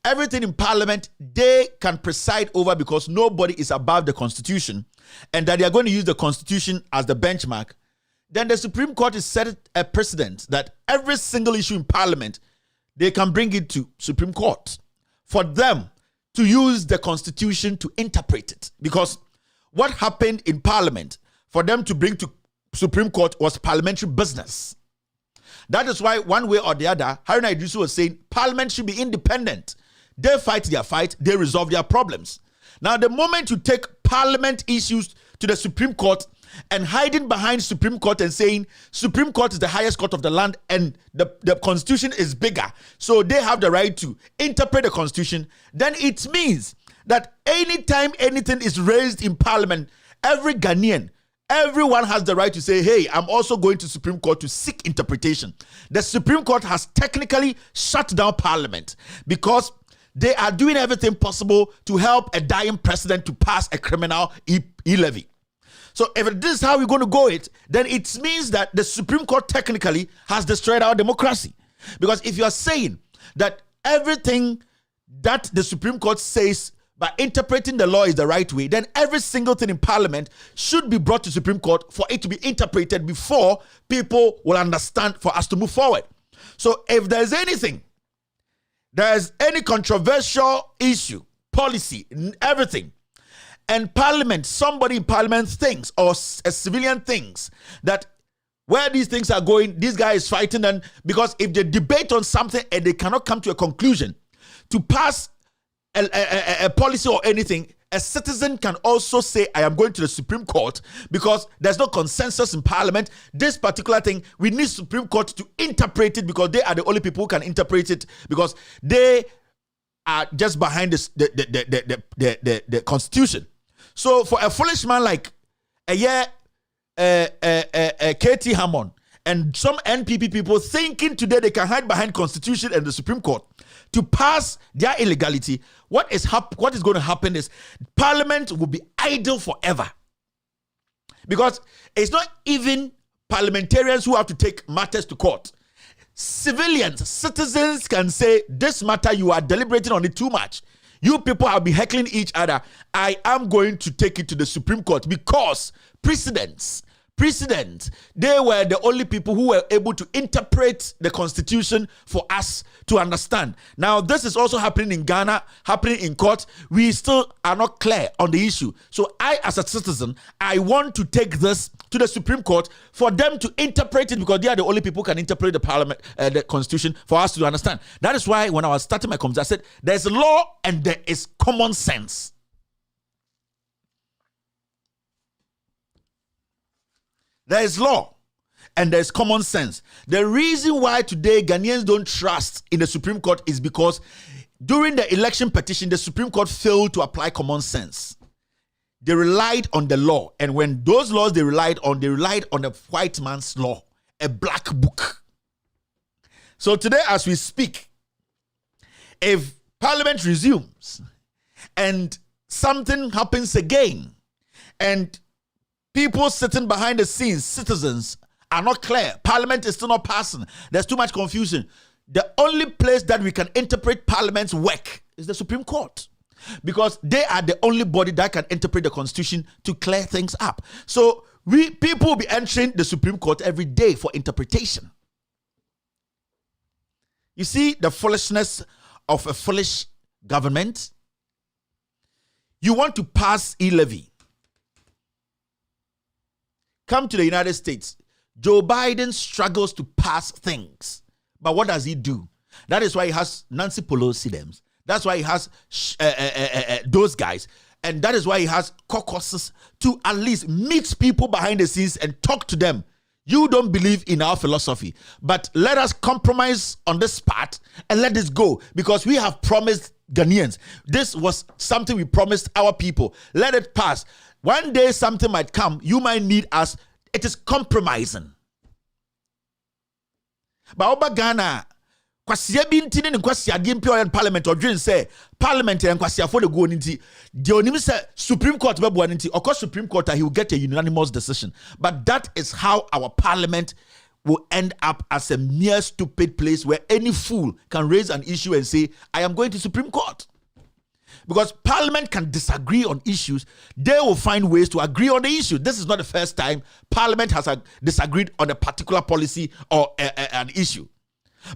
everything in Parliament they can preside over because nobody is above the Constitution, and that they are going to use the Constitution as the benchmark, then the Supreme Court is set a precedent that every single issue in Parliament, they can bring it to Supreme Court for them to use the Constitution to interpret it. Because what happened in Parliament for them to bring to Supreme Court was parliamentary business. That is why one way or the other, Haruna Idrisu was saying Parliament should be independent. They fight their fight, they resolve their problems. Now, the moment you take Parliament issues to the Supreme Court and hiding behind Supreme Court and saying Supreme Court is the highest court of the land and the Constitution is bigger, so they have the right to interpret the Constitution, then it means that anytime anything is raised in Parliament, every Ghanaian, everyone has the right to say, hey, I'm also going to Supreme Court to seek interpretation. The Supreme Court has technically shut down Parliament because they are doing everything possible to help a dying president to pass a criminal e-levy. So if this is how we're going to go then it means that the Supreme Court technically has destroyed our democracy. Because if you are saying that everything that the Supreme Court says by interpreting the law is the right way, then every single thing in Parliament should be brought to Supreme Court for it to be interpreted before people will understand for us to move forward. So if there's anything, there's any controversial issue, policy, everything, and Parliament, somebody in Parliament thinks, or a civilian thinks, that where these things are going, this guy is fighting them, because if they debate on something and they cannot come to a conclusion to pass a policy or anything, a citizen can also say, I am going to the Supreme Court because there's no consensus in Parliament. This particular thing, we need Supreme Court to interpret it because they are the only people who can interpret it because they are just behind the Constitution. So for a foolish man like Katie Hammond and some NPP people thinking today they can hide behind Constitution and the Supreme Court to pass their illegality, what is going to happen is Parliament will be idle forever. Because it's not even parliamentarians who have to take matters to court. Civilians, citizens can say, this matter, you are deliberating on it too much. You people have been heckling each other. I am going to take it to the Supreme Court because precedents, they were the only people who were able to interpret the Constitution for us to understand. Now, this is also happening in Ghana, happening in court. We still are not clear on the issue. So I, as a citizen, I want to take this to the Supreme Court for them to interpret it because they are the only people who can interpret the Parliament, the Constitution for us to understand. That is why when I was starting my conversation, I said, there's law and there is common sense. There is law and there is common sense. The reason why today Ghanaians don't trust in the Supreme Court is because during the election petition, the Supreme Court failed to apply common sense. They relied on the law. And when those laws they relied on a white man's law, a black book. So today as we speak, if Parliament resumes and something happens again and people sitting behind the scenes, citizens, are not clear. Parliament is still not passing. There's too much confusion. The only place that we can interpret Parliament's work is the Supreme Court. Because they are the only body that can interpret the Constitution to clear things up. So people will be entering the Supreme Court every day for interpretation. You see the foolishness of a foolish government? You want to pass e-levy. Come to the United States. Joe Biden struggles to pass things. But what does he do? That is why he has Nancy Pelosi them. That's why he has those guys. And that is why he has caucuses to at least meet people behind the scenes and talk to them. You don't believe in our philosophy, but let us compromise on this part and let this go, because we have promised Ghanaians. This was something we promised our people. Let it pass. One day something might come. You might need us. It is compromising. But Oba Ghana, kwasia bi ntini ne kwasia de mpi parliament odwen say parliament and kwasia for the go nti de onim say Supreme Court be bo nti of course Supreme Court he will get a unanimous decision. But that is how our parliament will end up as a mere stupid place where any fool can raise an issue and say I am going to Supreme Court. Because parliament can disagree on issues, they will find ways to agree on the issue. This is not the first time parliament has disagreed on a particular policy or an issue.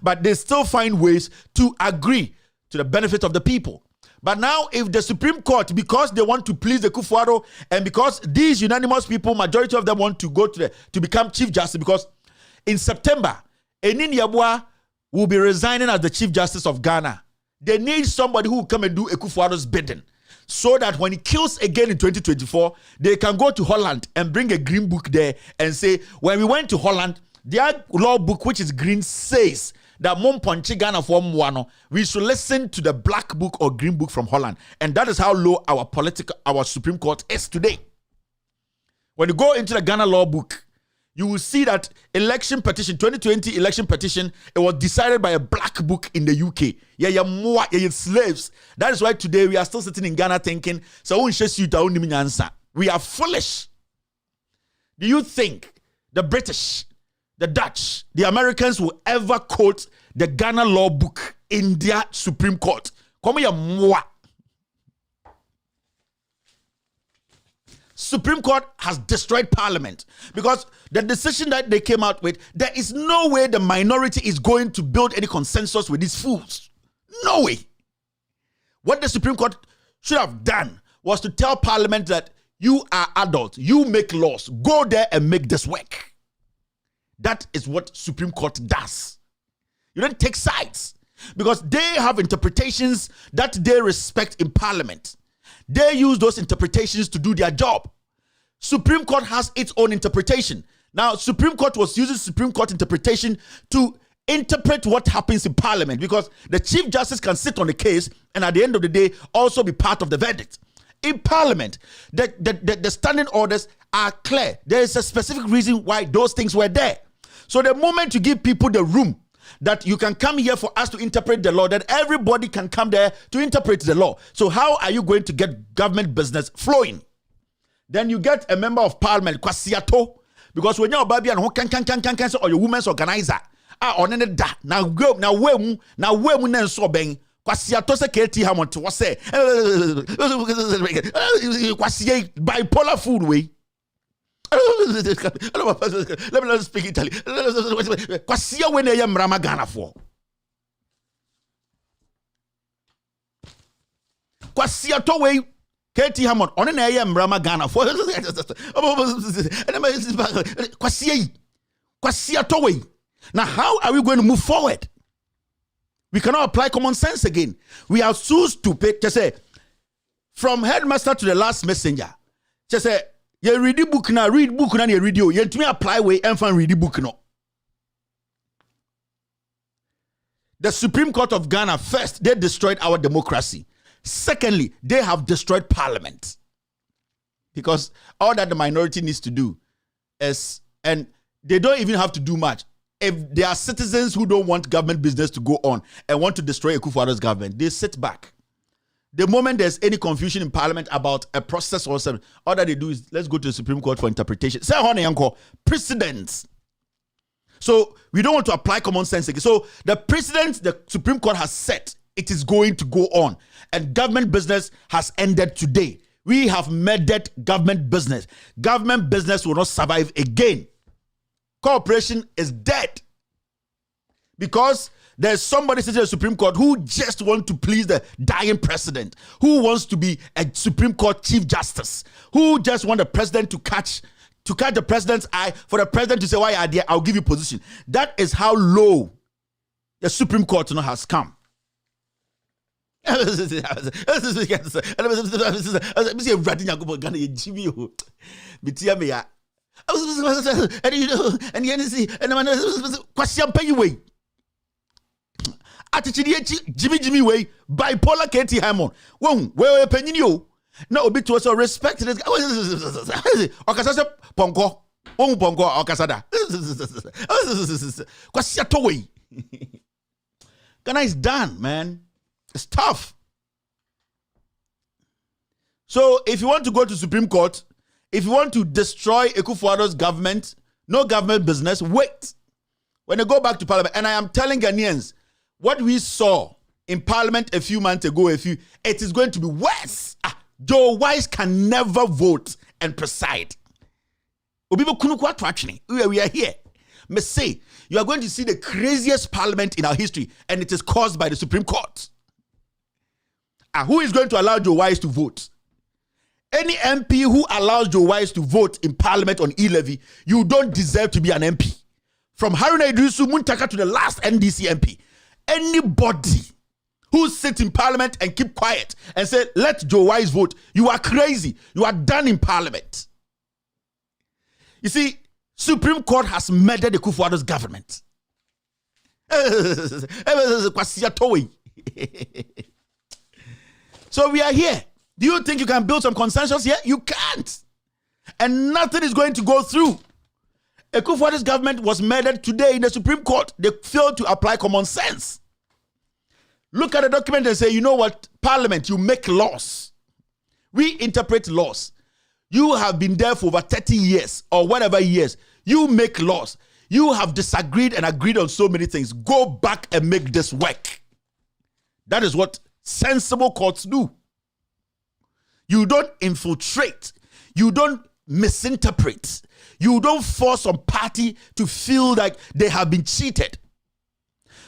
But they still find ways to agree to the benefit of the people. But now, if the Supreme Court, because they want to please the Kufuor, and because these unanimous people, majority of them want to go to become Chief Justice, because in September, Enin Yabua will be resigning as the Chief Justice of Ghana. They need somebody who will come and do Kufuor's bidding, so that when he kills again in 2024, they can go to Holland and bring a green book there and say, when we went to Holland, their law book, which is green, says that we should listen to the black book or green book from Holland. And that is how low our Supreme Court is today. When you go into the Ghana law book, you will see that election petition, 2020 election petition, it was decided by a black book in the UK. Yeah, slaves. That is why today we are still sitting in Ghana thinking, we are foolish. Do you think the British, the Dutch, the Americans will ever quote the Ghana law book in their Supreme Court? Come here, moi. Supreme Court has destroyed Parliament because the decision that they came out with, there is no way the minority is going to build any consensus with these fools. No way. What the Supreme Court should have done was to tell Parliament that you are adults, you make laws, go there and make this work. That is what Supreme Court does. You don't take sides because they have interpretations that they respect in Parliament. They use those interpretations to do their job. Supreme Court has its own interpretation. Now, Supreme Court was using Supreme Court interpretation to interpret what happens in Parliament, because the Chief Justice can sit on the case and at the end of the day also be part of the verdict. In Parliament, the standing orders are clear. There is a specific reason why those things were there. So the moment you give people the room that you can come here for us to interpret the law, that everybody can come there to interpret the law. So how are you going to get government business flowing? Then you get a member of parliament, Kwasiato, because when you're a baby and who can or your women's organizer, on any da now go now we then so bang Kwasiato se KT Hamont was say Kwasie bipolar food way. Let me not speak Italy. Kwasia when I am Ramagana for. Kwasia to way KT Hammond on an AM Ramagana for Kwasia to way. Now, how are we going to move forward? We cannot apply common sense again. We are so stupid to say, from headmaster to the last messenger, to say, you read the book now, read book now, you read you to me apply way and find read the book now. The Supreme Court of Ghana, first, they destroyed our democracy. Secondly, they have destroyed Parliament. Because all that the minority needs to do is, and they don't even have to do much. If there are citizens who don't want government business to go on and want to destroy Akufo-Addo's government, they sit back. The moment there's any confusion in Parliament about a process or something, all that they do is, let's go to the Supreme Court for interpretation. Say, precedents. So we don't want to apply common sense again. So the precedent the Supreme Court has set, it is going to go on. And government business has ended today. We have murdered government business. Government business will not survive again. Cooperation is dead. Because There's somebody sitting in the Supreme Court who just wants to please the dying president, who wants to be a Supreme Court Chief Justice, who just want the president to catch the president's eye, for the president to say, why are there? I'll give you position. That is how low the Supreme Court has come. Jimmy way bipolar KT Hammond. Where penny you? No, be to us respect this guy. Okasasa Ponko. Ponko Okasada. Kwasiatowe. Ghana is done, man. It's tough. So if you want to go to Supreme Court, if you want to destroy Akufo-Addo's government, no government business, wait. When they go back to Parliament, and I am telling Ghanaians, what we saw in Parliament a few months ago, it is going to be worse. Joe Wise can never vote and preside. We are here. Me say, you are going to see the craziest Parliament in our history, and it is caused by the Supreme Court. Who is going to allow Joe Wise to vote? Any MP who allows Joe Wise to vote in Parliament on e-levy, you don't deserve to be an MP. From Haruna Idrisu Muntaka to the last NDC MP, anybody who sits in Parliament and keep quiet and say, let Joe Wise vote, you are crazy. You are done in Parliament. You see, Supreme Court has murdered the Akufo-Addo's government. So we are here. Do you think you can build some consensus here? You can't. And nothing is going to go through. Akufo-Addo's government was murdered today in the Supreme Court. They failed to apply common sense. Look at the document and say, you know what? Parliament, you make laws. We interpret laws. You have been there for over 30 years or whatever years. You make laws. You have disagreed and agreed on so many things. Go back and make this work. That is what sensible courts do. You don't infiltrate. You don't misinterpret. You don't force some party to feel like they have been cheated.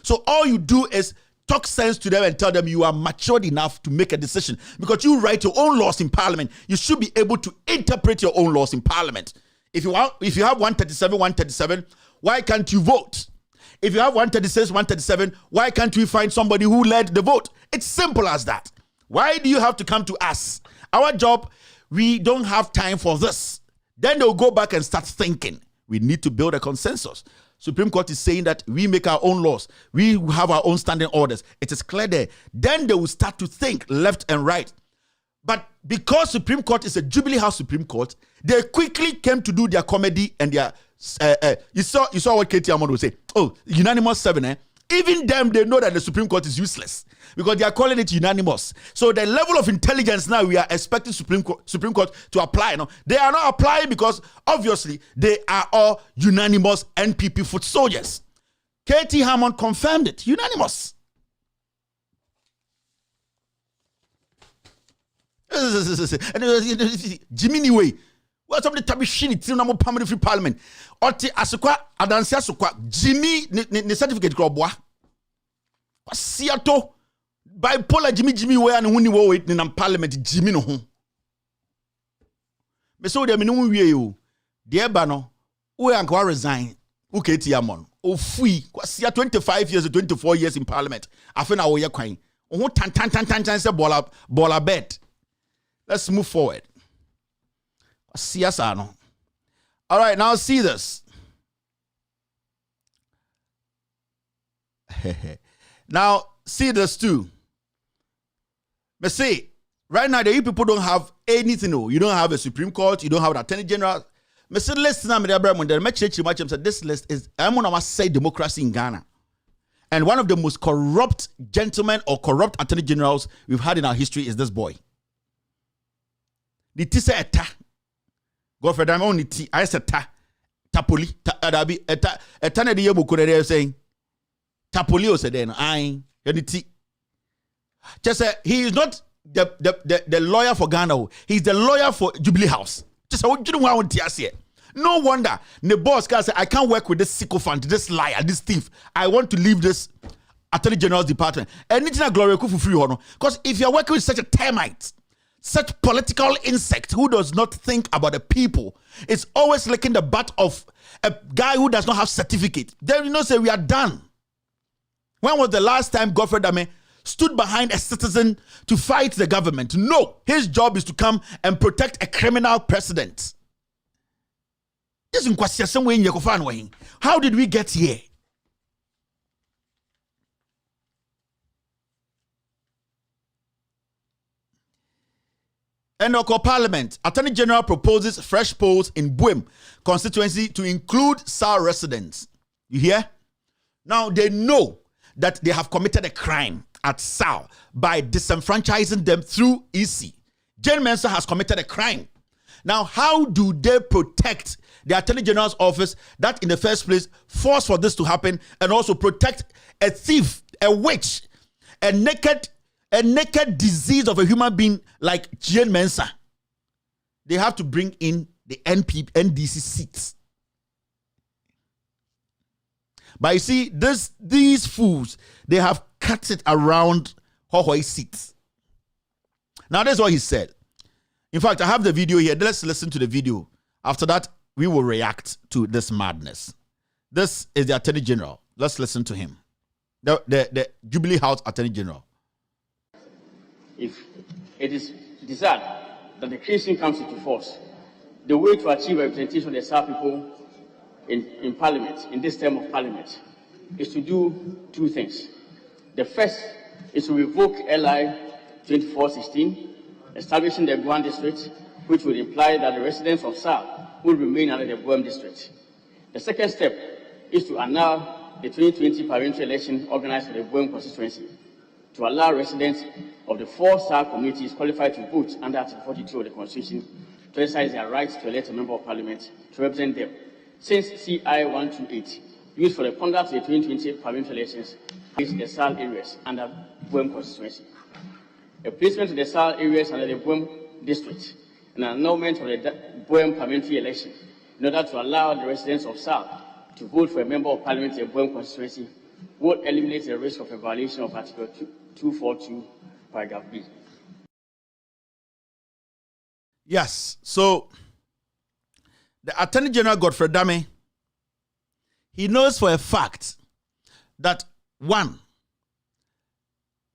So all you do is talk sense to them and tell them you are matured enough to make a decision. Because you write your own laws in Parliament, you should be able to interpret your own laws in Parliament. If you have 137, why can't you vote? If you have 136, 137, why can't we find somebody who led the vote? It's simple as that. Why do you have to come to us? Our job, we don't have time for this. Then they'll go back and start thinking. We need to build a consensus. Supreme Court is saying that we make our own laws. We have our own standing orders. It is clear there. Then they will start to think left and right. But because Supreme Court is a Jubilee House Supreme Court, they quickly came to do their comedy and their... you saw what Katie Amon would say. Oh, unanimous 7, eh? Even them, they know that the Supreme Court is useless because they are calling it unanimous. So the level of intelligence now we are expecting Supreme Court to apply. You know, they are not applying because obviously they are all unanimous NPP foot soldiers. Katie Hammond confirmed it. Unanimous. Jimmy way. What's up the tabishini till no permanent free parliament? Oti asukwa adansi asukwa Jimmy ne certificate krobwa. Wasiato bipolar Jimmy way and huni wo in parliament Jimmy no ho. Me so dem no wie o. De ba no we anka resign. U Keti Amon. O fui kwasia 25 years 24 years in parliament. Afa na wo ye kwan. O tan say bola bed. Let's move forward. CSR. All right, now see this. Now see this too. But see, right now the people don't have anything. You don't have a Supreme Court. You don't have an Attorney General. This list is I'm gonna say democracy in Ghana, and one of the most corrupt gentlemen or corrupt Attorney Generals we've had in our history is this boy. The tisa eta. Godfrey Dame only T. I said tapoli adabi etana de yebo kure saying tapoli o said then I unity. Just say he is not the lawyer for Ghana. He's the lawyer for Jubilee House. Just say what you want to say. No wonder the boss can say I can't work with this sycophant, this liar, this thief. I want to leave this Attorney General's department. And it's not Gloria Kufu free honor. Because if you're working with such a termite, such political insect who does not think about the people, it's always licking the butt of a guy who does not have certificate. Then say we are done. When was the last time Godfrey Dame stood behind a citizen to fight the government? No, his job is to come and protect a criminal president. How did we get here? Enoko Parliament, Attorney General proposes fresh polls in Buem constituency to include SAR residents. You hear? Now they know that they have committed a crime at SAR by disenfranchising them through EC. Jane Mensah has committed a crime. Now, how do they protect the Attorney General's office that in the first place forced for this to happen, and also protect a thief, a witch, a naked disease of a human being like Jane Mensah? They have to bring in the NDC seats. But you see, these fools, they have cut it around Hohoi's seats. Now, that's what he said. In fact, I have the video here. Let's listen to the video. After that, we will react to this madness. This is the Attorney General. Let's listen to him. The Jubilee House Attorney General. If it is desired that the creation comes into force, the way to achieve representation of the South people in Parliament, in this term of Parliament, is to do two things. The first is to revoke LI 2416, establishing the Buem district, which would imply that the residents of South will remain under the Buem district. The second step is to annul the 2020 parliamentary election organized for the Buem constituency, to allow residents of the 4 South communities qualified to vote under Article 42 of the Constitution to exercise their right to elect a member of Parliament to represent them, since CI 128, used for the conduct of the 2020 parliamentary elections, is the SAL areas under Buem constituency. A placement of the SAL areas under the Buem district and an annulment of the Buem parliamentary election in order to allow the residents of SAL to vote for a member of Parliament in the Buem constituency would eliminate the risk of a violation of Article 242, paragraph B. Yes, so the Attorney General Godfrey Dame, he knows for a fact that, one,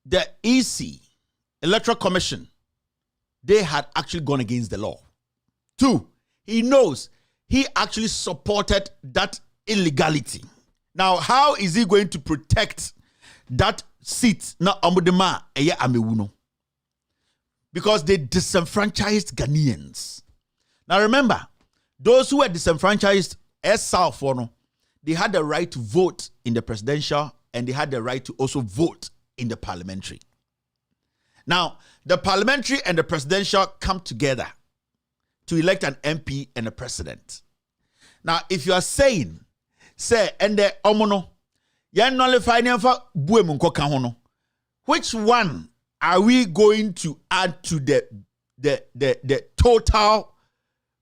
the EC, Electoral Commission, they had actually gone against the law. 2, he knows he actually supported that illegality. Now, how is he going to protect that seat? Now, because they disenfranchised Ghanaians. Now, remember, those who were disenfranchised as South, they had the right to vote in the presidential, and they had the right to also vote in the parliamentary. Now, the parliamentary and the presidential come together to elect an MP and a president. Now, if you are saying, say, and the omono, which one are we going to add to the total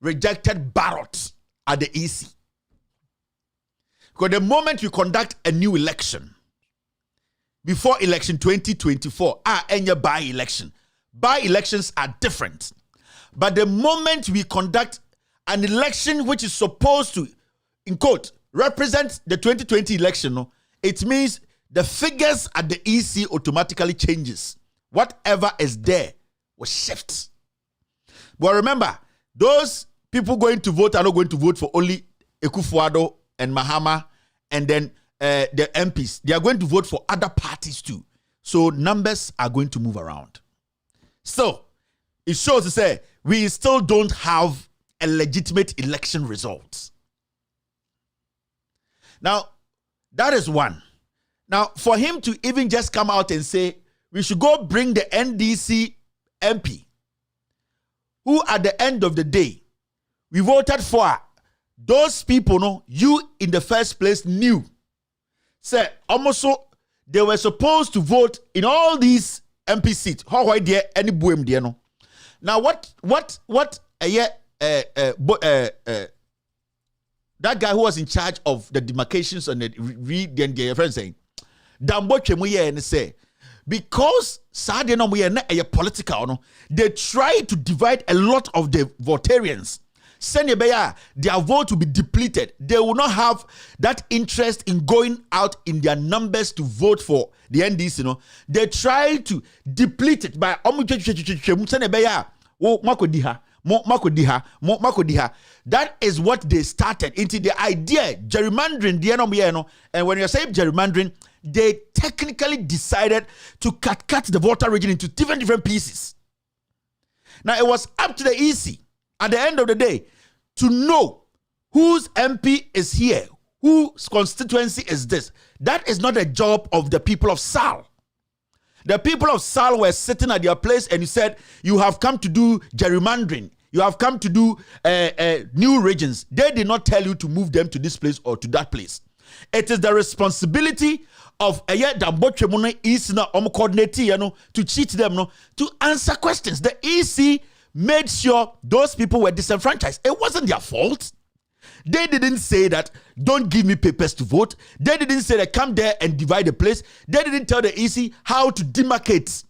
rejected ballot at the EC? Because the moment you conduct a new election, before election 2024, any by-election. By-elections are different. But the moment we conduct an election which is supposed to, in quote, represent the 2020 election, it means the figures at the EC automatically changes. Whatever is there will shift. But remember, those people going to vote are not going to vote for only Akufo-Addo and Mahama and then the MPs. They are going to vote for other parties too. So numbers are going to move around. So it shows to say we still don't have a legitimate election result. Now, that is one. Now, for him to even just come out and say we should go bring the NDC MP, who at the end of the day, we voted for, those people, you in the first place knew. Say, almost so they were supposed to vote in all these MP seats. How why there any Buem there no? Now what that guy who was in charge of the demarcations and the read their friends saying, Damboche mu ye and say, because Sadia no we are political, no, they try to divide a lot of the votarians. Senebeya, their vote will be depleted. They will not have that interest in going out in their numbers to vote for the NDC. No, they try to deplete it by Senebeya. That is what they started into the idea gerrymandering. And when you say gerrymandering, they technically decided to cut the voter region into different pieces. Now it was up to the EC at the end of the day to know whose MP is here, whose constituency is this. That is not a job of the people of Sal. The people of Sal were sitting at their place and you said, you have come to do gerrymandering. You have come to do new regions. They did not tell you to move them to this place or to that place. It is the responsibility of to cheat them, to answer questions. The EC made sure those people were disenfranchised. It wasn't their fault. They didn't say that, don't give me papers to vote. They didn't say that, come there and divide the place. They didn't tell the EC how to demarcate,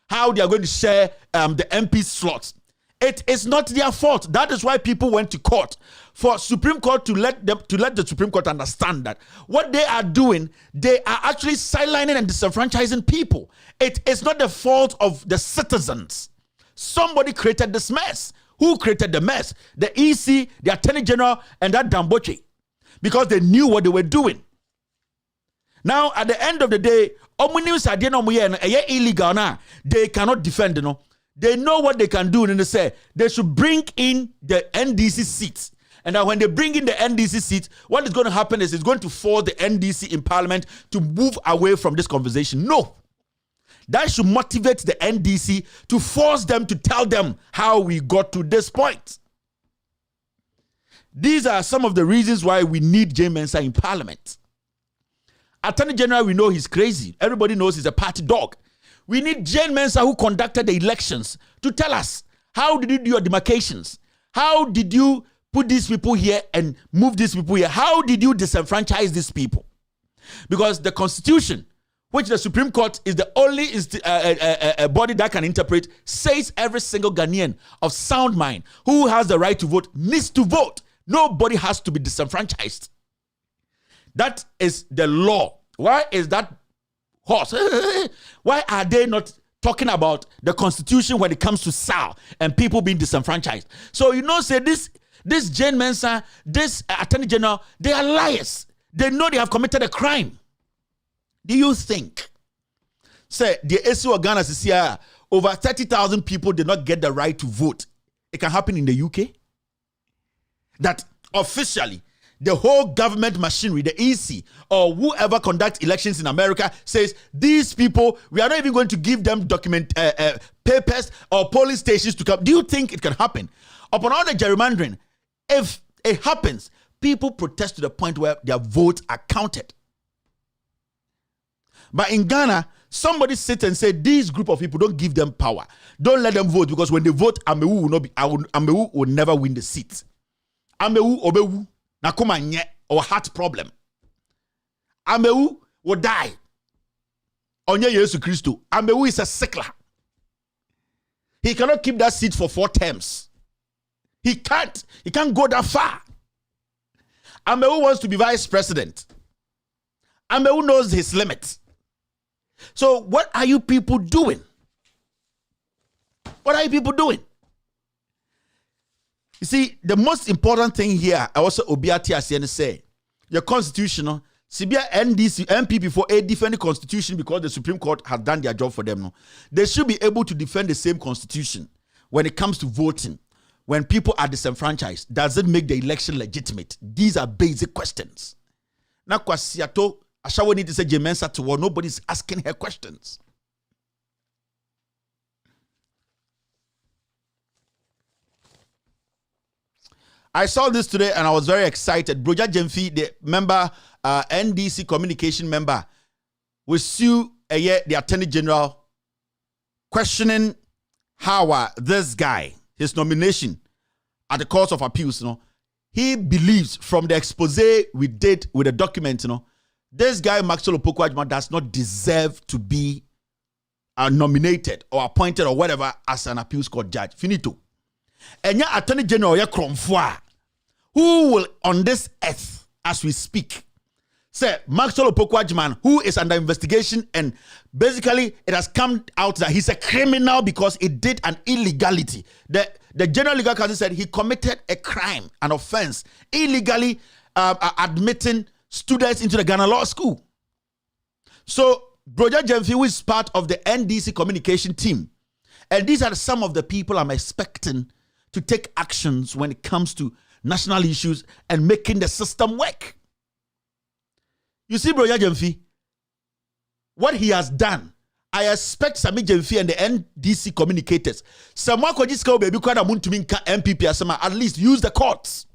how they are going to share the MP slots. It is not their fault. That is why people went to court, for Supreme Court to let the Supreme Court understand that what they are doing, they are actually sidelining and disenfranchising people. It is not the fault of the citizens. Somebody created this mess. Who created the mess? The EC, the Attorney General, and that Damboche, because they knew what they were doing. Now, at the end of the day, illegal now. They cannot defend, They know what they can do, and they say they should bring in the NDC seats. And now when they bring in the NDC seats, what is going to happen is it's going to force the NDC in Parliament to move away from this conversation. No. That should motivate the NDC to force them to tell them how we got to this point. These are some of the reasons why we need Jane Mensah in Parliament. Attorney General, we know he's crazy. Everybody knows he's a party dog. We need Jane Mensah, who conducted the elections, to tell us, how did you do your demarcations? How did you put these people here and move these people here? How did you disenfranchise these people? Because the Constitution, which the Supreme Court is the only body that can interpret, says every single Ghanaian of sound mind who has the right to vote needs to vote. Nobody has to be disenfranchised. That is the law. Why is that horse? Why are they not talking about the Constitution when it comes to SAL and people being disenfranchised? So, say this Jane Mensah, this Attorney General, they are liars. They know they have committed a crime. Do you think, say, the issue of Ghana is here, over 30,000 people did not get the right to vote? It can happen in the UK. That officially, the whole government machinery, the EC, or whoever conducts elections in America, says, these people, we are not even going to give them papers or polling stations to come. Do you think it can happen? Upon all the gerrymandering, if it happens, people protest to the point where their votes are counted. But in Ghana, somebody sit and say, this group of people, don't give them power. Don't let them vote, because when they vote, Amewu will never win the seat. Amewu obewu nakoma nye or heart problem. Amewu will die. Onye Yesu Christo. Amewu is a sickler. He cannot keep that seat for 4 terms. He can't go that far. Amewu wants to be vice president. Amewu knows his limits. So what are you people doing? What are you people doing? You see, the most important thing here, I also Obiati Asiene say, your constitution, Sibia NDC, MP before a defend the constitution because the Supreme Court has done their job for them. No? They should be able to defend the same constitution when it comes to voting. When people are disenfranchised, does it make the election legitimate? These are basic questions. Now, Kwasiato, Ashawo need to say Jane Mensah to war. Nobody's asking her questions. I saw this today and I was very excited. Broja Jemfi, the member, NDC communication member, will sue the Attorney General, questioning how this guy, his nomination at the Court of Appeals, he believes from the expose we did with the document, this guy, Maxwell Opoku-Agyeman, does not deserve to be nominated or appointed or whatever as an appeals court judge. Finito. And your Attorney General, your Kromfwa, who will, on this earth, as we speak, say Maxwell Opoku-Agyeman, who is under investigation, and basically it has come out that he's a criminal because he did an illegality. The General Legal Counsel said he committed a crime, an offense, illegally admitting students into the Ghana Law School. So, Broja Jemfi, who is part of the NDC communication team, and these are some of the people I'm expecting to take actions when it comes to national issues and making the system work. You see, Broja Jemfi, what he has done, I expect Sami Jemfi and the NDC communicators, someone could just go baby MPP at least use the courts.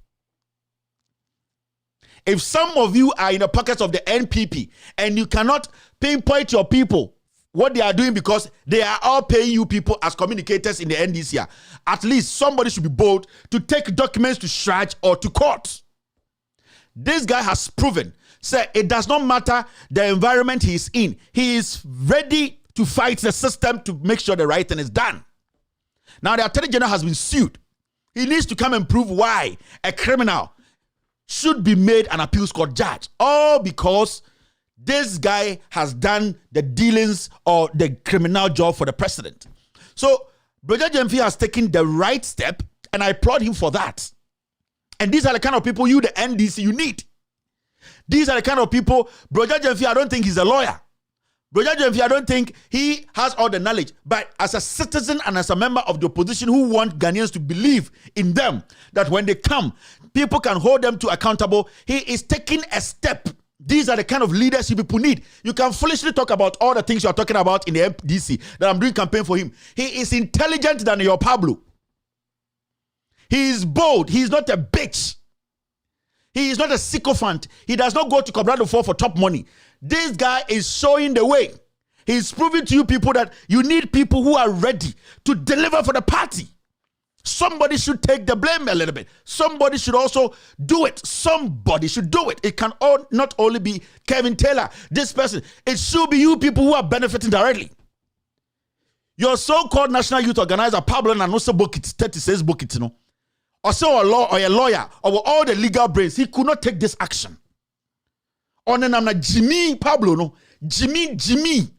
If some of you are in the pockets of the NPP and you cannot pinpoint your people what they are doing because they are all paying you people as communicators in the NDC, at least somebody should be bold to take documents to Shraj or to court. This guy has proven, say, it does not matter the environment he is in. He is ready to fight the system to make sure the right thing is done. Now the Attorney General has been sued. He needs to come and prove why a criminal should be made an appeals court judge. All because this guy has done the dealings or the criminal job for the president. So, Broja Jemfi has taken the right step, and I applaud him for that. And these are the kind of people you, the NDC, you need. These are the kind of people, Broja Jemfi, I don't think he's a lawyer. Broja Jemfi, I don't think he has all the knowledge. But as a citizen and as a member of the opposition who want Ghanaians to believe in them, that when they come, people can hold them to accountable, he is taking a step. These are the kind of leaders you people need. You can foolishly talk about all the things you are talking about in the MDC, that I'm doing campaign for him. He is intelligent than your Pablo. He is bold. He is not a bitch. He is not a sycophant. He does not go to Cobrado for top money. This guy is showing the way. He's proving to you people that you need people who are ready to deliver for the party. Somebody should take the blame a little bit. Somebody should also do it. Somebody should do it. It can not only be Kevin Taylor, this person. It should be you people who are benefiting directly. Your so-called national youth organizer, Pablo Nanosa Bokit, 36 Bokit, you know, or so a lawyer, or all the legal brains, he could not take this action. On an amna Jimmy Pablo, no, Jimmy.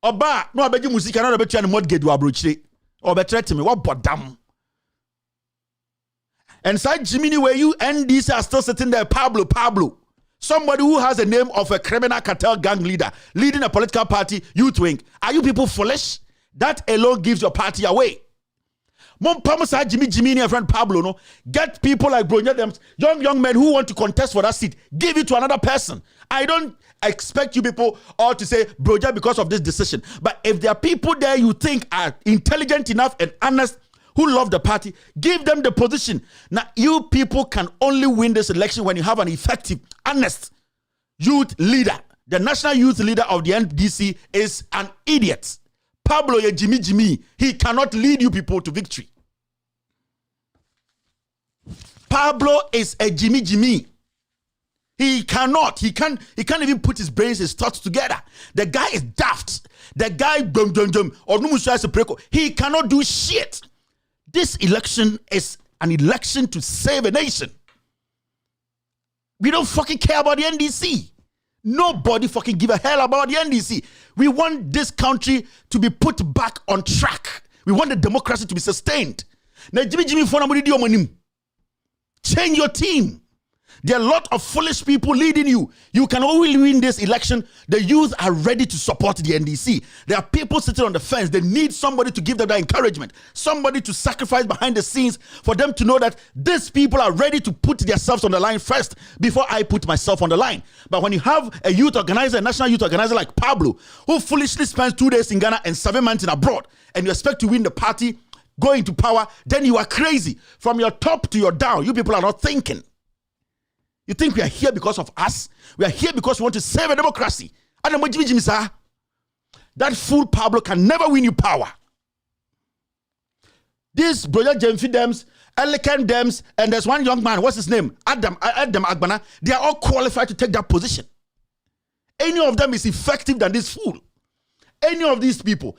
Oba, no, I bet you music, I bet you any mortgage do abroach. Or better to me, what bodam. And side Jimmy, where you NDC are still sitting there, Pablo. Somebody who has the name of a criminal cartel gang leader, leading a political party, youth wing. Are you people foolish? That alone gives your party away. Mom Pamasa Jimmy and your friend Pablo, no. Get people like Bronya, them young men who want to contest for that seat. Give it to another person. I don't expect you people all to say Broja because of this decision. But if there are people there you think are intelligent enough and honest, who love the party, give them the position. Now, you people can only win this election when you have an effective, honest youth leader. The national youth leader of the NDC is an idiot. Pablo ye Jimmy, he cannot lead you people to victory. Pablo is a Jimmy. He can't even put his brains, his thoughts together. The guy is daft. The guy he cannot do shit. This election is an election to save a nation. We don't fucking care about the NDC. Nobody fucking give a hell about the NDC. We want this country to be put back on track. We want the democracy to be sustained. Now, change your team. There are a lot of foolish people leading you. You can only win this election. The youth are ready to support the NDC. There are people sitting on the fence. They need somebody to give them that encouragement. Somebody to sacrifice behind the scenes for them to know that these people are ready to put themselves on the line first before I put myself on the line. But when you have a youth organizer, a national youth organizer like Pablo, who foolishly spends 2 days in Ghana and 7 months in abroad, and you expect to win the party, go into power, then you are crazy. From your top to your down, you people are not thinking. You think we are here because of us? We are here because we want to save a democracy. That fool Pablo can never win you power. These Broja Jemfi Dems, Elikan Dems, and there's one young man, what's his name? Adam Agbana. They are all qualified to take that position. any of them is effective than this fool. Any of these people,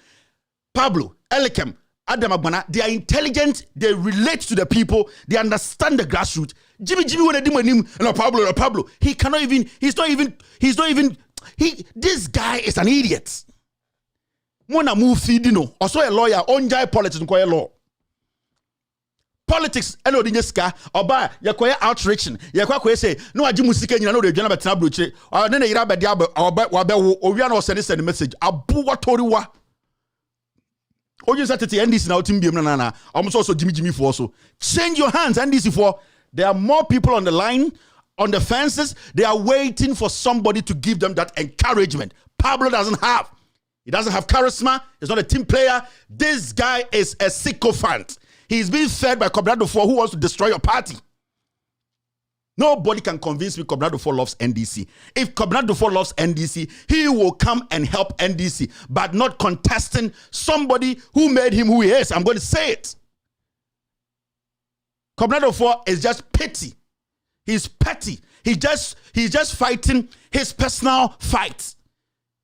Pablo, Elikem, Adam Agbana, they are intelligent, they relate to the people, they understand the grassroots. Jimmy, when I do him, Pablo, this guy is an idiot. Mona move feedino, also a lawyer, onjai politics and law. Politics, eno dinyeska, oba, yakoya outreaching, yakwa say, no ajimusika, you know, the general Tabluche, or then a rabba diabo, or wabe, or we are not sending a message. Abu watoriwa. Oh, you said to the NDC now, Tim Biamana, almost also Jimmy for so. Change your hands, NDC for. There are more people on the line, on the fences. They are waiting for somebody to give them that encouragement. Pablo doesn't have. He doesn't have charisma. He's not a team player. This guy is a sycophant. He's being fed by Cobrado 4 who wants to destroy your party. Nobody can convince me Cobrado 4 loves NDC. If Cobrado 4 loves NDC, he will come and help NDC, but not contesting somebody who made him who he is. I'm going to say it. Cobrado 4 is just petty. He's petty. He's just fighting his personal fights.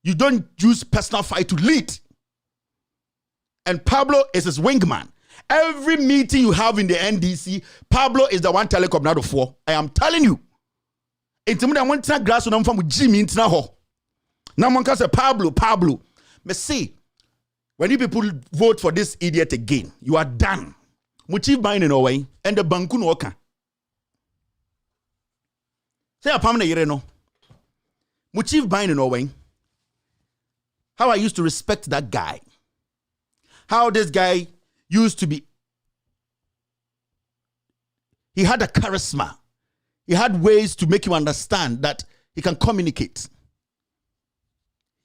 You don't use personal fight to lead. And Pablo is his wingman. Every meeting you have in the NDC, Pablo is the one telling Cobrado 4. I am telling you. It's when I want to grass on from Jimmy into ho. Now one can say Pablo. Me see, when you people vote for this idiot again, you are done. Muchief buying in a way, and the banku no oka. Say a pamna yere no. Muchief buying in a way. How I used to respect that guy. How this guy used to be. He had a charisma. He had ways to make you understand that he can communicate.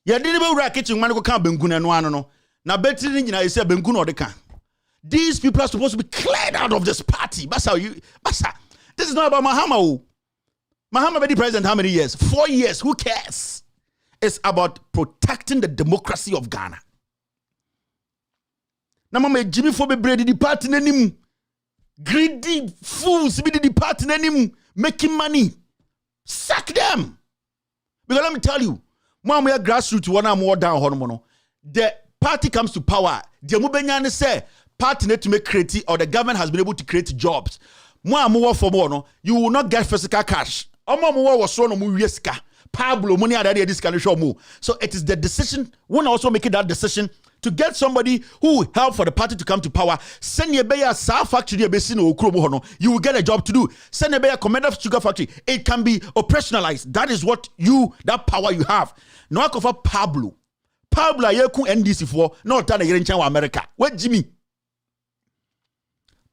Ya didn't be racket man go kan benguna no ano no. Na betri ni nyina say benguna odeka. These people are supposed to be cleared out of this party. Basa, this is not about Mahama. Mahama been the president how many years? 4 years. Who cares? It's about protecting the democracy of Ghana. Now, mama Jimmy for be the party name. Greedy fools be the party name. Making money. Sack them. Because let me tell you, mama ya grassroots one more down hormono. The party comes to power. The Mubenya say party need to make creative, or the government has been able to create jobs. More for more, no, you will not get physical cash. More was so no more Pablo money at this kind of show more. So it is the decision. One also making that decision to get somebody who will help for the party to come to power. Send your beya sa factory you will get a job to do. Send your beya commander sugar factory. It can be operationalized. That is what that power you have. No I for Pablo yeku NDC for not done in America. What Jimmy?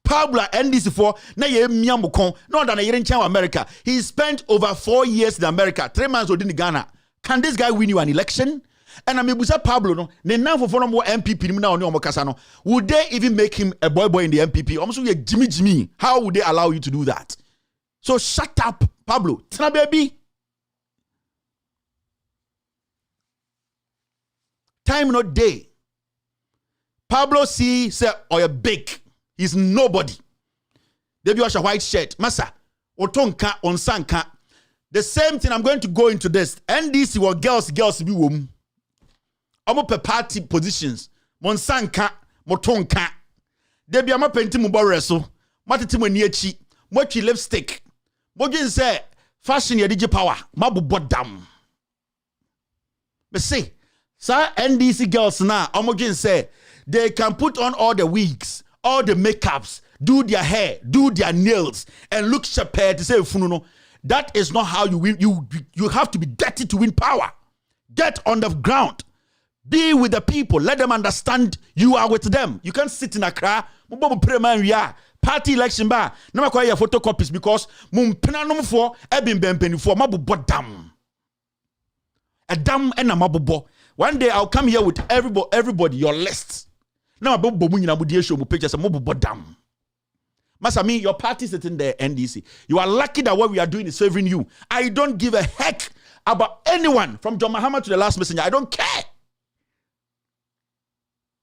Pablo NDC for na ye miamukon not than a year in America. He spent over 4 years in America, 3 months within Ghana. Can this guy win you an election? And I mean, Pablo no, ne now for more MPP now on Casano. Would they even make him a boy in the MPP? Almost like Jimmy. How would they allow you to do that? So shut up, Pablo. Tina baby. Time not day. Pablo say or you're big. He's nobody. Debi wash a white shirt. Masa, otonka, onsanka. The same thing, I'm going to go into this. NDC were girls be women. I'm up party positions. Monsanka, motonka. Debi ama penti mubareso. Matiti mweniechi. Mwechi lipstick. Mojin say, fashion ya DJ power. Mabu bodam. Me say, sir, NDC girls now, Omojin say, they can put on all the wigs, all the makeups, do their hair, do their nails, and look shepherd to say fununo. That is not how you win. You have to be dirty to win power. Get on the ground. Be with the people. Let them understand you are with them. You can't sit in a car. Party election bar. No matter your photocopies because mumpenanum for ebin bempeni for mabu bodam. A dam and a mabubo. One day I'll come here with everybody your list. Now about bomuina budia show pictures mabu bodam. Masami, your party sitting there, NDC. You are lucky that what we are doing is favoring you. I don't give a heck about anyone from John Mahama to the last messenger. I don't care.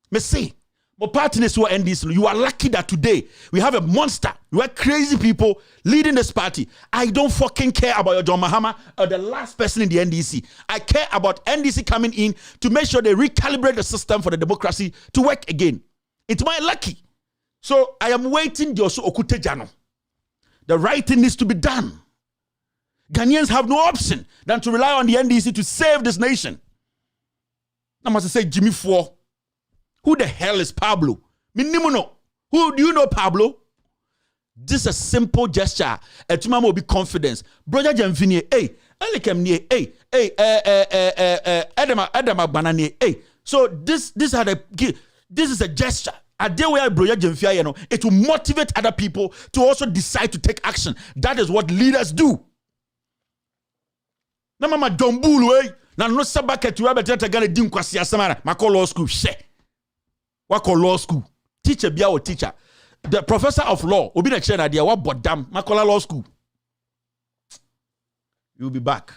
Me see, But partners who are NDC, you are lucky that today we have a monster. You are crazy people leading this party. I don't fucking care about your John Mahama or the last person in the NDC. I care about NDC coming in to make sure they recalibrate the system for the democracy to work again. It's my lucky. So I am waiting Josu Okutejano. The right thing needs to be done. Ghanaians have no option than to rely on the NDC to save this nation. I must say Jimmy Four. Who the hell is Pablo? Minimuno. Who do you know Pablo? This is a simple gesture. Etuma will be confidence. Brother Jamfini, hey, Edema Banani, hey. So this is a gesture. A day where Brother Jamfia, you know, it will motivate other people to also decide to take action. That is what leaders do. Na mama dombulu, na no sabaka to rabbit gana dim kwasi asamara. Ma call law school, she. What call law school? Teacher bia or teacher. The professor of law, obi na chair idea what bodam, Makola law school. You'll be back.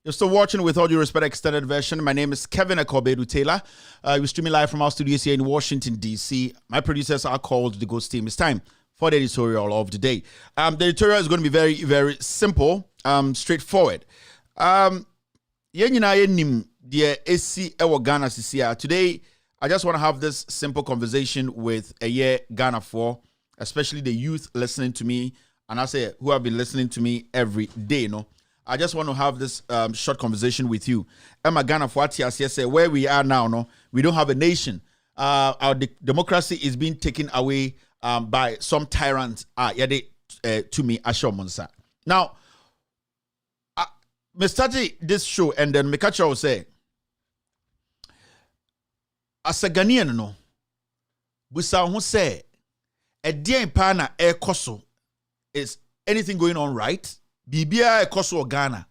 You're still watching With All Due Respect Extended Version. My name is Kevin Akobedu Taylor. We're streaming live from our studios here in Washington, D.C. My producers are called the Ghost Team. It's time for the editorial of the day. The editorial is going to be very, very simple, straightforward. Today, I just want to have this simple conversation with a year Ghana for, especially the youth listening to me, and I say who have been listening to me every day, I just want to have this short conversation with you. Emma Ghana for say where we are now, no, we don't have a nation. Our democracy is being taken away by some tyrants. To me, Asho Monsa. Now, me study this show and then me catch will say, as a Ghanaian, no, busa who say, a dear pana air koso is anything going on right? Bibia e koso Ghana.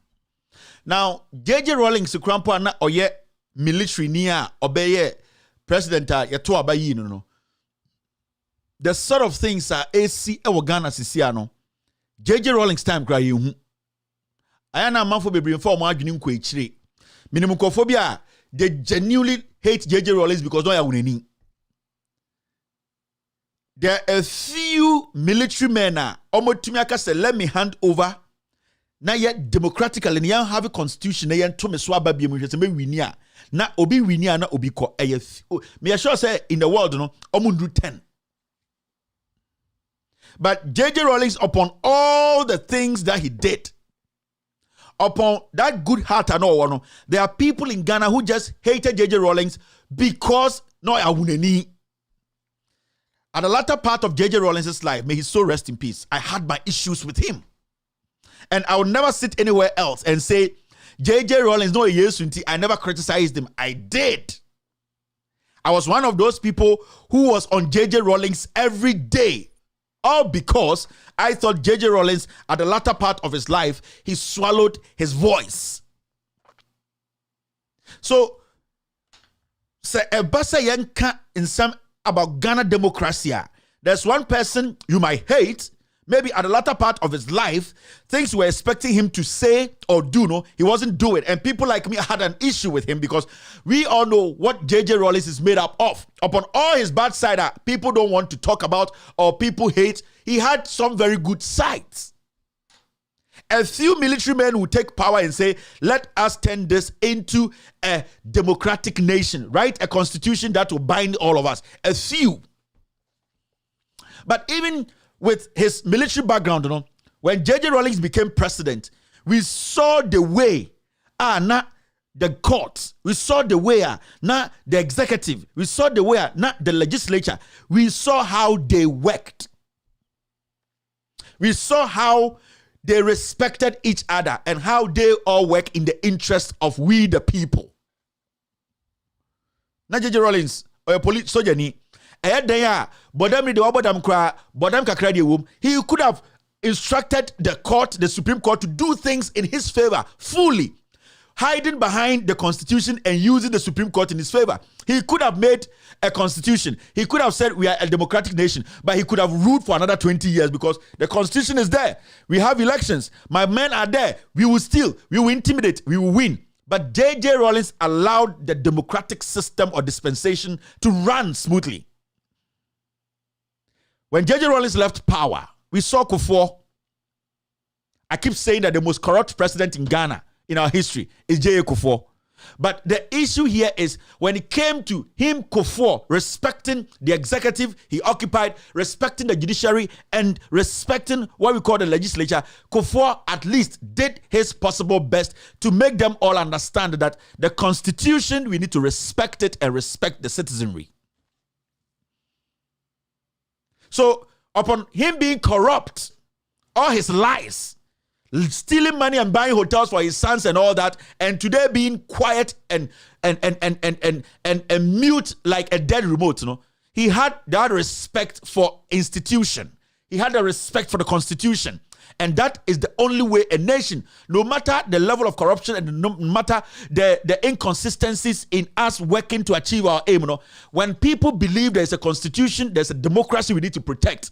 Now, JJ Rawlings Krampo na oye military near obeye president yeto abayi no. The sort of things are AC e Ghana sisiano. JJ Rawlings time cry you. Ayana manfo bebre for mo adwene nko echire. Minimum kophobia they genuinely hate JJ Rawlings because no ya wunani. There are a few military men omotumi say let me hand over. Na yet democratically ni yan have a constitution na yan to me so ababie mu hwese me winia na obi winia na obi ko me assure say in the world no omundu 10. But JJ Rawlings, upon all the things that he did, upon that good heart and all, there are people in Ghana who just hated JJ Rawlings because no awuneni. At the latter part of JJ Rawlings' life, may his soul rest in peace, I had my issues with him. And I will never sit anywhere else and say, JJ Rawlings, no, I never criticized him. I did. I was one of those people who was on JJ Rawlings every day. All because I thought JJ Rawlings, at the latter part of his life, he swallowed his voice. So, say Ebasa Yanka in some about Ghana democracy. There's one person you might hate. Maybe at the latter part of his life, things were expecting him to say or do, no, he wasn't doing. And people like me had an issue with him because we all know what JJ Rawlings is made up of. Upon all his bad side, people don't want to talk about or people hate, he had some very good sides. A few military men will take power and say, let us turn this into a democratic nation, right? A constitution that will bind all of us. A few. But even with his military background, when JJ Rawlings became president, we saw the way, not the courts, we saw the way, not the executive, we saw the way, not the legislature, we saw how they worked. We saw how they respected each other and how they all work in the interest of we the people. Now JJ Rawlings, or a police soldier, he could have instructed the court, the Supreme Court, to do things in his favor fully, hiding behind the constitution and using the Supreme Court in his favor. He could have made a constitution. He could have said we are a democratic nation, but he could have ruled for another 20 years because the constitution is there. We have elections. My men are there. We will steal. We will intimidate. We will win. But JJ Rawlings allowed the democratic system or dispensation to run smoothly. When JJ Rawlings left power, we saw Kufuor. I keep saying that the most corrupt president in Ghana in our history is J.A. Kufuor. But the issue here is when it came to him, Kufuor, respecting the executive he occupied, respecting the judiciary, and respecting what we call the legislature, Kufuor at least did his possible best to make them all understand that the constitution, we need to respect it and respect the citizenry. So, upon him being corrupt, all his lies, stealing money and buying hotels for his sons and all that, and today being quiet and mute like a dead remote, he had that respect for institution. He had a respect for the constitution. And that is the only way a nation, no matter the level of corruption and no matter the inconsistencies in us working to achieve our aim, when people believe there's a constitution, there's a democracy we need to protect,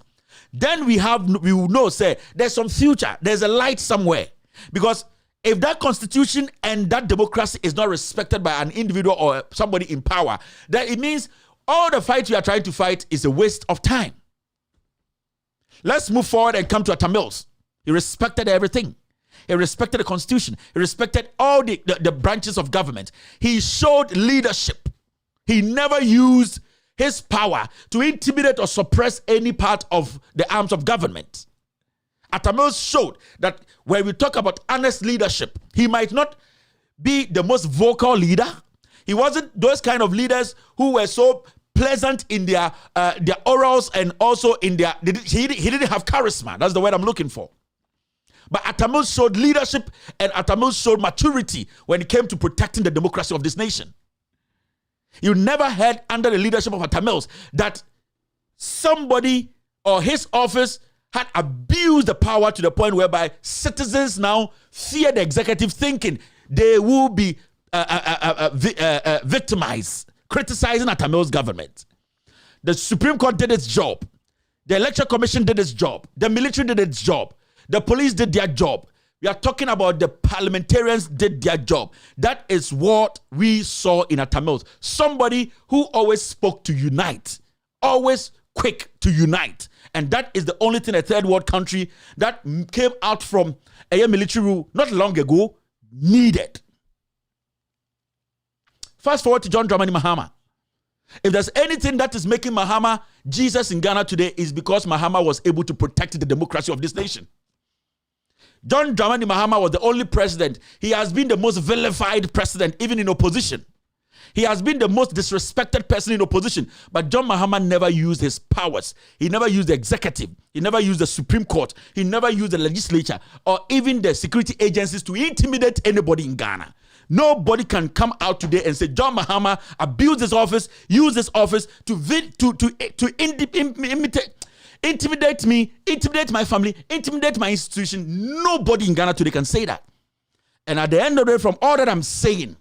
then we will know, say, there's some future, there's a light somewhere. Because if that constitution and that democracy is not respected by an individual or somebody in power, then it means all the fight we are trying to fight is a waste of time. Let's move forward and come to Atta Mills. He respected everything. He respected the constitution. He respected all the branches of government. He showed leadership. He never used his power to intimidate or suppress any part of the arms of government. Atamils showed that when we talk about honest leadership, he might not be the most vocal leader. He wasn't those kind of leaders who were so pleasant in their orals and also in their. He didn't have charisma. That's the word I'm looking for. But Atamils showed leadership and Atamils showed maturity when it came to protecting the democracy of this nation. You never heard under the leadership of Atamils that somebody or his office had abused the power to the point whereby citizens now fear the executive, thinking they will be victimized, criticizing Atamils' government. The Supreme Court did its job. The Electoral Commission did its job. The military did its job. The police did their job. We are talking about the parliamentarians did their job. That is what we saw in Atamils. Somebody who always spoke to unite, always quick to unite. And that is the only thing a third world country that came out from a military rule not long ago needed. Fast forward to John Dramani Mahama. If there's anything that is making Mahama Jesus in Ghana today, is because Mahama was able to protect the democracy of this nation. John Dramani Mahama was the only president. He has been the most vilified president, even in opposition. He has been the most disrespected person in opposition. But John Mahama never used his powers. He never used the executive. He never used the Supreme Court. He never used the legislature or even the security agencies to intimidate anybody in Ghana. Nobody can come out today and say John Mahama abused his office, used his office to intimidate me, intimidate my family, intimidate my institution. Nobody in Ghana today can say that. And at the end of the day, from all that I'm saying,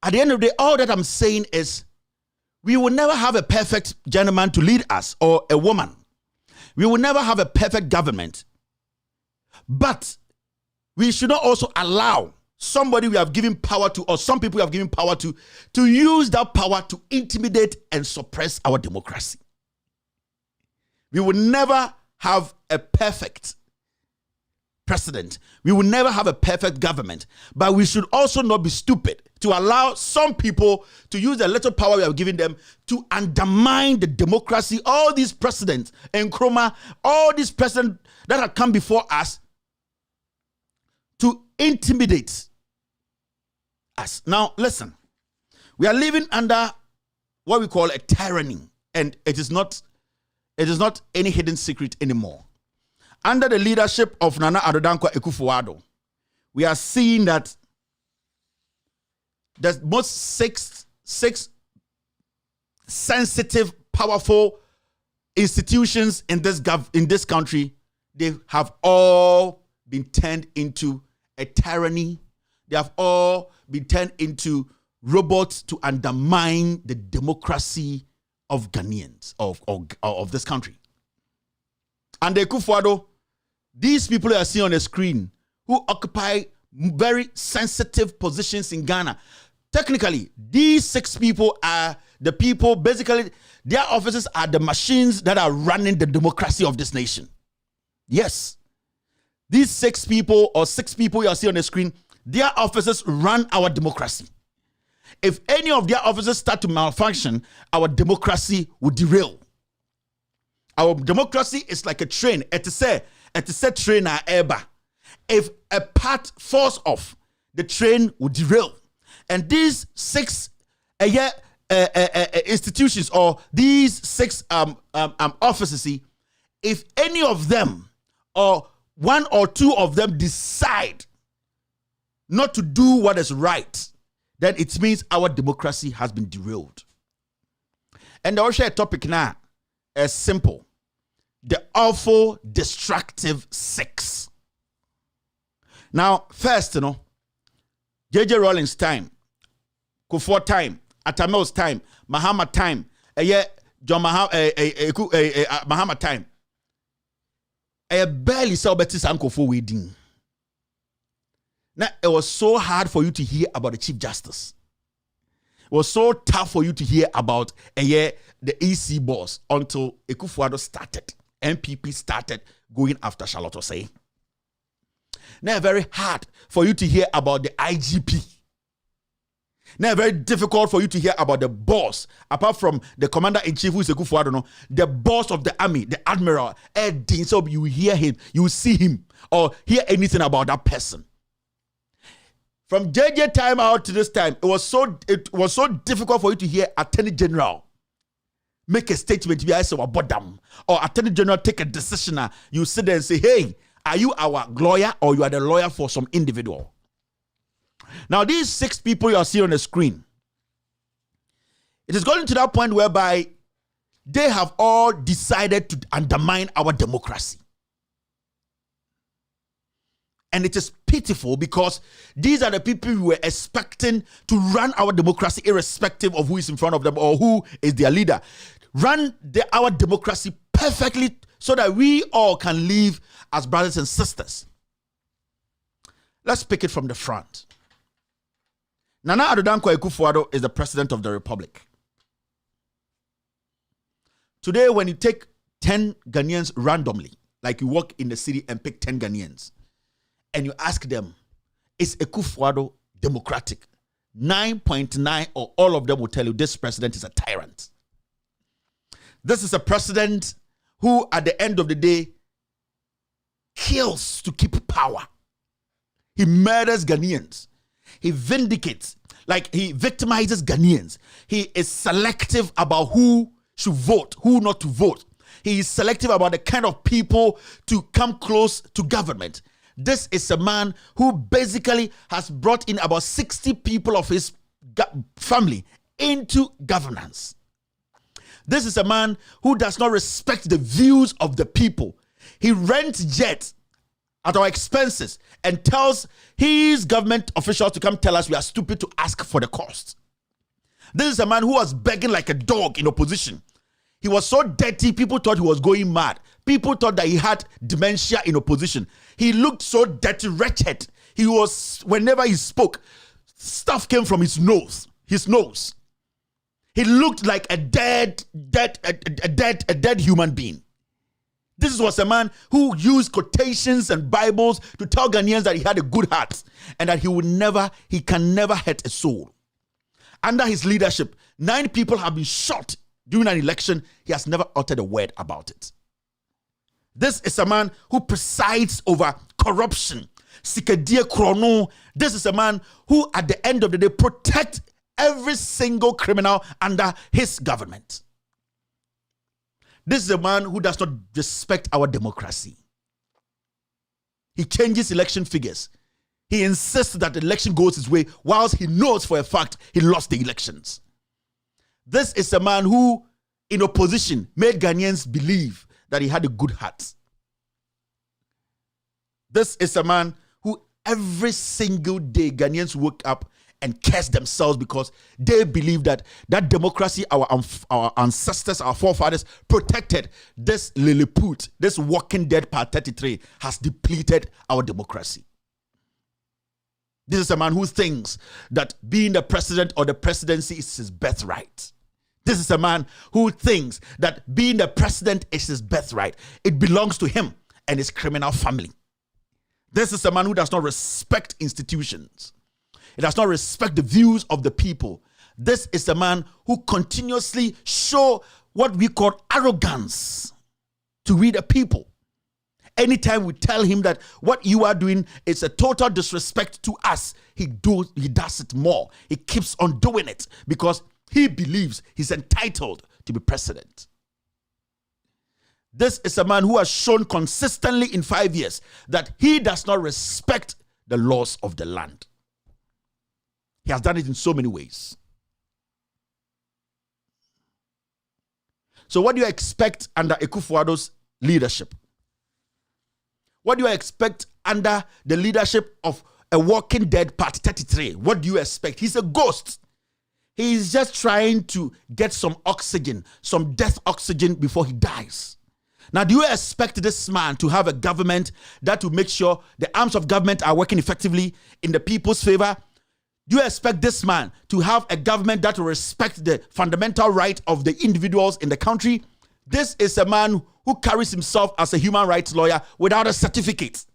all that I'm saying is we will never have a perfect gentleman to lead us or a woman. We will never have a perfect government. But we should not also allow somebody we have given power to, or some people we have given power to use that power to intimidate and suppress our democracy. We will never have a perfect president. We will never have a perfect government. But we should also not be stupid to allow some people to use the little power we have given them to undermine the democracy. All these presidents, Nkrumah, all these presidents that have come before us to intimidate us. Now, listen, we are living under what we call a tyranny, and it is not any hidden secret anymore. Under the leadership of Nana Addo Dankwa Akufo-Addo, we are seeing that the most six sensitive, powerful institutions in this country, they have all been turned into a tyranny. They have all been turned into robots to undermine the democracy of Ghanaians, of this country. And the Akufo-Addo, these people you are seeing on the screen, who occupy very sensitive positions in Ghana. Technically, these 6 people are the people, basically, their offices are the machines that are running the democracy of this nation. Yes. These 6 people or 6 people you are seeing on the screen, their offices run our democracy. If any of their offices start to malfunction, our democracy will derail. Our democracy is like a train. It is a train eba. If a part falls off, the train will derail. And these 6 institutions or these 6 offices, if any of them or 1 or 2 of them decide not to do what is right, then it means our democracy has been derailed. And I'll share a topic now as simple. The awful, destructive 6. Now, first, J.J. Rawlings time, Kufuor time, Atamils time, Mahama time, John Mahama time. I barely saw Betis and Kufuor wedding. Now, it was so hard for you to hear about the Chief Justice. It was so tough for you to hear about the EC boss until Akufo-Addo started. MPP started going after Charlotte Osei. Now, very hard for you to hear about the IGP. Now, very difficult for you to hear about the boss, apart from the commander-in-chief, who is a good for, the boss of the army, the admiral, so you hear him, you see him, or hear anything about that person. From JJ time out to this time, it was so difficult for you to hear Attorney General make a statement, or Attorney General take a decision. You sit there and say, hey, are you our lawyer, or you are the lawyer for some individual? Now, these 6 people you are seeing on the screen, it is going to that point whereby they have all decided to undermine our democracy. And it is pitiful because these are the people we were expecting to run our democracy irrespective of who is in front of them or who is their leader. Run our democracy perfectly so that we all can live as brothers and sisters. Let's pick it from the front. Nana Addo Dankwa Akufo-Addo is the president of the republic. Today, when you take 10 Ghanaians randomly, like you walk in the city and pick 10 Ghanaians, and you ask them, is Akufo-Addo democratic? 9.9 or all of them will tell you this president is a tyrant. This is a president who, at the end of the day, kills to keep power. He murders Ghanaians. He vindicates, like he victimizes Ghanaians. He is selective about who should vote, who not to vote. He is selective about the kind of people to come close to government. This is a man who basically has brought in about 60 people of his family into governance. This is a man who does not respect the views of the people. He rents jets at our expenses and tells his government officials to come tell us we are stupid to ask for the cost. This is a man who was begging like a dog in opposition. He was so dirty, people thought he was going mad. People thought that he had dementia in opposition. He looked so dirty, wretched. He was, whenever he spoke, stuff came from his nose. He looked like a dead human being. This was a man who used quotations and Bibles to tell Ghanaians that he had a good heart and that he can never hurt a soul. Under his leadership, 9 people have been shot during an election. He has never uttered a word about it. This is a man who presides over corruption. Sikadie Krono. This is a man who, at the end of the day, protects every single criminal under his government. This is a man who does not respect our democracy. He changes election figures. He insists that the election goes his way, whilst he knows for a fact he lost the elections. This is a man who, in opposition, made Ghanaians believe that he had a good heart. This is a man who every single day Ghanaians woke up and curse themselves because they believe that democracy our ancestors, our forefathers protected. This Lilliput, this walking dead part 33 has depleted our democracy. This is a man who thinks that being the president or the presidency is his birthright. This is a man who thinks that being the president is his birthright. It belongs to him and his criminal family. This is a man who does not respect institutions. He does not respect the views of the people. This is a man who continuously show what we call arrogance to we the people. Anytime we tell him that what you are doing is a total disrespect to us, he does it more. He keeps on doing it because he believes he's entitled to be president. This is a man who has shown consistently in 5 years that he does not respect the laws of the land. He has done it in so many ways. So what do you expect under Akufo-Addo's leadership? What do you expect under the leadership of a walking dead part 33? What do you expect? He's a ghost. He's just trying to get some oxygen, some death oxygen before he dies. Now, do you expect this man to have a government that will make sure the arms of government are working effectively in the people's favor? Do you expect this man to have a government that will respect the fundamental right of the individuals in the country? This is a man who carries himself as a human rights lawyer without a certificate.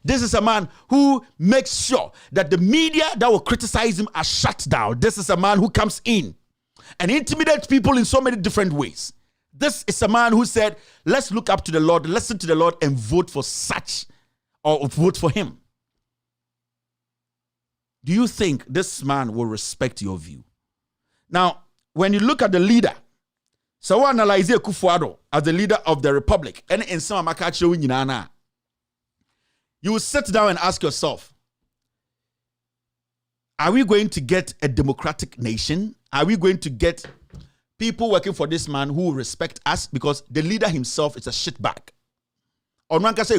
This is a man who makes sure that the media that will criticize him are shut down. This is a man who comes in and intimidates people in so many different ways. This is a man who said, let's look up to the Lord, listen to the Lord, and vote for such, or vote for him. Do you think this man will respect your view? Now, when you look at the leader, so analyze Akufo-Addo as the leader of the republic, and in some you will sit down and ask yourself, are we going to get a democratic nation? Are we going to get people working for this man who respect us? Because the leader himself is a shitbag. Or he's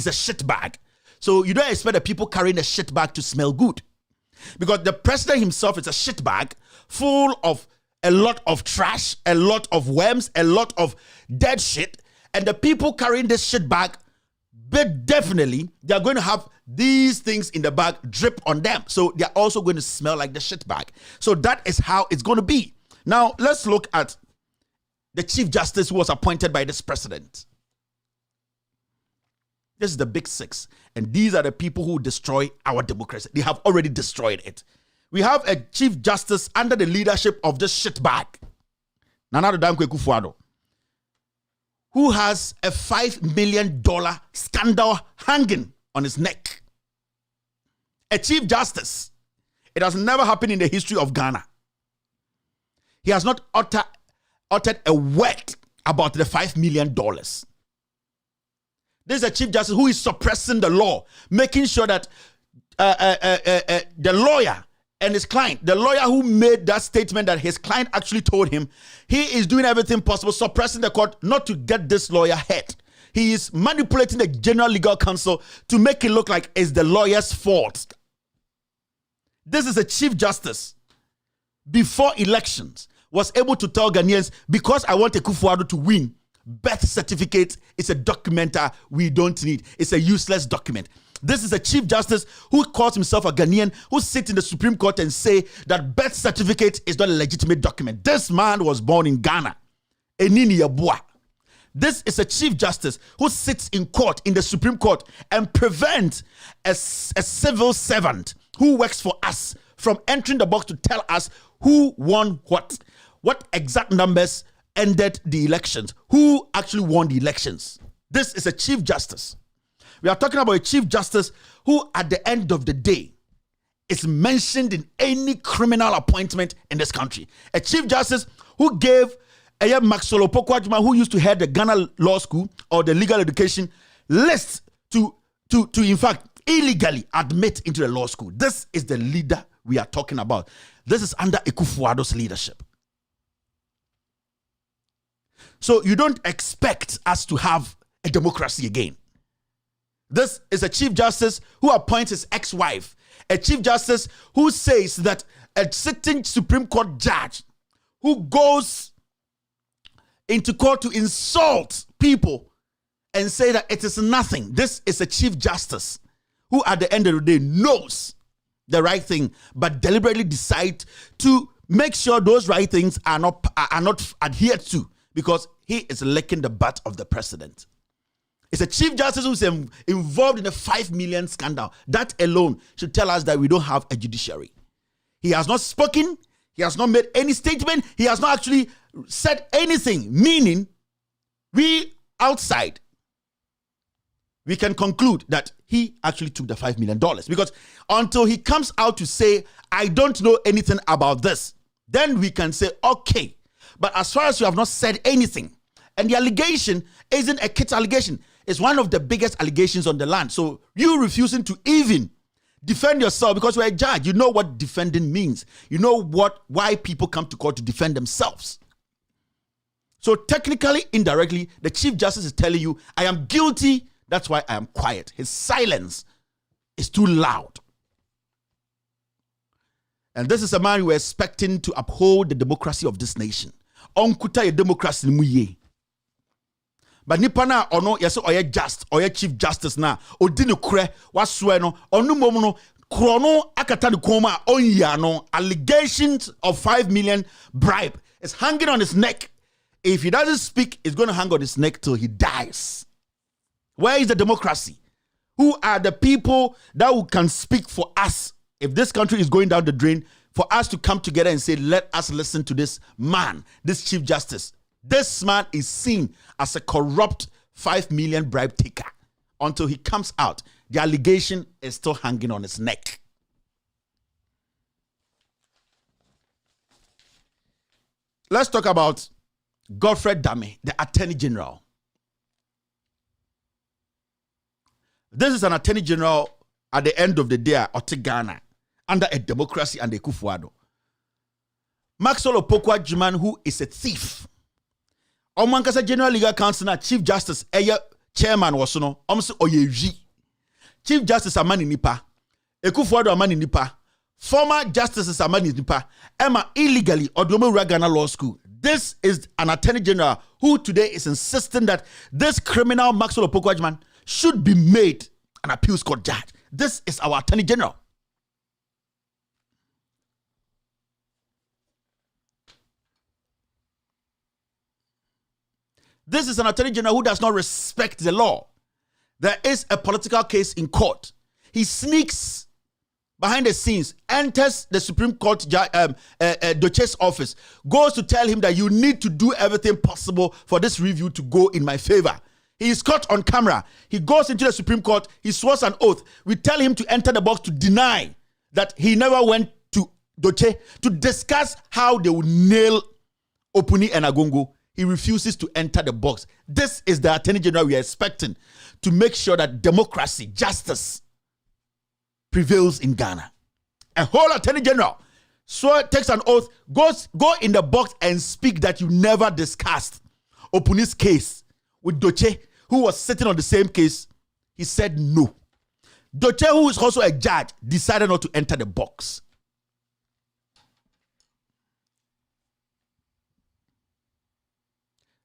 a shitbag. So you don't expect the people carrying a shitbag to smell good. Because the president himself is a shitbag full of a lot of trash, a lot of worms, a lot of dead shit. And the people carrying this shit bag, but definitely they're going to have these things in the bag drip on them. So they're also going to smell like the shit bag. So that is how it's going to be. Now, let's look at the Chief Justice who was appointed by this president. This is the big six. And these are the people who destroy our democracy. They have already destroyed it. We have a Chief Justice under the leadership of this shit bag, Nana Addo Dankwa Akufo-Addo, who has a $5 million scandal hanging on his neck. A Chief Justice. It has never happened in the history of Ghana. He has not uttered a word about the $5 million. This is a Chief Justice who is suppressing the law, making sure that the lawyer and his client, the lawyer who made that statement that his client actually told him, he is doing everything possible, suppressing the court not to get this lawyer hurt. He is manipulating the General Legal Counsel to make it look like it's the lawyer's fault. This is a Chief Justice before elections was able to tell Ghanaians, because I want Akufo-Addo to win, birth certificate is a document we don't need. It's a useless document. This is a Chief Justice who calls himself a Ghanaian, who sits in the Supreme Court and say that birth certificate is not a legitimate document. This man was born in Ghana. Enini Yabua. This is a Chief Justice who sits in court, in the Supreme Court, and prevents a civil servant who works for us from entering the box to tell us who won what exact numbers ended the elections, who actually won the elections. This is a Chief Justice. We are talking about a Chief Justice who, at the end of the day, is mentioned in any criminal appointment in this country. A Chief Justice who gave Maxwell Opoku-Adjuma, who used to head the Ghana Law School or the legal education, list to in fact, illegally admit into the law school. This is the leader we are talking about. This is under Akufo-Addo's leadership. So you don't expect us to have a democracy again. This is a Chief Justice who appoints his ex-wife. A Chief Justice who says that a sitting Supreme Court judge who goes into court to insult people and say that it is nothing. This is a Chief Justice who at the end of the day knows the right thing, but deliberately decide to make sure those right things are not adhered to, because he is licking the butt of the president. It's a Chief Justice who's involved in a $5 million scandal. That alone should tell us that we don't have a judiciary. He has not spoken. He has not made any statement. He has not actually said anything, meaning we outside, we can conclude that he actually took the $5 million, because until he comes out to say, I don't know anything about this, then we can say, okay. But as far as you have not said anything, and the allegation isn't a kid allegation, it's one of the biggest allegations on the land. So you refusing to even defend yourself, because you're a judge, you know what defending means. You know why people come to court to defend themselves. So technically, indirectly, the Chief Justice is telling you, I am guilty, that's why I am quiet. His silence is too loud. And this is a man we're expecting to uphold the democracy of this nation. Onkuta ye democracy muye. But nipa na ono yese oye just, oye Chief Justice na odini kure waswe no onu mom no krono akata ni koma onya no allegations of 5 million bribe is hanging on his neck. If he doesn't speak, it's going to hang on his neck till he dies. Where is the democracy? Who are the people that can speak for us if this country is going down the drain, for us to come together and say, let us listen to this man, this Chief Justice. This man is seen as a corrupt 5 million bribe taker. Until he comes out, the allegation is still hanging on his neck. Let's talk about Godfrey Dame, the Attorney General. This is an Attorney General at the end of the day at Ghana, under a democracy and a Kufuado. Maxwell Opoku Agyemang, who is a thief. Omankasa General Legal Counsel, Chief Justice, Chairman was no, Oyeji. Chief Justice Amani Nipa, Ekufuado Amani Nipa, former Justices Amani Nipa, Emma illegally Odomo Ghana Law School. This is an Attorney General who today is insisting that this criminal Maxwell Opoku Agyemang should be made an appeals court judge. This is our Attorney General. This is an Attorney General who does not respect the law. There is a political case in court. He sneaks behind the scenes, enters the Supreme Court Doche's office, goes to tell him that you need to do everything possible for this review to go in my favor. He is caught on camera. He goes into the Supreme Court. He swears an oath. We tell him to enter the box to deny that he never went to Doche to discuss how they would nail Opuni and Agongo. He refuses to enter the box. This is the Attorney General we are expecting to make sure that democracy, justice prevails in Ghana. A whole Attorney General takes an oath, go in the box and speak that you never discussed Opuni's case with Doche, who was sitting on the same case. He said no. Doche, who is also a judge, decided not to enter the box.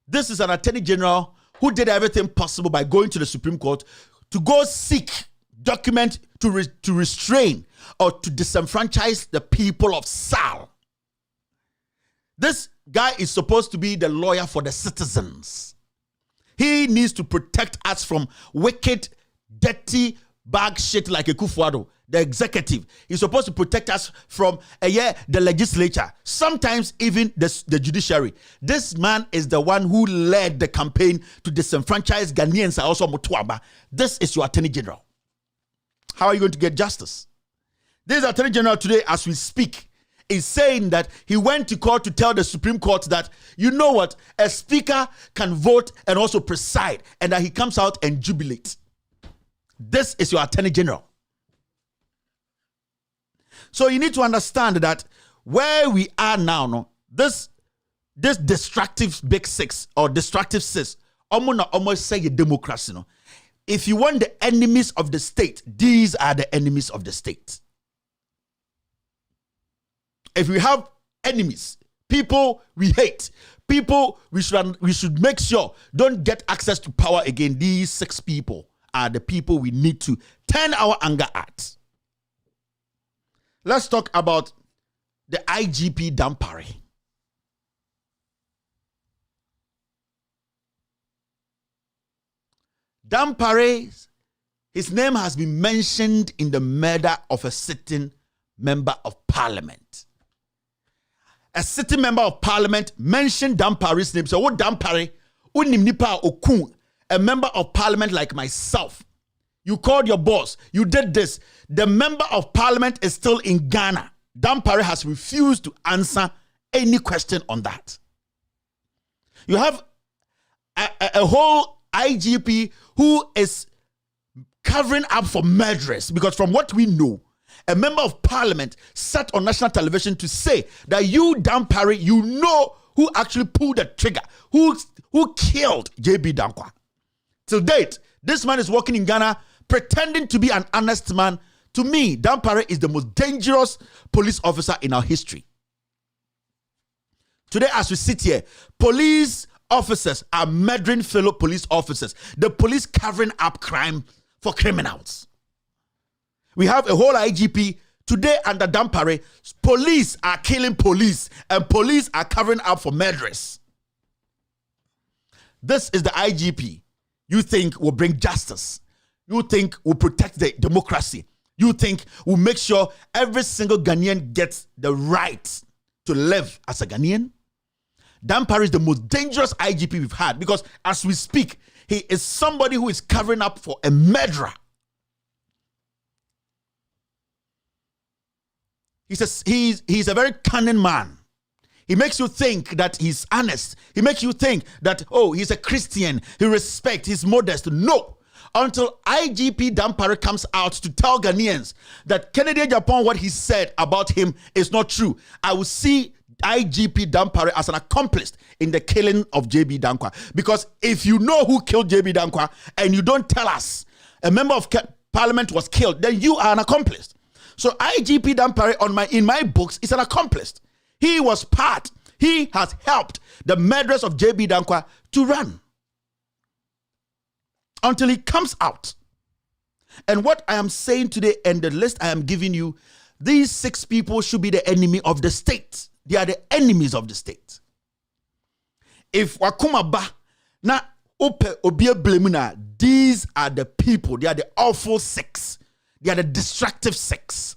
This is an Attorney General who did everything possible by going to the Supreme Court to go seek document to restrain or to disenfranchise the people of Sal. This guy is supposed to be the lawyer for the citizens. He needs to protect us from wicked, dirty, bag shit like a Kufuado, the executive. He's supposed to protect us from the legislature, sometimes even the judiciary. This man is the one who led the campaign to disenfranchise Ghanaians, also Mutuaba. This is your Attorney General. How are you going to get justice? This Attorney General today, as we speak, is saying that he went to court to tell the Supreme Court that, you know what, a speaker can vote and also preside, and that he comes out and jubilates. This is your Attorney General. So you need to understand that where we are now, no, this destructive big six or destructive sis, almost say democracy, no. If you want the enemies of the state, these are the enemies of the state. If we have enemies, people we hate, people we should make sure don't get access to power again, these 6 people are the people we need to turn our anger at. Let's talk about the IGP Dampare. Dampare, his name has been mentioned in the murder of a sitting member of parliament. A sitting member of parliament mentioned Dampare's name. So what Dampare, nipa okun, a member of parliament like myself. You called your boss. You did this. The member of parliament is still in Ghana. Dampare has refused to answer any question on that. You have a whole IGP who is covering up for murderers, because from what we know, a member of parliament sat on national television to say that you, Dampare, you know who actually pulled the trigger, who killed JB Dankwa. Till date, this man is working in Ghana pretending to be an honest man. To me, Dampare is the most dangerous police officer in our history. Today, as we sit here, police officers are murdering fellow police officers. The police covering up crime for criminals. We have a whole IGP today under Dampare. Police are killing police, and police are covering up for murderers. This is the IGP. you think will bring justice, you think will protect the democracy, you think will make sure every single Ghanaian gets the right to live as a Ghanaian? Dampare is the most dangerous IGP we've had because as we speak, he is somebody who is covering up for a murderer. He's a very cunning man. He makes you think that he's honest. He makes you think that, oh, he's a Christian. He respects, he's modest. No. Until IGP Dampare comes out to tell Ghanaians that Kennedy Japan, what he said about him is not true, I will see IGP Dampare as an accomplice in the killing of JB Dankwa. Because if you know who killed JB Dankwa and you don't tell us a member of parliament was killed, then you are an accomplice. So IGP Dampare in my books is an accomplice. He was part. He has helped the murderers of JB Dankwa to run until he comes out. And what I am saying today and the list I am giving you, these 6 people should be the enemy of the state. They are the enemies of the state. If Wakuma ba na ope obie blemuna, these are the people. They are the awful 6. They are the destructive 6.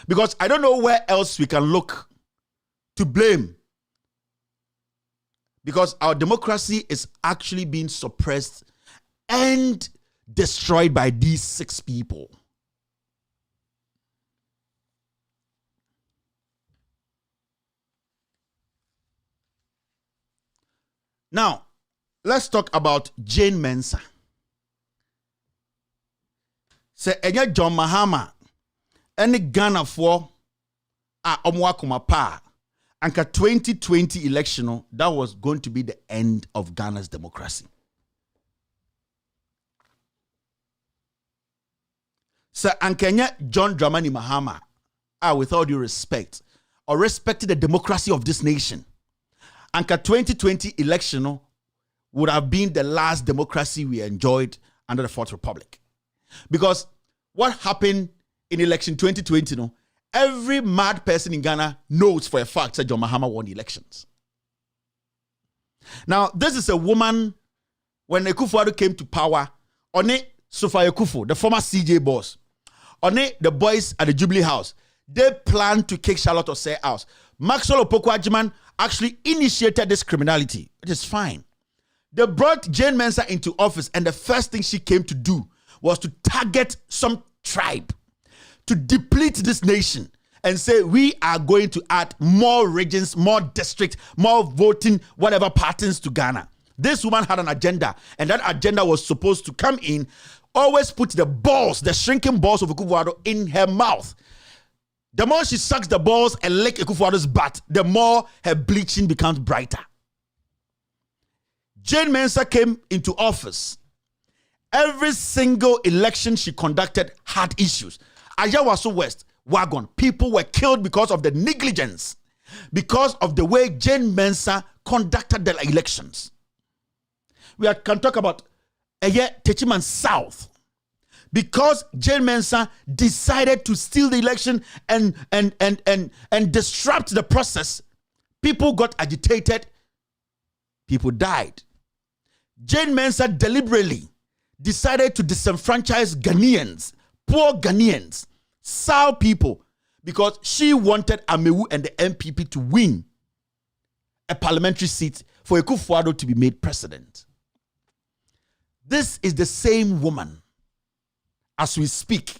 Because I don't know where else we can look to blame. Because our democracy is actually being suppressed and destroyed by these 6 people. Now, let's talk about Jane Mensah. Say, Enya John Mahama, any Ghana for Omwakuma Pa, Anka 2020 election, that was going to be the end of Ghana's democracy. So, Ankenya John Dramani Mahama, with all due respect, or respected the democracy of this nation, Anka 2020 election would have been the last democracy we enjoyed under the Fourth Republic. Because what happened in election 2020, every mad person in Ghana knows for a fact that John Mahama won the elections. Now, this is a woman, when Akufo-Addo came to power, One Sufai Akufo, the former CJ boss, One the boys at the Jubilee House, they planned to kick Charlotte Osei out. Maxwell Opoku-Agyeman actually initiated this criminality. It is fine. They brought Jane Mensah into office, and the first thing she came to do was to target some tribe, to deplete this nation and say, we are going to add more regions, more districts, more voting, whatever patterns to Ghana. This woman had an agenda, and that agenda was supposed to come in, always put the balls, the shrinking balls of Akufo-Addo in her mouth. The more she sucks the balls and lick Akufo-Addo's butt, the more her bleaching becomes brighter. Jane Mensah came into office. Every single election she conducted had issues. Ayawaso West, Wagon, people were killed because of the negligence, because of the way Jane Mensah conducted the elections. We can talk about Techiman South. Because Jane Mensah decided to steal the election and disrupt the process, people got agitated, people died. Jane Mensah deliberately decided to disenfranchise Ghanaians, poor Ghanaians, Sao people, because she wanted Amewu and the MPP to win a parliamentary seat for Akufo-Addo to be made president. This is the same woman, as we speak,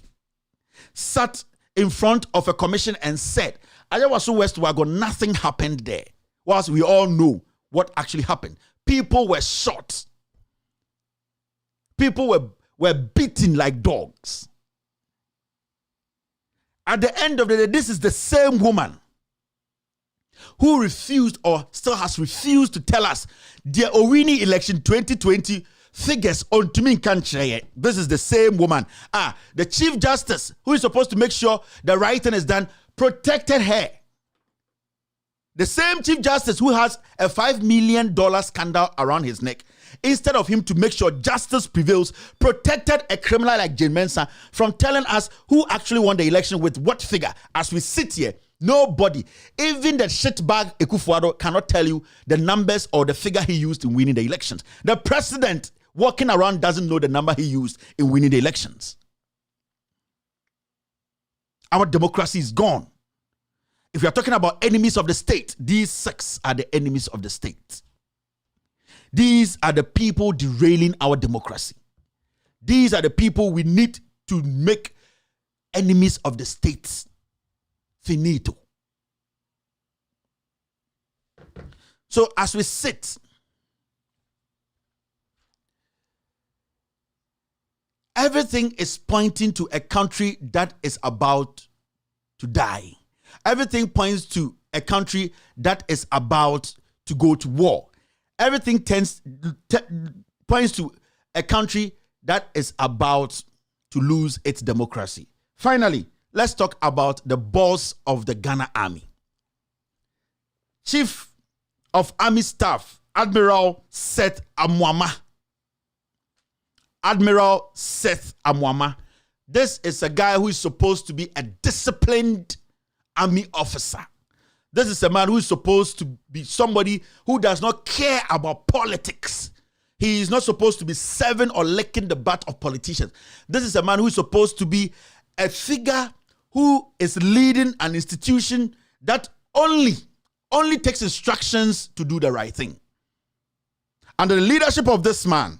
sat in front of a commission and said, Ayawaso West Wagon, nothing happened there. Whilst we all know what actually happened. People were shot. People were beaten like dogs. At the end of the day, this is the same woman who refused or still has refused to tell us the Owini election 2020 figures on to me country. This is the same woman. The Chief Justice, who is supposed to make sure the right thing is done, protected her. The same Chief Justice who has a $5 million scandal around his neck, instead of him to make sure justice prevails, protected a criminal like Jane Mensah from telling us who actually won the election with what figure. As we sit here, Nobody, even the shitbag Akufo-Addo cannot tell you the numbers or the figure he used in winning the elections. The president walking around doesn't know the number he used in winning the elections. Our democracy is gone. If you are talking about enemies of the state, these 6 are the enemies of the state. These are the people derailing our democracy. These are the people we need to make enemies of the state. Finito. So as we sit, everything is pointing to a country that is about to die. Everything points to a country that is about to go to war. Everything points to a country that is about to lose its democracy. Finally, let's talk about the boss of the Ghana Army. Chief of Army Staff, Admiral Seth Amwama. Admiral Seth Amwama. This is a guy who is supposed to be a disciplined army officer. This is a man who is supposed to be somebody who does not care about politics. He is not supposed to be serving or licking the butt of politicians. This is a man who is supposed to be a figure who is leading an institution that only takes instructions to do the right thing. Under the leadership of this man,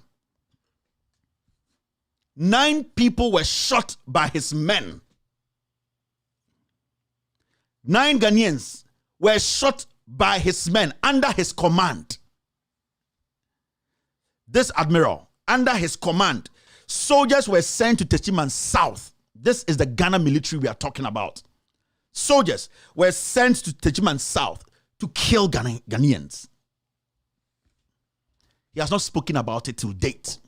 9 people were shot by his men. 9 Ghanaians were shot by his men under his command. This admiral, under his command, soldiers were sent to Techiman South. This is the Ghana military we are talking about. Soldiers were sent to Techiman South to kill Ghanaians. He has not spoken about it till date.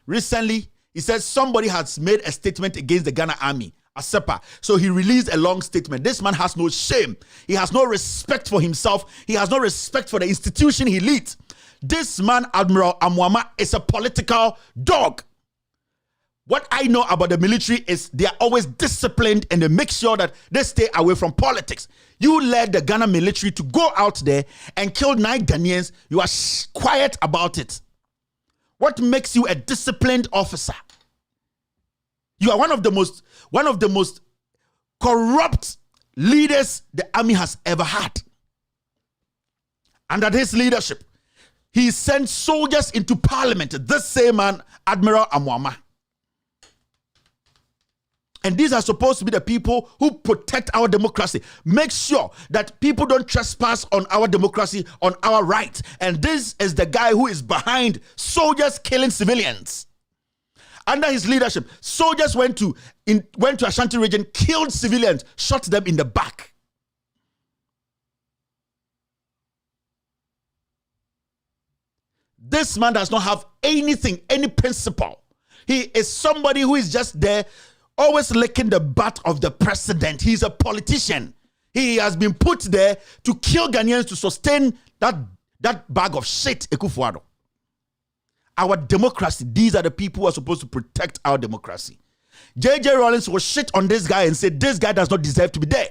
Recently, he said somebody has made a statement against the Ghana Army, ASEPA. So he released a long statement. This man has no shame. He has no respect for himself. He has no respect for the institution he leads. This man, Admiral Amwama, is a political dog. What I know about the military is they are always disciplined and they make sure that they stay away from politics. You led the Ghana military to go out there and kill 9 Ghanaians. You are quiet about it. What makes you a disciplined officer? You are one of the most corrupt leaders the army has ever had. Under his leadership, he sent soldiers into parliament. This same man, Admiral Amwama. And these are supposed to be the people who protect our democracy. Make sure that people don't trespass on our democracy, on our rights. And this is the guy who is behind soldiers killing civilians. Under his leadership, soldiers went to Ashanti region, killed civilians, shot them in the back. This man does not have anything, any principle. He is somebody who is just there, always licking the butt of the president. He's a politician. He has been put there to kill Ghanaians to sustain that bag of shit, Akufo-Addo. Our democracy, these are the people who are supposed to protect our democracy. J.J. Rawlings was shit on this guy and said this guy does not deserve to be there.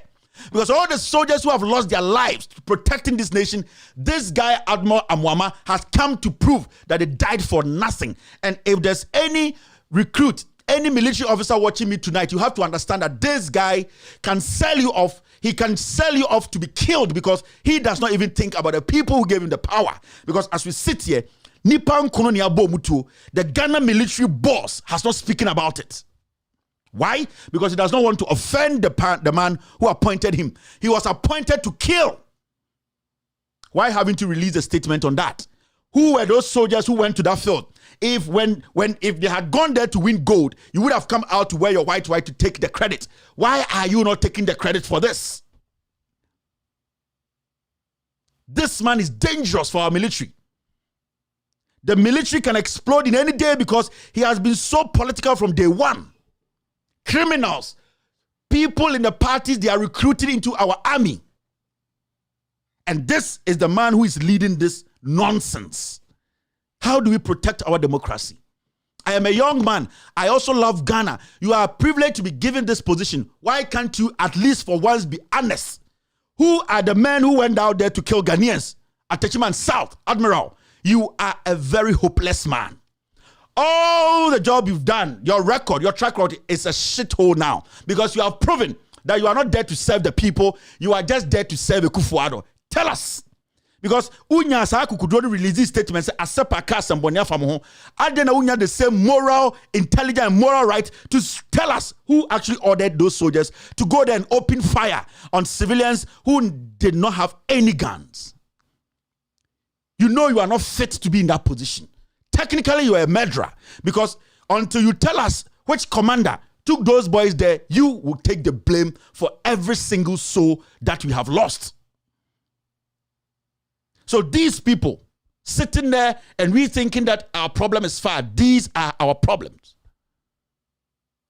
Because all the soldiers who have lost their lives protecting this nation, this guy, Admiral Amwama, has come to prove that they died for nothing. And if there's any recruit, any military officer watching me tonight, you have to understand that this guy can sell you off. He can sell you off to be killed because he does not even think about the people who gave him the power. Because as we sit here, Nipan Kononia Bomutu, the Ghana military boss, has not spoken about it. Why? Because he does not want to offend the man who appointed him. He was appointed to kill. Why haven't you released a statement on that? Who were those soldiers who went to that field? If they had gone there to win gold, you would have come out to wear your white to take the credit. Why are you not taking the credit for this? This man is dangerous for our military. The military can explode in any day because he has been so political from day one. Criminals, people in the parties, they are recruited into our army. And this is the man who is leading this nonsense. How do we protect our democracy? I am a young man. I also love Ghana. You are privileged to be given this position. Why can't you at least for once be honest? Who are the men who went out there to kill Ghanaians at Techiman South? Admiral, you are a very hopeless man. All the job you've done, your record, your track record is a shithole now because you have proven that you are not there to serve the people. You are just there to serve Akufo-Addo. Tell us. Because unya sa kukudro release this statement say asepa ka sambonia famo ho adena unya the same moral, intelligent, and moral right to tell us who actually ordered those soldiers to go there and open fire on civilians who did not have any guns. You know you are not fit to be in that position. Technically you are a murderer because until you tell us which commander took those boys there, you will take the blame for every single soul that we have lost. So these people sitting there and we thinking that our problem is far, these are our problems.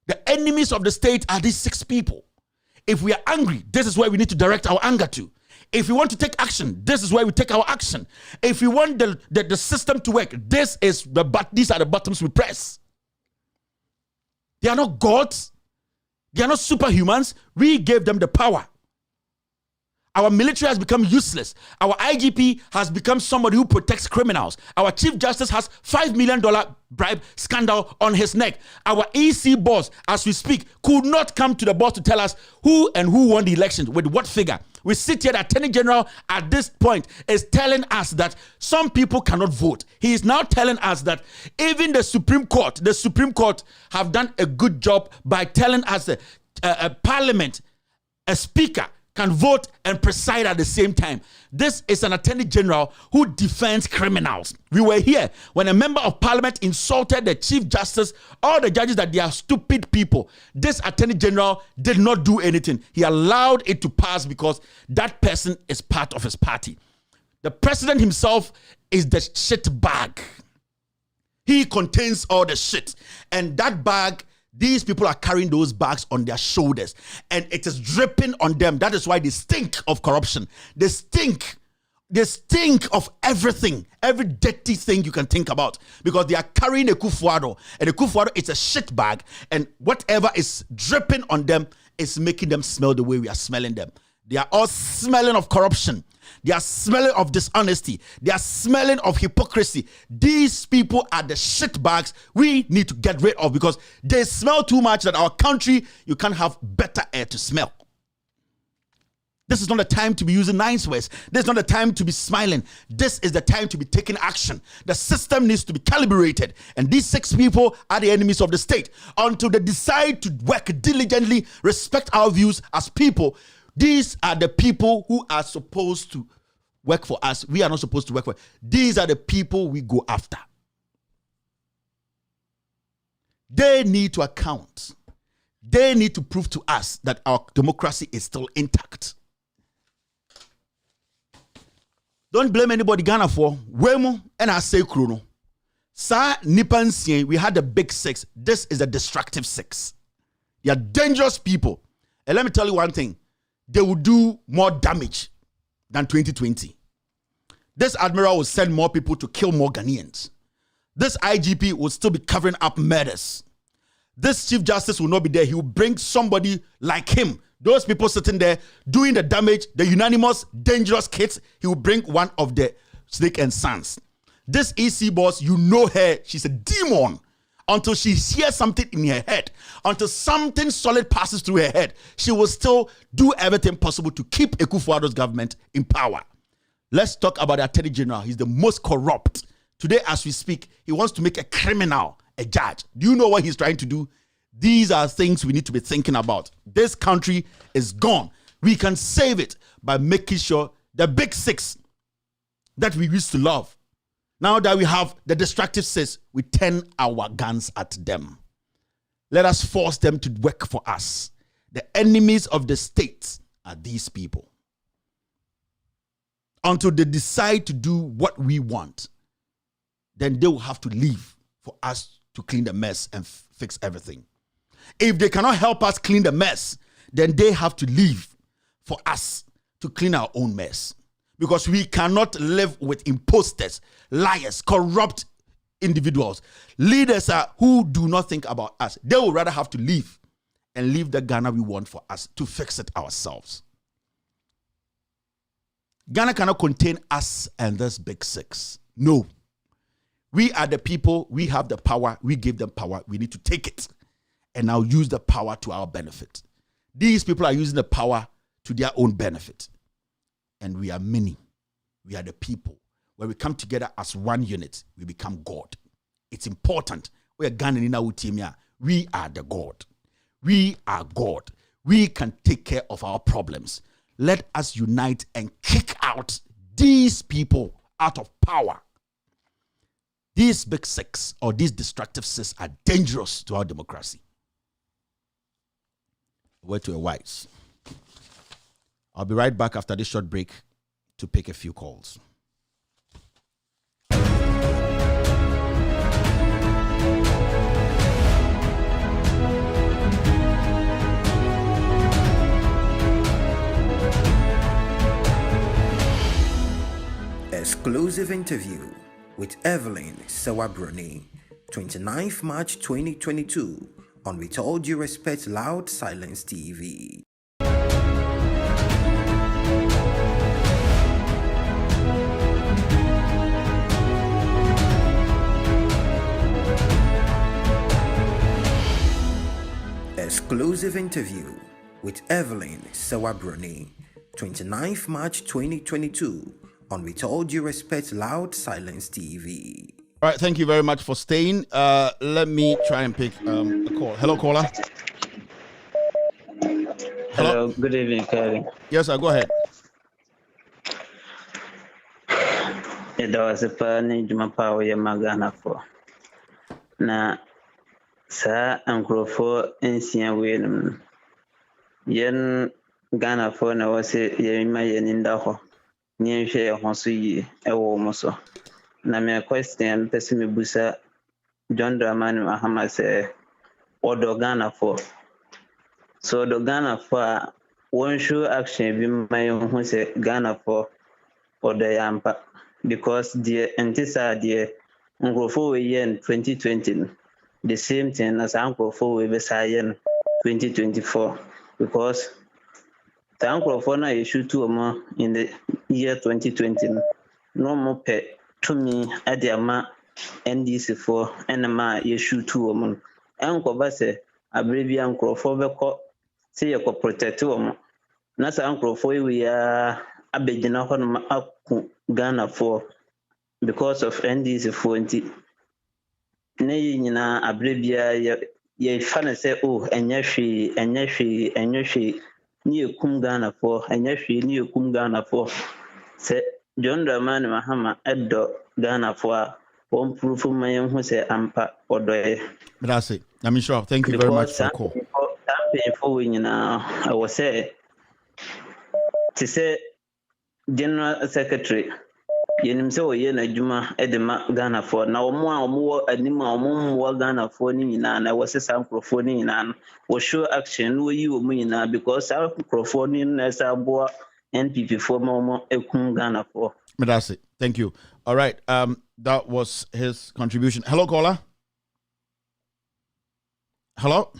The enemies of the state are these 6 people. If we are angry, this is where we need to direct our anger to. If we want to take action, this is where we take our action. If we want the system to work, these are the buttons we press. They are not gods. They are not superhumans. We gave them the power. Our military has become useless. Our IGP has become somebody who protects criminals. Our Chief Justice has $5 million bribe scandal on his neck. Our EC boss, as we speak, could not come to the boss to tell us who won the election, with what figure. We sit here, the Attorney General at this point is telling us that some people cannot vote. He is now telling us that even the Supreme Court have done a good job by telling us that a parliament, a speaker, can vote and preside at the same time. This is an Attorney General who defends criminals. We were here when a member of parliament insulted the Chief Justice, all the judges, that they are stupid people. This Attorney General did not do anything. He allowed it to pass because that person is part of his party. The president himself is the shit bag. He contains all the shit. And that bag, these people are carrying those bags on their shoulders and it is dripping on them. That is why they stink of corruption. They stink of everything, every dirty thing you can think about, because they are carrying a Akufo-Addo, and a Akufo-Addo is a shit bag, and whatever is dripping on them is making them smell the way we are smelling them. They are all smelling of corruption. They are smelling of dishonesty. They are smelling of hypocrisy. These people are the shit bags we need to get rid of because they smell too much that our country, you can't have better air to smell. This is not the time to be using nice words. This is not the time to be smiling. This is the time to be taking action. The system needs to be calibrated. And these 6 people are the enemies of the state. Until they decide to work diligently, respect our views as people, these are the people who are supposed to work for us. We are not supposed to work for. These are the people we go after. They need to account. They need to prove to us that our democracy is still intact. Don't blame anybody Ghana for. Wemo and I say Kruno. Sa Nipansi, we had the big 6. This is the destructive 6. They are dangerous people. And let me tell you one thing. They will do more damage than 2020. This admiral will send more people to kill more Ghanaians. This IGP will still be covering up murders. This Chief Justice will not be there. He will bring somebody like him. Those people sitting there doing the damage, the unanimous, dangerous kids, he will bring one of the Snake and Sons. This EC boss, you know her, she's a demon. Until she hears something in her head, until something solid passes through her head, she will still do everything possible to keep Akufo-Addo's government in power. Let's talk about the Attorney General. He's the most corrupt. Today, as we speak, he wants to make a criminal a judge. Do you know what he's trying to do? These are things we need to be thinking about. This country is gone. We can save it by making sure the big 6 that we used to love, now that we have the destructive 6, we turn our guns at them. Let us force them to work for us. The enemies of the state are these people. Until they decide to do what we want, then they will have to leave for us to clean the mess and fix everything. If they cannot help us clean the mess, then they have to leave for us to clean our own mess. Because we cannot live with imposters, liars, corrupt individuals, leaders who do not think about us. They will rather have to leave and leave the Ghana we want for us to fix it ourselves. Ghana cannot contain us and this big six. No. We are the people. We have the power. We give them power. We need to take it and now use the power to our benefit. These people are using the power to their own benefit. And we are many. We are the people. When we come together as one unit, we become God. It's important. We are Ghana in our team. We are the God. We are God. We can take care of our problems. Let us unite and kick out these people out of power. These big six or these destructive six are dangerous to our democracy. Word to a wise. I'll be right back after this short break to pick a few calls. Exclusive interview with Evelyn Sewabroni, 29th March 2022 on With All Due Respect Loud Silence TV. Exclusive interview with Evelyn Sewabroni, 29th March 2022 on With All Due Respect Loud Silence TV. All right, thank you very much for staying. Let me try and pick a call. Hello, caller. Hello, good evening, Kevin. Yes, sir, go ahead. There was a plan Juma Power Yamagana for. Na sa Uncle in Sian William. Yen Ghana for na was it Yemayan in Daho. Near share Honsu, a woman so. Na me question, Pessimi Busa, John Dramani Mahama say, or do Ghana for. So the Ghana for one show action be my own who say Ghana for or the Yampa. Because the antisa the Uncle for in 2020, the same thing as Uncle for we be 2024. Because the Uncle for na issue 2 more in the year 2020. No more pay to me at the ama NDC for NMA issue 2 more. Uncle Basse, a baby Uncle for the say you could protect you. Nasa Uncle for we are a big enough on Ghana for because of NDC 40. Nay, a brevia ye fan say, oh, and yashi, near Kum Ghana for, and yashi near Kum Ghana for. Say John Dramani Mahama Edo Ghana for one proof of my own who say Ampa or Doy. That's it. I'm sure. Thank you very much for the call. I was say to say General Secretary. Yenim se oye na adwuma de ma Ghana for na omo anima omo Ghana for ni nyina na wo sesa microphone ni nyina wo show action no yi omo nyina because our microphone ni na sa boa NPP for omo ekum Ghana for. That's it. Thank you. All right. That was his contribution. Hello, caller. Hello.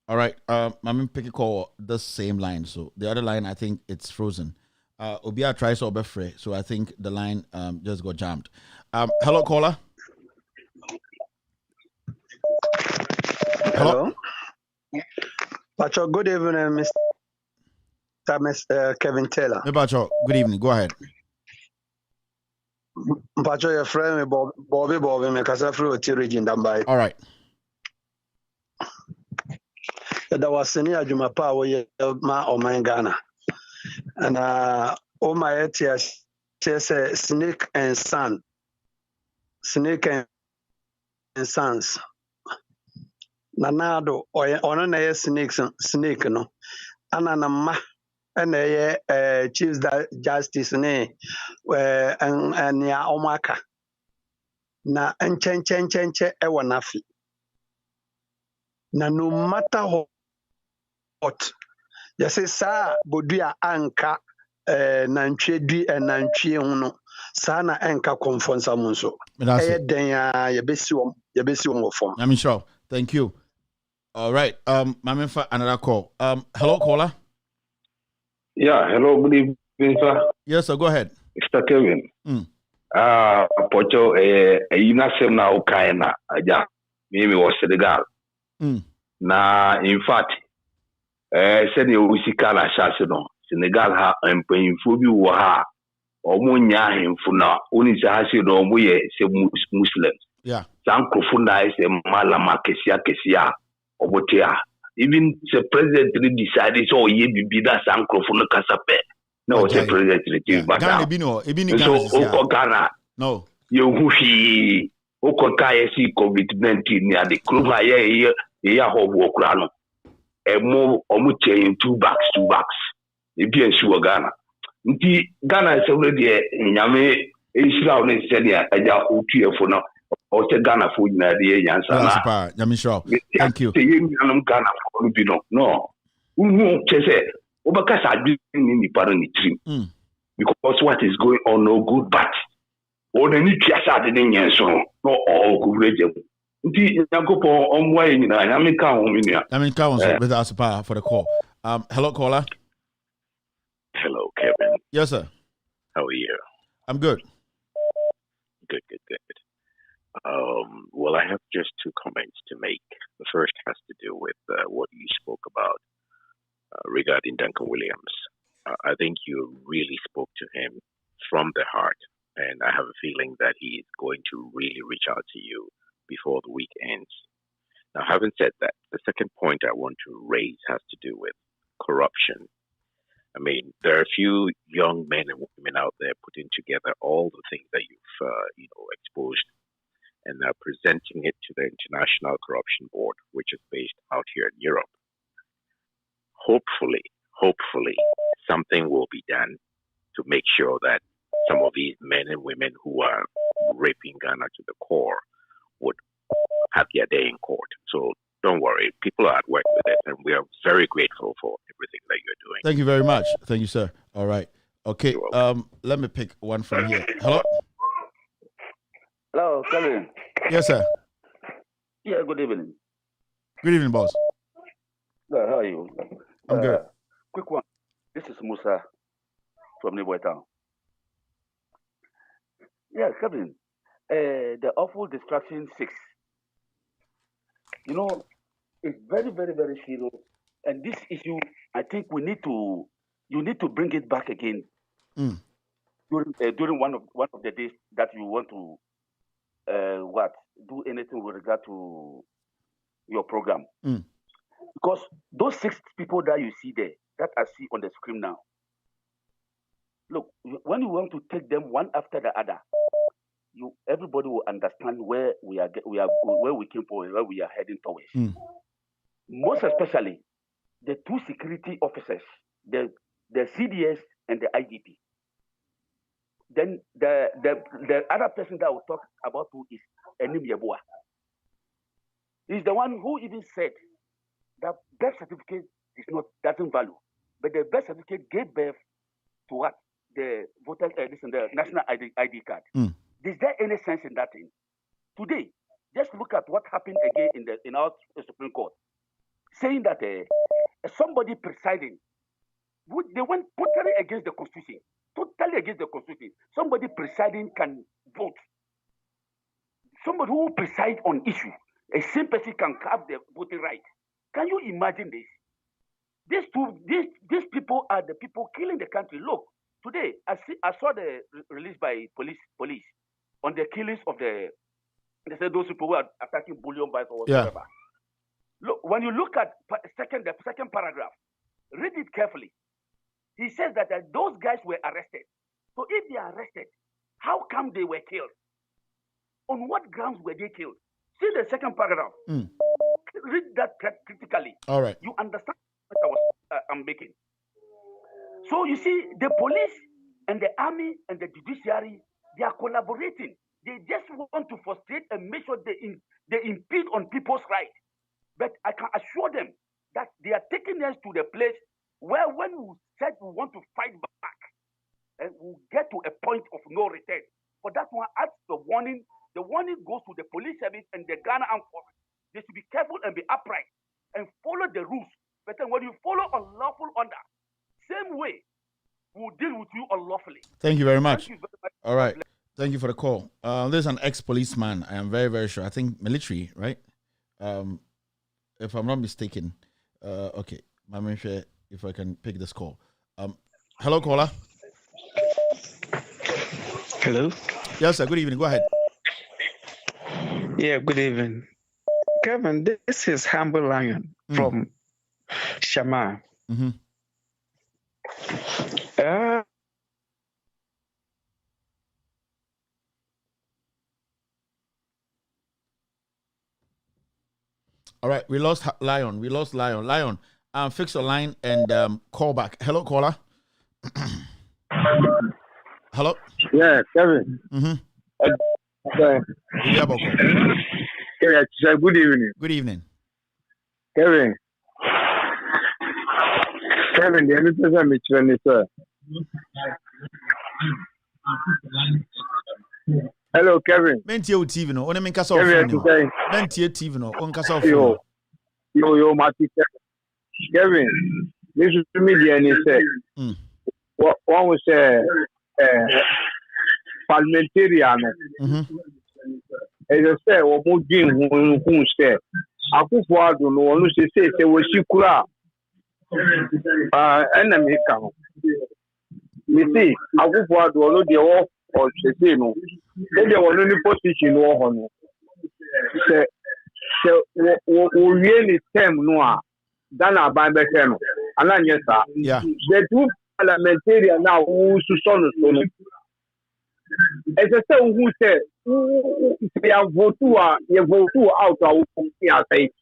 All right. I'm going to pick a call the same line. So the other line, I think it's frozen. Obia tries to be free, so I think the line just got jammed. Hello, caller. Hello. Pacho, good evening, Mr. Kevin Taylor. Hey, Pacho, good evening. Go ahead. Pacho, your friend, Bobby, me Casafro, Tirigin Dambai. All right. There was Senia Jumapa, ma or my Ghana. And all my ATS says snake and son. Snake and sons. Nanado or on a snake no. Ananama and a chief justice ne and ya omaka. Na chen ewanafi. Na no matter what. Yase sa bodia anka nantwe di nantwe huno sa na anka konfonsa munso den ya yebesi wom form. I'm sure. Thank you. All right. Mame for another call. Hello, caller. Yeah, hello, good evening, Yes, sir. Go ahead. Mr. Kevin. Pocho, Inasem na Ukaina, Aja, Mimi was Senegal. Na, in fact, send you Usikala Shasino, Senegal ha, and paying Fubi Waha, or Munya him for now, only Sahasino, we say Muslims. Yeah. Sankrofunda is a Malama Kesia, or Botea. Even the president decided, so ye be that Sankrofuna Casape. No, the president, but so Ghana. No. You who Okokaya see COVID-19 near the club, yeah, hope Wokrano. A more omuche in 2 bags. If you sure Ghana. Ghana is already in Yame, Israel is sending a Yahu for now. Or Ghana food in the answer. Thank you. Ghana for no. Who say, Obakasa are doing in the parent team. Because what is going on, no good, but all the new Tiasa didn't answer, no all good radio. With us for the call. Hello, caller. Hello, Kevin. Yes, sir. How are you? I'm good. Good. Well, I have just 2 comments to make. The first has to do with what you spoke about regarding Duncan Williams. I think you really spoke to him from the heart, and I have a feeling that he is going to really reach out to you before the week ends. Now, having said that, the second point I want to raise has to do with corruption. I mean, there are a few young men and women out there putting together all the things that you've exposed, and are presenting it to the International Corruption Board, which is based out here in Europe. Hopefully, something will be done to make sure that some of these men and women who are raping Ghana to the core would have their day in court. So don't worry, people are at work with it, and we are very grateful for everything that you're doing. Thank you very much. Thank you, sir. All right. Okay. Let me pick one from here. Hello. Hello, Kevin. Yes, sir. Yeah. Good evening. Good evening, boss. Good. How are you? I'm good. Quick one. This is Musa from Neighbor Town. Yeah, Kevin. The awful distraction 6. It's very, very, very serious. And this issue, I think you need to bring it back again during one of the days that you want to do anything with regard to your program. Because those 6 people that you see there, that I see on the screen now, look, when you want to take them one after the other, everybody will understand where where we came from, where we are heading towards. Most especially the 2 security officers, the CDS and the IGP. Then the other person that I will talk about is Enim Yeboah. He's the one who even said that birth certificate doesn't value, but the birth certificate gave birth to what? The voter the national ID card. Is there any sense in that thing? Today, just look at what happened again in our Supreme Court, saying that somebody presiding, they went totally against the Constitution. Totally against the Constitution. Somebody presiding can vote. Somebody who presides on issue, a same person can have the voting right. Can you imagine this? These people are the people killing the country. Look, today I saw the release by police on the killings of they said those people who are attacking bullion buys or whatever. Yeah. Look, when you look at the second paragraph, read it carefully. He says that those guys were arrested. So if they are arrested, how come they were killed? On what grounds were they killed? See the second paragraph. Read that critically. All right. You understand what I'm making. So you see, the police and the army and the judiciary, they are collaborating. They just want to frustrate and make sure they impede on people's rights. But I can assure them that they are taking us to the place where when we said we want to fight back, and we'll get to a point of no return. For that one, as the warning goes to the police service and the Ghana Armed Forces. They should be careful and be upright and follow the rules. But then when you follow unlawful order, same way we'll deal with you Thank you very much. All right. Thank you for the call. There's an ex-policeman. I am very, very sure. I think military, right? If I'm not mistaken. Okay. I'm sure if I can pick this call. Hello, caller. Hello. Yes, sir. Good evening. Go ahead. Yeah, good evening. Kevin, this is Humble Lion from Shama. Mm-hmm. All right, we lost Lion. Lion, fix your line and call back. Hello, caller. Hello. Yeah, Kevin. Mm-hmm. Good evening. Good evening. Kevin, the only person I'm sir. Hello, Kevin. Mentie TV no. One men kasa Kevin, phone. Mentie TV no. On kasa phone. Yo, Mati. Kevin, this is media and he said, one was parliamentarian. As I said, or Mugin who said, Akufuado no one say was Shikura. Enemy come. Me see, Akufuado no the off or Chesino. Then there was only position or honor. So, really term no. Dana Bible Keno. And yes, sir. Yeah. The two parliamentarians now who son. As I say, who said, they have vote out of the state.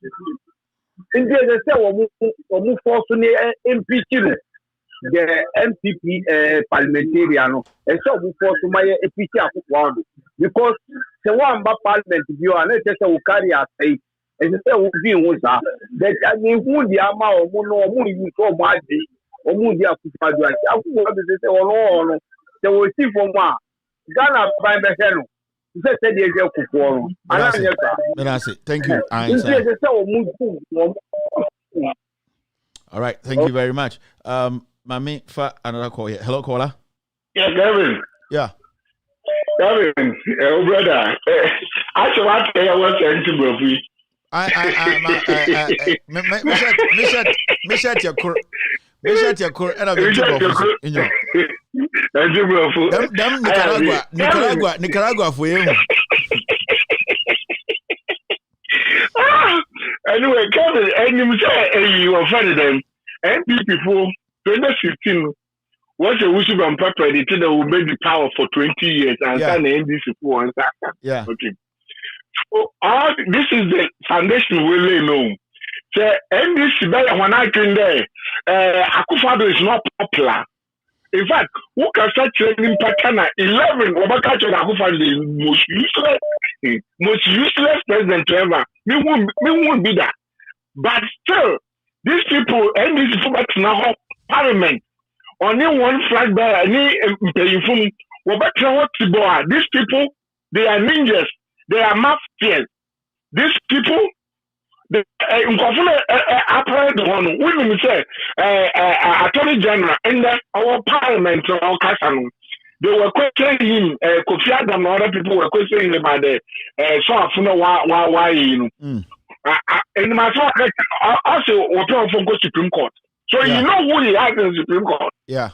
Indeed, they say, we force impeaching the MPP parliamentarian. And so we force my impeach because the one parliament view and let us carry our state. As I say, we that I mean, who the amount of money you so much, or who the Akufado. Akufado say, they will see from one. Ghana by the Heno. Said thank you. All right, thank you very much. Mami, for another call here. Hello, caller. Yeah, Kevin. Yeah. Kevin, brother. I should want to was to Brophy. And Nicaragua for you. Anyway, Kevin, and you say you are funny then. NPP for 2015 was a Wusu and Pepper, they will make the power for 20 years and sign the NDC for one. Yeah. Okay. So, this is the foundation we lay know. So, NDC, when I came there, Akufado is not popular. In fact, who can start training pattern 11 Obakacho Akufado is most useless president ever. We won't be that. But still, these people, NDC for now, parliament, only one flag bearer, any paying from these people, they are ninjas, they are mafias. These people, the women say Attorney General in our parliament or Kasano. They were questioning him, Kofi Adam and other people were questioning him about the why you know. And my father also was from Supreme Court. So you know who he has in the Supreme Court. Yeah.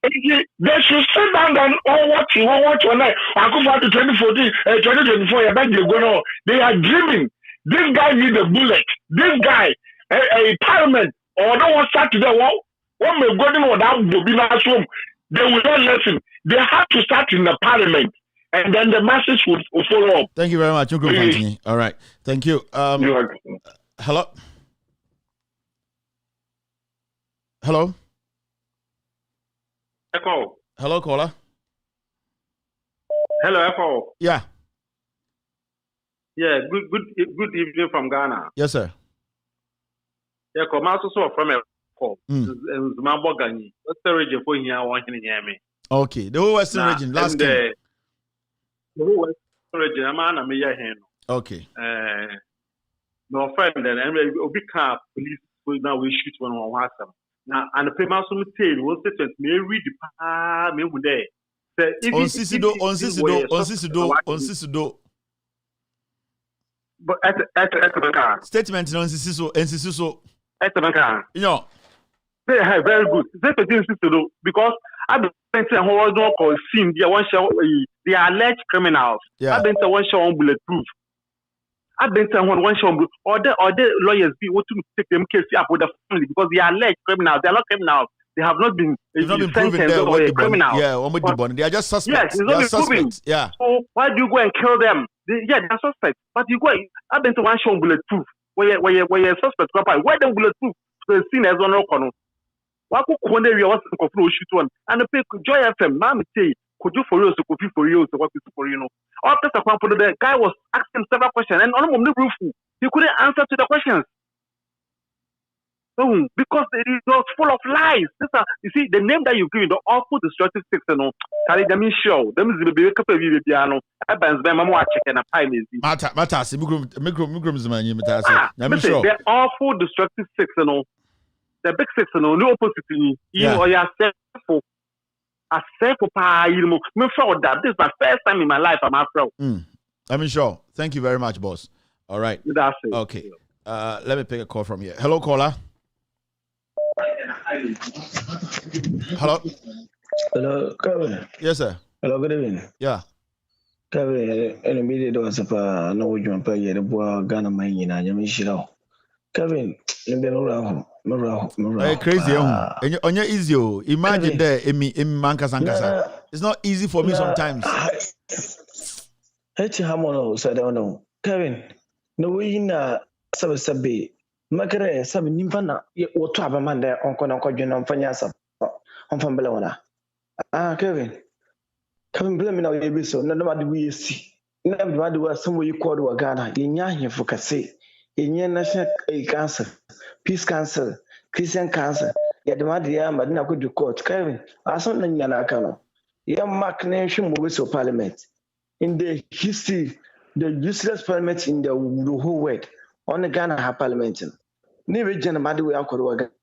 They should sit down and watch on that. I go back to 2014, 2024, they are dreaming. This guy needs a bullet. This guy, a parliament, or no one start to the wall. One may go in without Bobina's home. They will not listen. They have to start in the parliament, and then the masses will follow up. Thank you very much. All right. Thank you. Hello. Hello. Echo. Hello, caller. Hello, Echo. Yeah. Yeah, good evening from Ghana. Yes, sir. Yeah, come also from a call. Zumabogani. What's the region for here? One can hear me. Okay, the whole Western region. Last game. The whole Western region. I'm a mayor here. Okay. No friend, and we can't police now we shoot one on WhatsApp. Now, and the payment some tail was statement may read the pa me would there. On Sisido. But at the car. Statement on Sisiso. At the car. Yeah. Very good. Because I've been saying who was not called scene, the one show the alleged criminals. I've been saying one show on bulletproof. I've been saying one show on or the lawyers be what to take them case up with the family because they are alleged criminals. They are not criminals. They have not been proven there criminals. Yeah, they are just suspects. Yes, it's not been proven. Yeah. So why do you go and kill them? They're suspects. But you go. I've been to one show on bulletproof. Where you suspect properly. Why them bulletproof? The scene has on no. Wako kuone area was confro shoot one and the Joy FM mama say could you for you so could for you so what is for you know after the guy was asking several questions and on the roof he couldn't answer to the questions because it was full of lies. You see the name that you give the awful destructive six no carry them in show them is the baby piano abans be mama check and a pie is mata se migrum zmanyi mata se the awful destructive six no the big six no opposite to you or you are self pa you me for that this is my first time in my life I'm afraid. I'm sure. Thank you very much, boss. All right. That's it. Okay. Let me pick a call from here. Hello, caller. Hello. Hello, Kevin. Yes, sir. Hello, good evening. Yeah. Kevin, in the media there was a no would you pay the boy Ghana mine in Yamishiro. Kevin, in the crazy on your easy. Imagine there in Manka Sankasa. It's not easy for me sometimes. H Hamono said, "Oh no, Kevin, no way na sabe makere sabe nimfana wo to abama there on kono kwadwena mfanya sab on fambele wona Kevin blame na we be so na ma de we si na de ma de wa some we called wa Ghana yenya ahefo kase yenya national council peace council Christian council ya de ma de ya ma na ko du court Kevin aso na nya na aka no ya mark na hwe mo we so parliament in the history, the useless parliament in the whole world, on the Ghana parliament. Never generally we are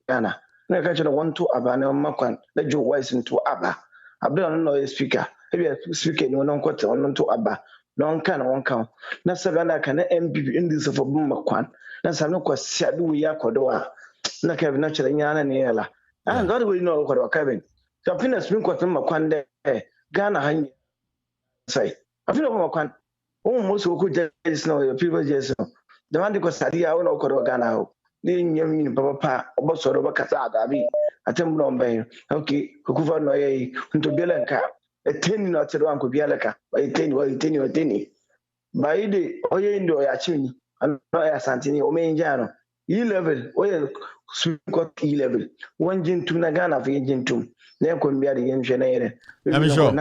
Ghana. No catching 1 2 Abba, no Makwan, let you wise into Abba. I don't know a speaker. Maybe a speaker, no one quarter on to Abba. No one count. Not Savannah can MB in this of a Makwan. That's no question. We are Kodoa. Not having natural Yana and Yella. And God will know what Kevin. The opinions been quite Makwan there. Ghana, say. I feel like almost who could just know people just know. The man because Sadia or no Corogana, then you mean Papa, or sort of a Casada, a temple bay, okay, Kukuva Noye, into Belanca, a 10 not to one could be Alaka, by a 10 or 10 or 10. By the Oyendo Yachini, and Noya Santini, Omenjano, E-level, oil, sweet E level, 1 gin to Nagana for engine tomb. There could be the engineer. I'm sure.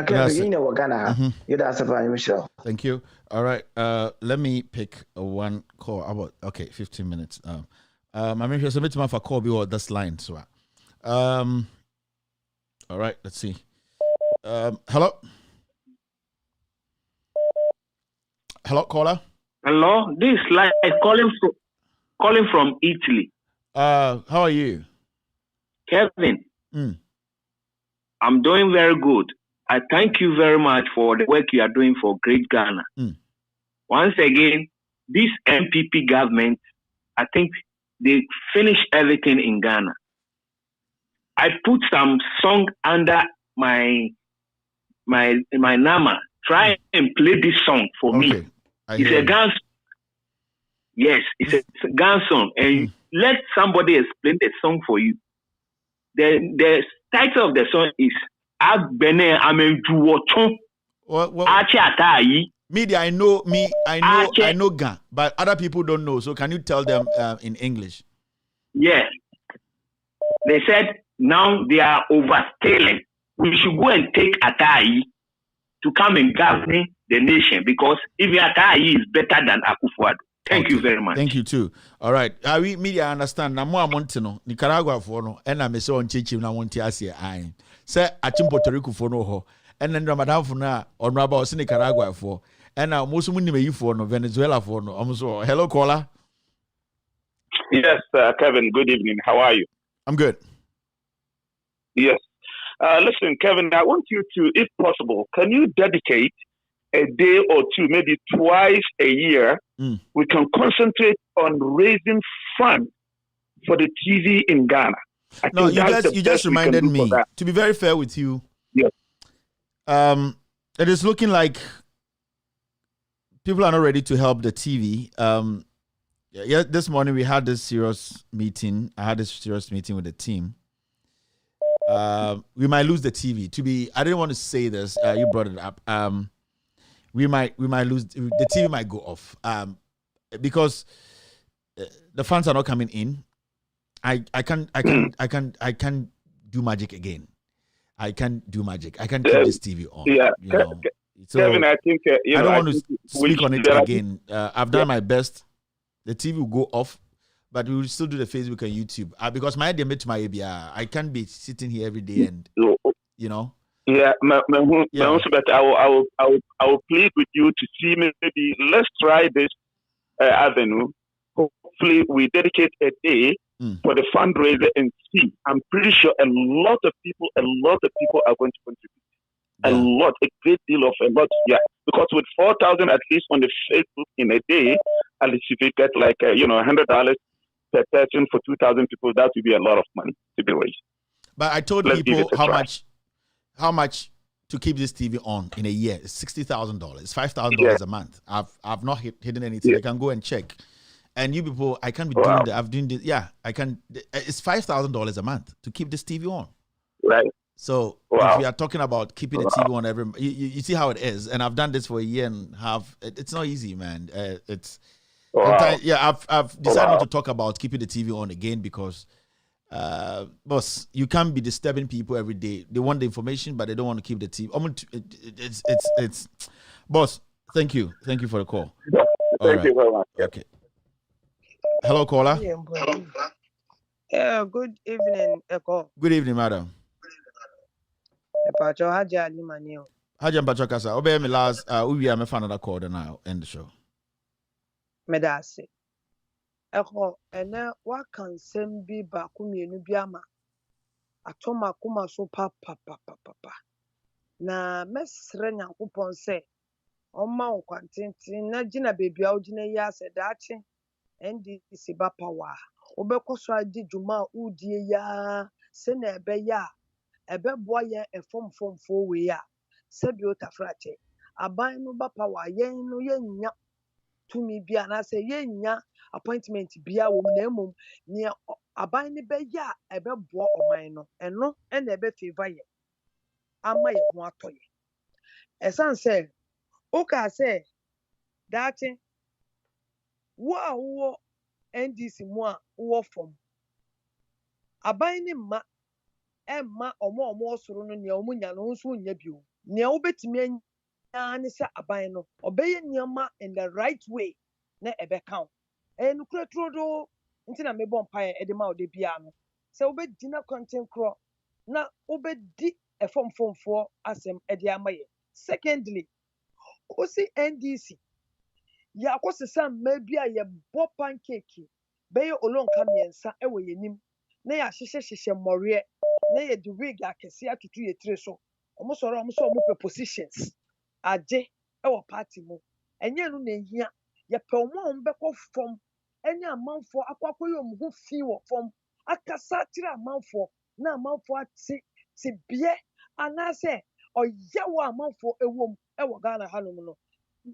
Thank you. All right. Let me pick one call. About 15 minutes. I'm sure submit my for call be this line. So, all right. Let's see. Hello. Hello, caller. Hello. This is like calling from Italy. How are you, Kevin? I'm doing very good. I thank you very much for the work you are doing for Great Ghana. Once again, this MPP government, I think they finished everything in Ghana. I put some song under my Nama. Try and play this song for me. It's a Ghana. Yes, it's a Ghana song. And let somebody explain the song for you. The title of the song is Agbene Amenjuwoton. Media, I know Ghana, but other people don't know. So can you tell them in English? Yeah. They said now they are overstealing. We should go and take Atai to come and govern the nation because if Atai is better than Akufo-Addo. Thank you very much. Thank you too. All right. We media understand. Na mo amonte no Nicaragua for no and na me se on chichi na wonte ase ai. Say achim Puerto Rico for no ho. And then Ramadan for na on raba o se Nicaragua for. And now most mu ni for no Venezuela for no. So hello caller. Yes, Kevin. Good evening. How are you? I'm good. Yes. Listen, Kevin, I want you to, if possible, can you dedicate a day or two, maybe twice a year? We can concentrate on raising funds for the TV in Ghana. No, you just reminded me. To be very fair with you, yes. It is looking like people are not ready to help the TV. Yeah, this morning we had this serious meeting. I had this serious meeting with the team. We might lose the TV. I didn't want to say this. You brought it up. We might lose the TV. Might go off. Because the funds are not coming in. I can't do magic again. I can't do magic. I can't keep this TV on. Yeah, so Kevin, I think I don't want to speak on it again. I've done my best. The TV will go off, but we will still do the Facebook and YouTube because my idea to my ABR. I can't be sitting here every day and you know. Yeah, but I will plead with you to see maybe let's try this avenue. Hopefully, we dedicate a day for the fundraiser and see. I'm pretty sure a lot of people are going to contribute. A great deal of because with 4,000 at least on the Facebook in a day, at least if you get like $100 per person for 2,000 people, that would be a lot of money to be raised. But I told people how much to keep this TV on in a year. It's $60,000. It's $5,000 a month. I've not hidden anything. You can go and check. And you people, I can't be doing that. I'm doing this. Yeah, I can. It's $5,000 a month to keep this TV on. Right. So if we are talking about keeping the TV on every, you see how it is. And I've done this for a year and half. It's not easy, man. I've decided not to talk about keeping the TV on again because, boss, you can't be disturbing people every day. They want the information, but they don't want to keep the TV. It's boss. Thank you for the call. Thank you very much. Okay. Hello, caller. Yeah, good evening, Eko. Good evening, madam. Pacho Haja Limanio. Haja Pacho Kasa. Obey me last. We are me fan another call now. End the show. Medasi. Eko, ene wa kansem bi ba kumienu biama. Atoma kuma so papa. Na mesre Nyankopon se. Oma okwantinti na gina baby a ogina yi ase daachi. NDC ba power. Obekoso adi dwuma udie ya se na ebe ya. Ebe boye efom we ya sebi otafrache aban no ba power yen no yenya tumi bia na se yenya appointment bia wo na emom ne aban ne be ya ebe bo oman no eno na ebe favor ye ama ye ho atoye esan se o ka se dachi wo NDC mu a wo fom aban ne ma Emma omo osoro no nea omunya no nso nya bio nea obetimi anya ne se aban no obeye niama in the right way na ebe count nukura trodo ntina me bom pae e de ma ode bia no se obedi na content cro na obedi efomfomfo asem e de amaye. Secondly, osi NDC ya kwosesa mma bia ye bo pancake beye olonka miensa e we yenim na ya hyehyehye mmore na ye the wig akese atutu ye tire so omo soro omo positions aje e wo party mu enye no na ehia ye pe omo mbekọ fom enye amanfo akwakoye omugu fi wo fom akasa tire amanfo na amanfo ati bie anase oyewo amanfo ewom e wo Ghana hanom no.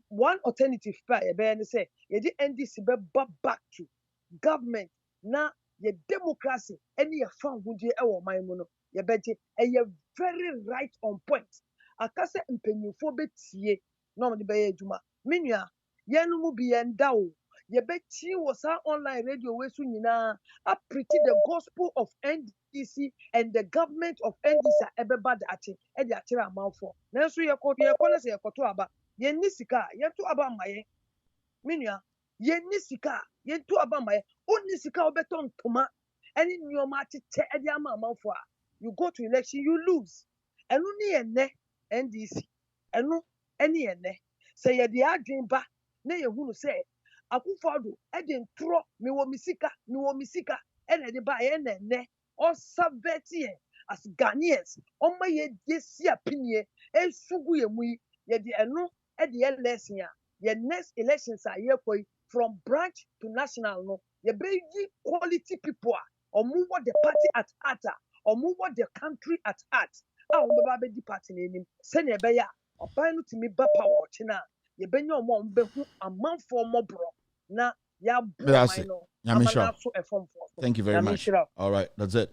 One alternative pa ye be ne say ye di NDC be back to government na ye democracy any ye fan hudie e wo man mu no ye beje ye very right on point akase mpanyinfo betie no me be ye adwuma menua ye no mu bi ye nda o ye betie wo sa online radio we so nyina a preach the gospel of NDC and the government of NDC ebeba da ache e di akere amanfo nanso ye ko na se ye koto aba ye ni sika ye to aba maye menua ye ni sika ye to aba maye oni sika obeton toma any nyoma tete e di ama amanfo a you go to election you lose enu ni ene NDC enu eni ene say ye di adwen ba na ye hunu say akufado e di ntro me wo misika e na di ba ye na ene o sabeti as Ghanaians ɔma yɛ si apinie esugu yɛ mu yi yɛde ɛno ɛde yɛ lesson a yɛ next elections a yɛkɔ yi from branch to national no yɛbɛyi quality people a ɔmo wɔ the party at heart a ɔmo wɔ the country at heart a ɔmo bɛba abɛdi party n'anim sɛnea ɛbɛyɛ a ɔban no tumi ba power ɔkye na yɛbɛnya ɔmo a ɔmo bɛhu amanfoɔ mmɔborɔ na yɛaboa ɔman no ama n'aso ɛfɔmfoɔ. Thank you very much. All right, that's it.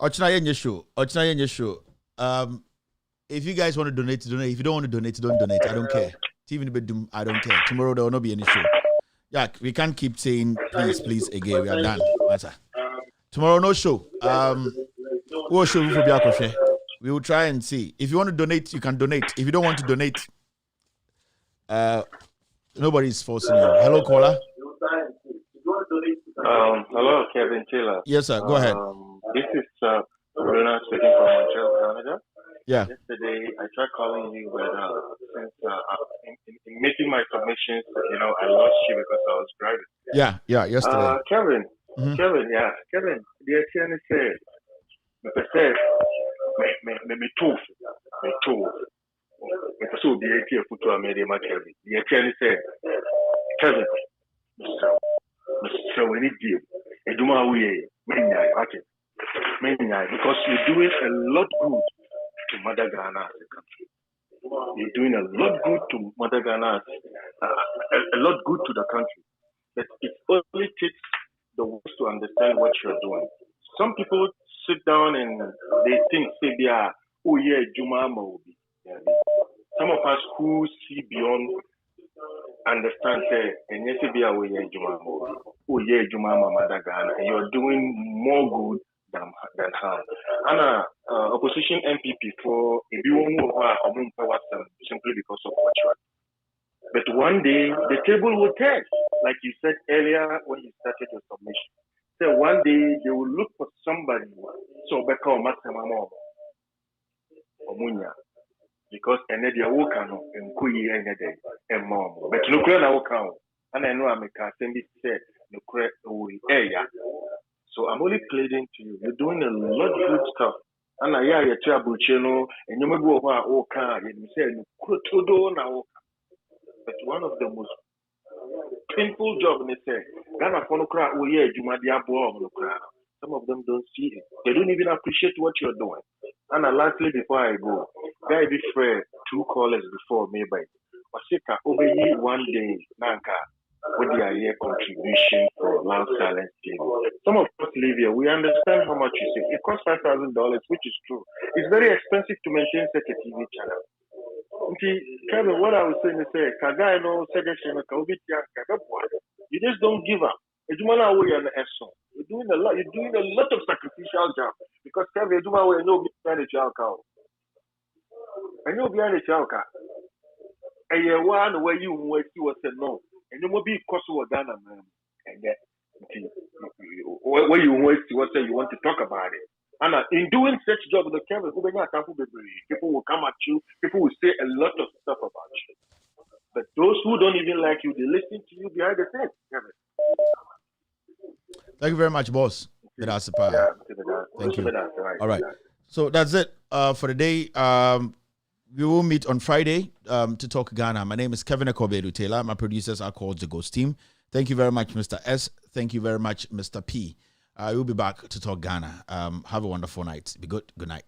Ochina Yenye show. If you guys want to donate, donate. If you don't want to donate, don't donate. I don't care. Even I don't care. Tomorrow there will not be any show. Yeah, we can't keep saying please again. We are done. Tomorrow no show. We'll show you for Biakoshe. We will try and see. If you want to donate, you can donate. If you don't want to donate, nobody is forcing you. Hello, caller. Hello, Kevin Taylor. Yes, sir. Go ahead. This is Bruno speaking from Montreal, Canada. Yeah. Yesterday, I tried calling you, but since in making my submissions, I lost you because I was driving. Yeah. Yesterday. Kevin, Kevin, the attorney said, me too. So the idea put to a media, Kevin. The attorney said, Kevin, Mr. We need you. And do my way, because you're doing a lot good to Mother Ghana as a country. You're doing a lot good to Mother Ghana, a lot good to the country. But it only takes the words to understand what you're doing. Some people sit down and they think, say, oh yeah, Juma Mobi. Some of us who see beyond understand, say, and yes, be away, Juma Mobi. Oh yeah, Juma Mother Ghana. And you're doing more good than harm. And opposition MPP for if you want simply because of what you are. But one day the table will turn, like you said earlier when you started your submission. So one day they will look for somebody so become because they are working and kuyi and mom. But no na working and I know I'm a said no so I'm only pleading to you. You're doing a lot of good stuff. And I hear your channel and you may go over all car and you say now. But one of the most painful jobs they say, Ghana for no cry, oh yeah, you might be a bomb no cry. Some of them don't see it. They don't even appreciate what you're doing. And lastly, before I go, guy be fair, 2 callers before me by Wasika over here one day, Nanka. With their year contribution for loud silence table. Some of us live here. We understand how much you say. It costs $5,000, which is true. It's very expensive to maintain such a TV channel. Okay, Kevin, what I was saying is, you just don't give up. You're doing a lot. You're doing a lot of sacrificial job because Kevin, you're doing no behind the child cow. And you're behind the child cow. And you're one where you said no. And you will be possible Ghana, man. And then, where you want to talk about it. And in doing such job, the people will come at you. People will say a lot of stuff about you. But those who don't even like you, they listen to you behind the scenes. Thank you very much, boss. Thank you. All right. So that's it for the day. We will meet on Friday to talk Ghana. My name is Kevin Akobedu Taylor. My producers are called the Ghost Team. Thank you very much, Mr. S. Thank you very much, Mr. P. We'll be back to talk Ghana. Have a wonderful night. Be good. Good night.